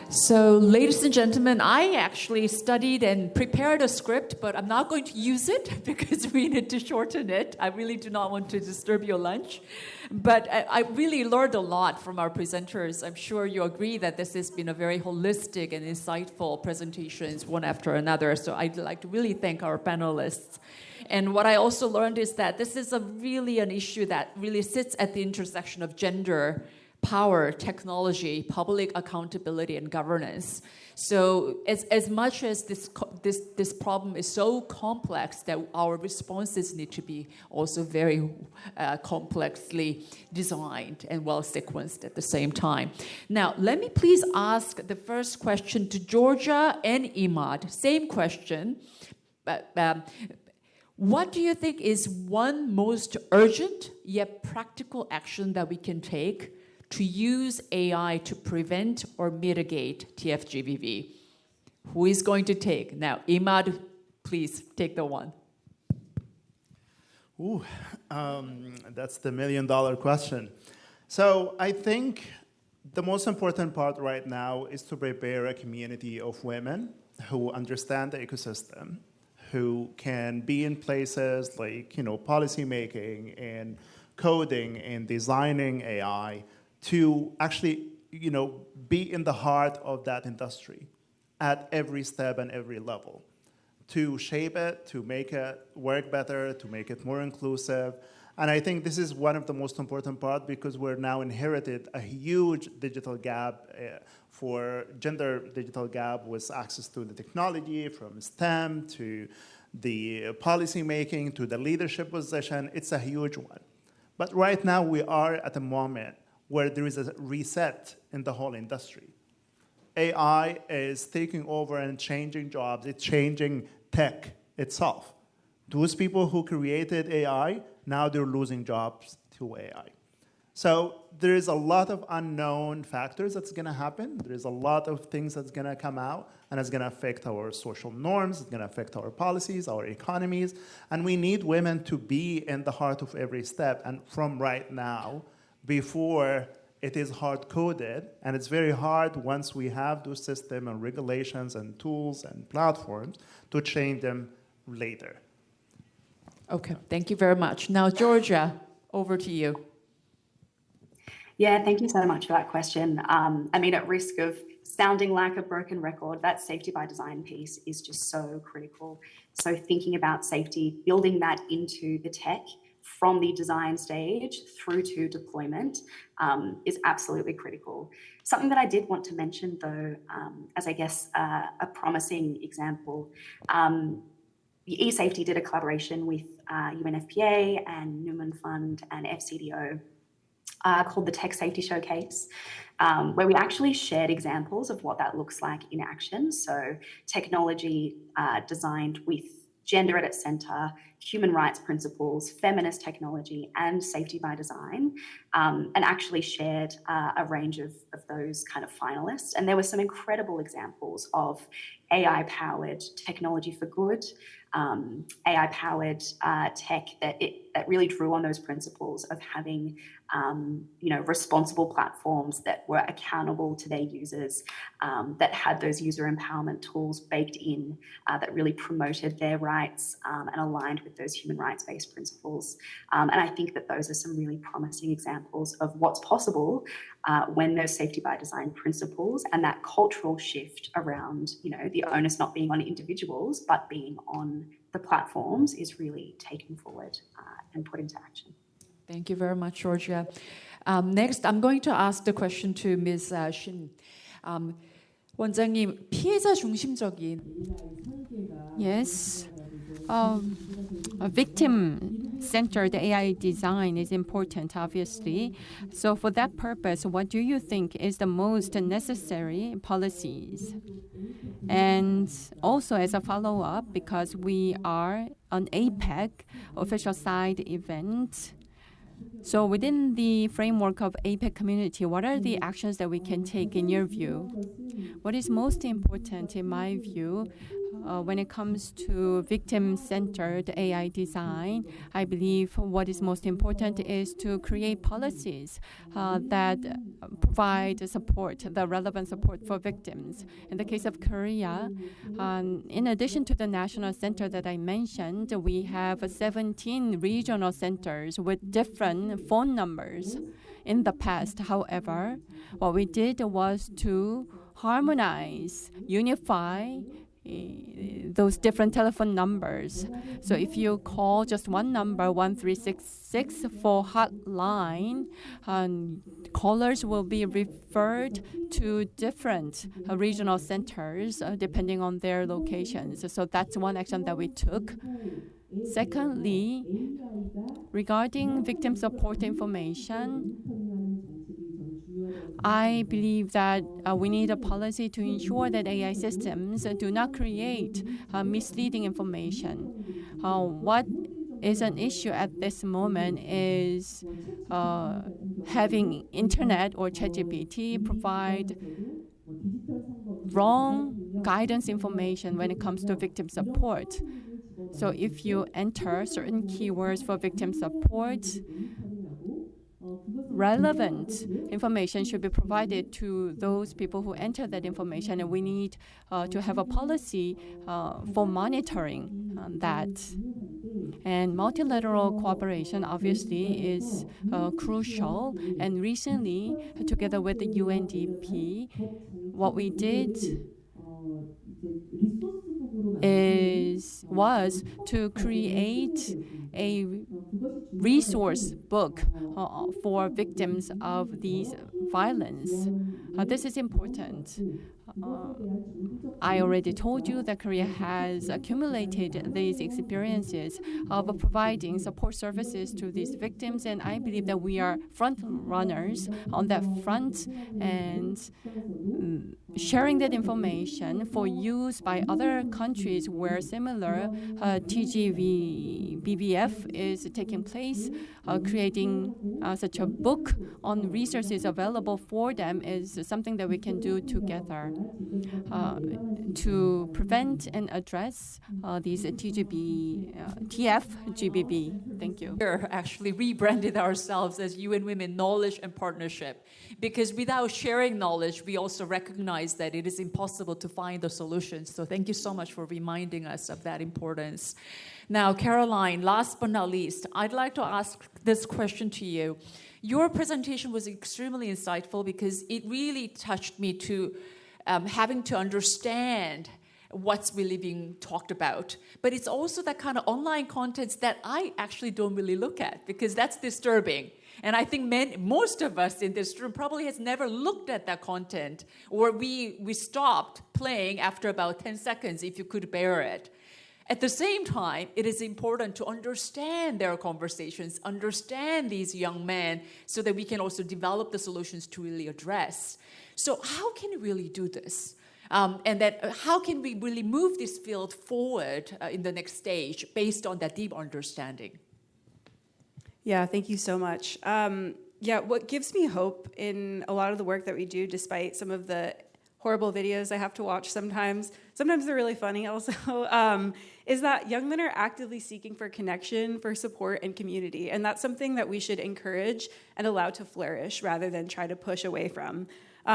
So, ladies and gentlemen, I actually studied and prepared a script, but I'm not going to use it because we need to shorten it. I really do not want to disturb your lunch. But I really learned a lot from our presenters. I'm sure you agree that this has been a very holistic and insightful presentations, one after another. So I'd like to really thank our panelists. And what I also learned is that this is really an issue that really sits at the intersection of gender, power, technology, public accountability, and governance. So as much as this problem is so complex that our responses need to be also very complexly designed and well sequenced at the same time. Now, let me please ask the first question to Georgia and Imad. Same question. What do you think is one most urgent yet practical action that we can take to use AI to prevent or mitigate TFGBV? Who is going to take? Now, Imad, please take the one. Ooh, that's the million-dollar question. So I think the most important part right now is to prepare a community of women who understand the ecosystem, who can be in places like, policy making and coding and designing AI, to actually, be in the heart of that industry at every step and every level, to shape it, to make it work better, to make it more inclusive. And I think this is one of the most important parts, because we're now inherited a huge digital gap for gender digital gap with access to the technology, from STEM to the policy making to the leadership position. It's a huge one. But right now we are at a moment where there is a reset in the whole industry. AI is taking over and changing jobs. It's changing tech itself. Those people who created AI, now they're losing jobs to AI. So there is a lot of unknown factors that's going to happen. There is a lot of things that's going to come out, and it's going to affect our social norms. It's going to affect our policies, our economies. And we need women to be in the heart of every step. And from right now, before it is hard-coded, and it's very hard once we have those systems and regulations and tools and platforms to change them later. Okay, thank you very much. Now, Georgia, over to you. Yeah, thank you so much for that question. At risk of sounding like a broken record, that safety by design piece is just so critical. So thinking about safety, building that into the tech, from the design stage through to deployment is absolutely critical. Something that I did want to mention, though, as I guess a promising example, eSafety did a collaboration with UNFPA and Newman Fund and FCDO called the Tech Safety Showcase, where we actually shared examples of what that looks like in action. So technology designed with gender at its center, human rights principles, feminist technology, and safety by design, and actually shared a range of those kind of finalists. And there were some incredible examples of AI-powered technology for good, AI-powered tech that really drew on those principles of having responsible platforms that were accountable to their users, that had those user empowerment tools baked in, that really promoted their rights and aligned with those human rights-based principles. And I think that those are some really promising examples of what's possible when those safety by design principles and that cultural shift around, the onus not being on individuals but being on the platforms is really taken forward and put into action. Thank you very much, Georgia. Next, I'm going to ask the question to Ms. Shin. 원장님, 피해자 중심적인 Yes. A victim-centered AI design is important, obviously. So for that purpose, what do you think is the most necessary policies? And also as a follow-up, because we are an APEC official side event, so within the framework of APEC community, what are the actions that we can take in your view? What is most important in my view when it comes to victim-centered AI design? I believe what is most important is to create policies that provide support, the relevant support for victims. In the case of Korea, in addition to the national center that I mentioned, we have 17 regional centers with different phone numbers. In the past, however, what we did was to harmonize, unify those different telephone numbers. So if you call just one number, 1366 for hotline, callers will be referred to different regional centers depending on their locations. So that's one action that we took. Secondly, regarding victim support information, I believe that we need a policy to ensure that AI systems do not create misleading information. What is an issue at this moment is having internet or ChatGPT provide wrong guidance information when it comes to victim support. So if you enter certain keywords for victim support, relevant information should be provided to those people who enter that information, and we need to have a policy for monitoring that. And multilateral cooperation obviously is crucial, and recently, together with the UNDP, what we did was to create a resource book for victims of these violence. This is important. I already told you that Korea has accumulated these experiences of providing support services to these victims, and I believe that we are front runners on that front, and sharing that information for use by other countries where similar TFGBV is taking place, creating such a book on resources available for them is something that we can do together to prevent and address these TFGBV. Thank you. We're actually rebranded ourselves as UN Women Knowledge and Partnership, because without sharing knowledge, we also recognize that it is impossible to find the solutions. So thank you so much for reminding us of that importance. Now, Caroline, last but not least, I'd like to ask this question to you. Your presentation was extremely insightful because it really touched me to having to understand what's really being talked about. But it's also that kind of online contents that I actually don't really look at, because that's disturbing. And I think most of us in this room probably has never looked at that content, or we stopped playing after about 10 seconds if you could bear it. At the same time, it is important to understand their conversations, understand these young men, so that we can also develop the solutions to really address. So how can we really do this? And that how can we really move this field forward in the next stage based on that deep understanding? Yeah, thank you so much. What gives me hope in a lot of the work that we do, despite some of the horrible videos I have to watch sometimes. Sometimes they're really funny also, is that young men are actively seeking for connection, for support, and community. And that's something that we should encourage and allow to flourish rather than try to push away from.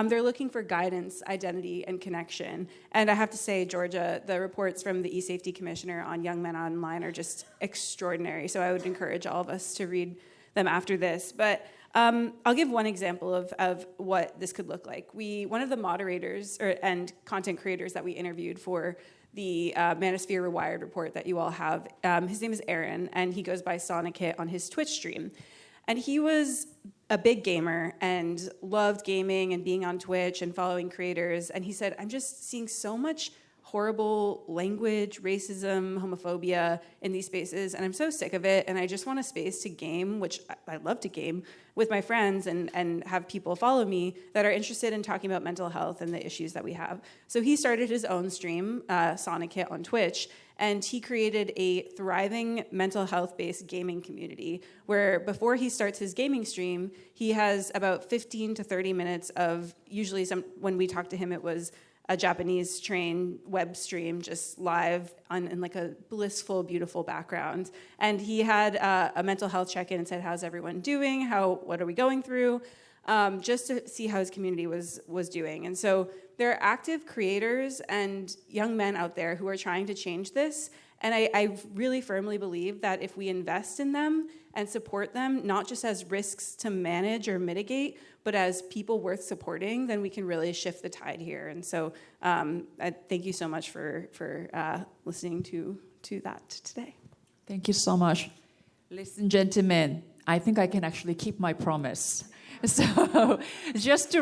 They're looking for guidance, identity, and connection. And I have to say, Georgia, the reports from the eSafety Commissioner on young men online are just extraordinary. So I would encourage all of us to read them after this. But I'll give one example of what this could look like. One of the moderators and content creators that we interviewed for the Manosphere Rewired report that you all have, his name is Aaron, and he goes by Sonic Hit on his Twitch stream. And he was a big gamer and loved gaming and being on Twitch and following creators. And he said, I'm just seeing so much horrible language, racism, homophobia in these spaces, and I'm so sick of it, and I just want a space to game, which I love to game, with my friends and have people follow me that are interested in talking about mental health and the issues that we have. So he started his own stream, Sonic Hit on Twitch, and he created a thriving mental health-based gaming community where before he starts his gaming stream, he has about 15 to 30 minutes of, usually when we talk to him, it was a Japanese train web stream just live in like a blissful, beautiful background. And he had a mental health check-in and said, how's everyone doing? What are we going through? Just to see how his community was doing. And so there are active creators and young men out there who are trying to change this. And I really firmly believe that if we invest in them and support them, not just as risks to manage or mitigate, but as people worth supporting, then we can really shift the tide here. And so I thank you so much for listening to that today. Thank you so much. Ladies and gentlemen, I think I can actually keep my promise. So just to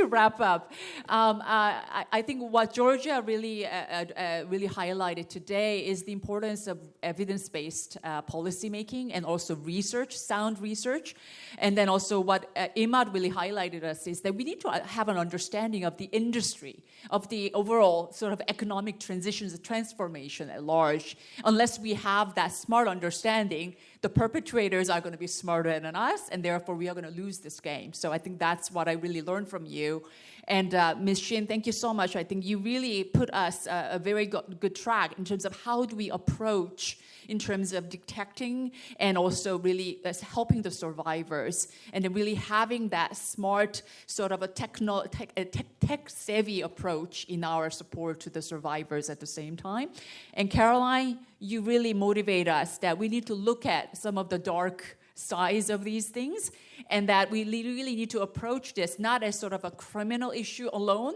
wrap up, I think what Georgia really highlighted today is the importance of evidence-based policymaking and also research, sound research. And then also what Imad really highlighted us is that we need to have an understanding of the industry, of the overall sort of economic transitions, transformation at large. Unless we have that smart understanding, the perpetrators are going to be smarter than us, and therefore we are going to lose this game. So I think that's what I really learned from you. And Ms. Shin, thank you so much. I think you really put us a very good track in terms of how do we approach in terms of detecting and also really helping the survivors, and then really having that smart sort of a tech-savvy approach in our support to the survivors at the same time. And Caroline, you really motivate us that we need to look at some of the dark sides of these things, and that we really need to approach this not as sort of a criminal issue alone,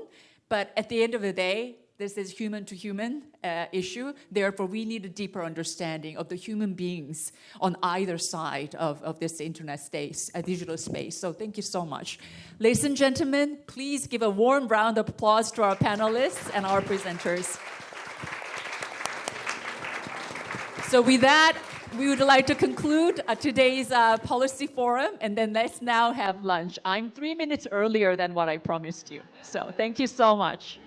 but at the end of the day, this is human-to-human issue. Therefore, we need a deeper understanding of the human beings on either side of this internet space, digital space. So thank you so much. Ladies and gentlemen, please give a warm round of applause to our panelists and our presenters. So with that, we would like to conclude today's policy forum, and then let's now have lunch. I'm 3 minutes earlier than what I promised you. So thank you so much.